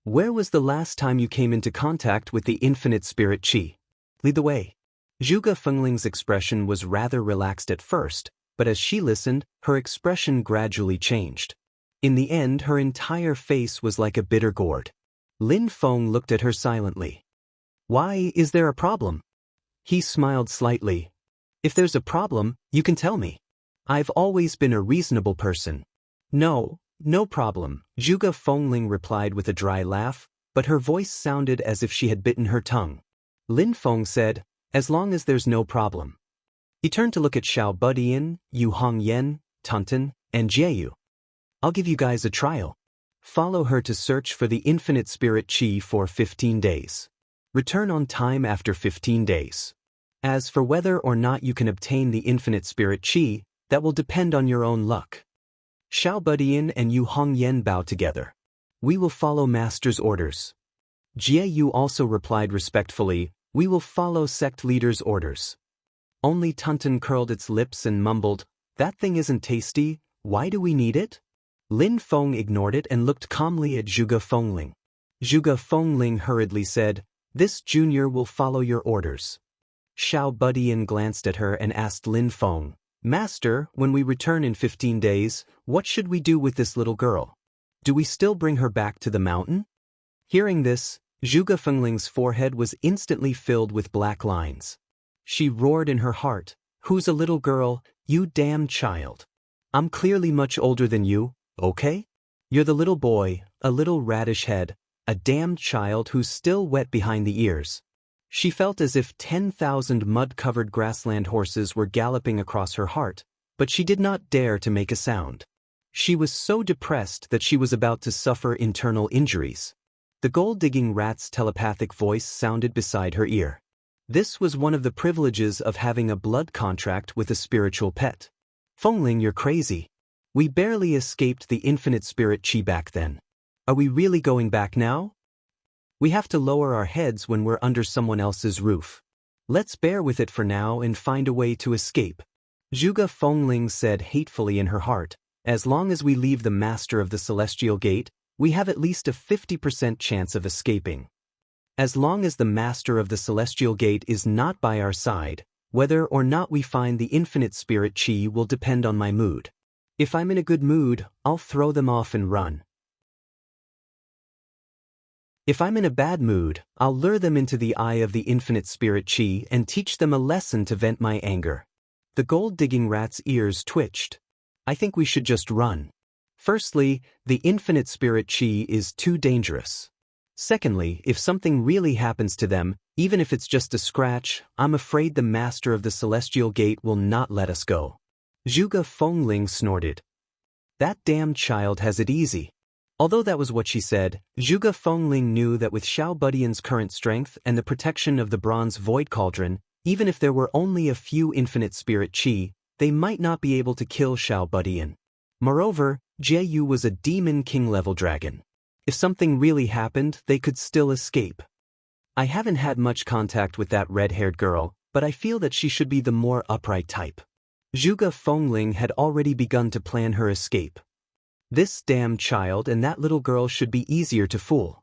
Speaker 1: Where was the last time you came into contact with the infinite spirit qi? Lead the way. Zhuge Fengling's expression was rather relaxed at first, but as she listened, her expression gradually changed. In the end, her entire face was like a bitter gourd. Lin Feng looked at her silently. Why, is there a problem? He smiled slightly. If there's a problem, you can tell me. I've always been a reasonable person. No problem, Zhuge Fengling replied with a dry laugh, but her voice sounded as if she had bitten her tongue. Lin Feng said, as long as there's no problem. He turned to look at Xiao Budian, Yu Hongyan, Tunten, and Jieyu. I'll give you guys a trial. Follow her to search for the infinite spirit qi for 15 days. Return on time after 15 days. As for whether or not you can obtain the infinite spirit qi, that will depend on your own luck. Xiao Budian and Yu Hongyan bowed together. We will follow master's orders. Jieyu also replied respectfully, we will follow sect leader's orders. Only Tunten curled its lips and mumbled, that thing isn't tasty, why do we need it? Lin Feng ignored it and looked calmly at Zhuge Fengling. Zhuge Fengling hurriedly said, this junior will follow your orders. Xiao Budian glanced at her and asked Lin Feng, Master, when we return in 15 days, what should we do with this little girl? Do we still bring her back to the mountain? Hearing this, Zhuge Fengling's forehead was instantly filled with black lines. She roared in her heart, who's a little girl, you damn child. I'm clearly much older than you, okay? You're the little boy, a little radish head, a damned child who's still wet behind the ears. She felt as if 10,000 mud-covered grassland horses were galloping across her heart, but she did not dare to make a sound. She was so depressed that she was about to suffer internal injuries. The gold-digging rat's telepathic voice sounded beside her ear. This was one of the privileges of having a blood contract with a spiritual pet. Fengling, you're crazy. We barely escaped the infinite spirit qi back then. Are we really going back now? We have to lower our heads when we're under someone else's roof. Let's bear with it for now and find a way to escape. Zhuge Fengling said hatefully in her heart, as long as we leave the master of the celestial gate, we have at least a 50% chance of escaping. As long as the master of the celestial gate is not by our side, whether or not we find the infinite spirit qi will depend on my mood. If I'm in a good mood, I'll throw them off and run. If I'm in a bad mood, I'll lure them into the eye of the infinite spirit qi and teach them a lesson to vent my anger. The gold-digging rat's ears twitched. I think we should just run. Firstly, the infinite spirit qi is too dangerous. Secondly, if something really happens to them, even if it's just a scratch, I'm afraid the master of the celestial gate will not let us go. Zhuge Fengling snorted. That damn child has it easy. Although that was what she said, Zhuge Fengling knew that with Xiao Budian's current strength and the protection of the bronze void cauldron, even if there were only a few infinite spirit qi, they might not be able to kill Xiao Budian. Moreover, Jieyu was a demon king-level dragon. If something really happened, they could still escape. I haven't had much contact with that red-haired girl, but I feel that she should be the more upright type. Zhuge Fengling had already begun to plan her escape. This damn child and that little girl should be easier to fool.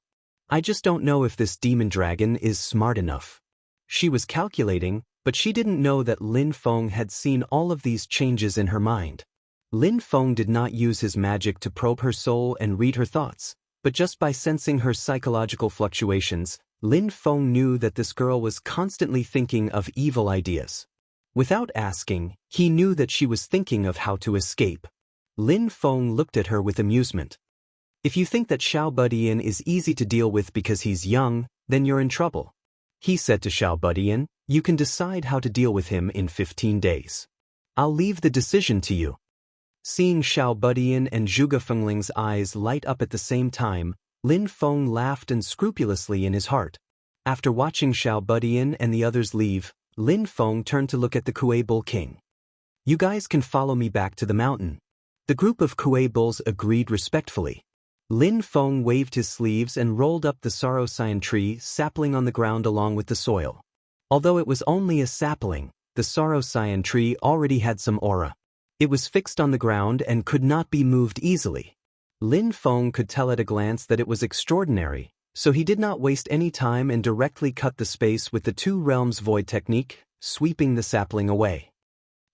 Speaker 1: I just don't know if this demon dragon is smart enough. She was calculating, but she didn't know that Lin Feng had seen all of these changes in her mind. Lin Feng did not use his magic to probe her soul and read her thoughts, but just by sensing her psychological fluctuations, Lin Feng knew that this girl was constantly thinking of evil ideas. Without asking, he knew that she was thinking of how to escape. Lin Feng looked at her with amusement. If you think that Xiao Budian is easy to deal with because he's young, then you're in trouble. He said to Xiao Budian, you can decide how to deal with him in 15 days. I'll leave the decision to you. Seeing Xiao Budian and Zhuge Fengling's eyes light up at the same time, Lin Feng laughed unscrupulously in his heart. After watching Xiao Budian and the others leave, Lin Feng turned to look at the Kuei Bull King. You guys can follow me back to the mountain. The group of Kuei Bulls agreed respectfully. Lin Feng waved his sleeves and rolled up the sorrow cyan tree sapling on the ground along with the soil. Although it was only a sapling, the sorrow cyan tree already had some aura. It was fixed on the ground and could not be moved easily. Lin Feng could tell at a glance that it was extraordinary, So he did not waste any time and directly cut the space with the Two Realms Void technique, sweeping the sapling away.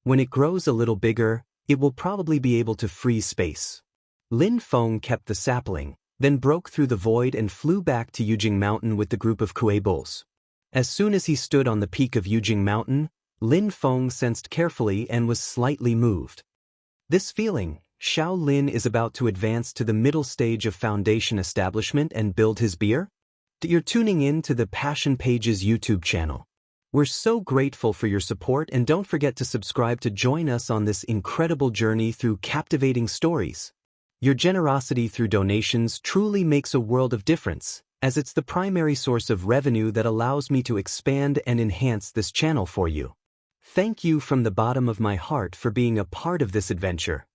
Speaker 1: When it grows a little bigger, it will probably be able to freeze space. Lin Feng kept the sapling, then broke through the void and flew back to Yujing Mountain with the group of Kuei bulls. As soon as he stood on the peak of Yujing Mountain, Lin Feng sensed carefully and was slightly moved. This feeling, Xiao Lin is about to advance to the middle stage of foundation establishment and build his beer? You're tuning in to the Passion Pages YouTube channel. We're so grateful for your support, and don't forget to subscribe to join us on this incredible journey through captivating stories. Your generosity through donations truly makes a world of difference, as it's the primary source of revenue that allows me to expand and enhance this channel for you. Thank you from the bottom of my heart for being a part of this adventure.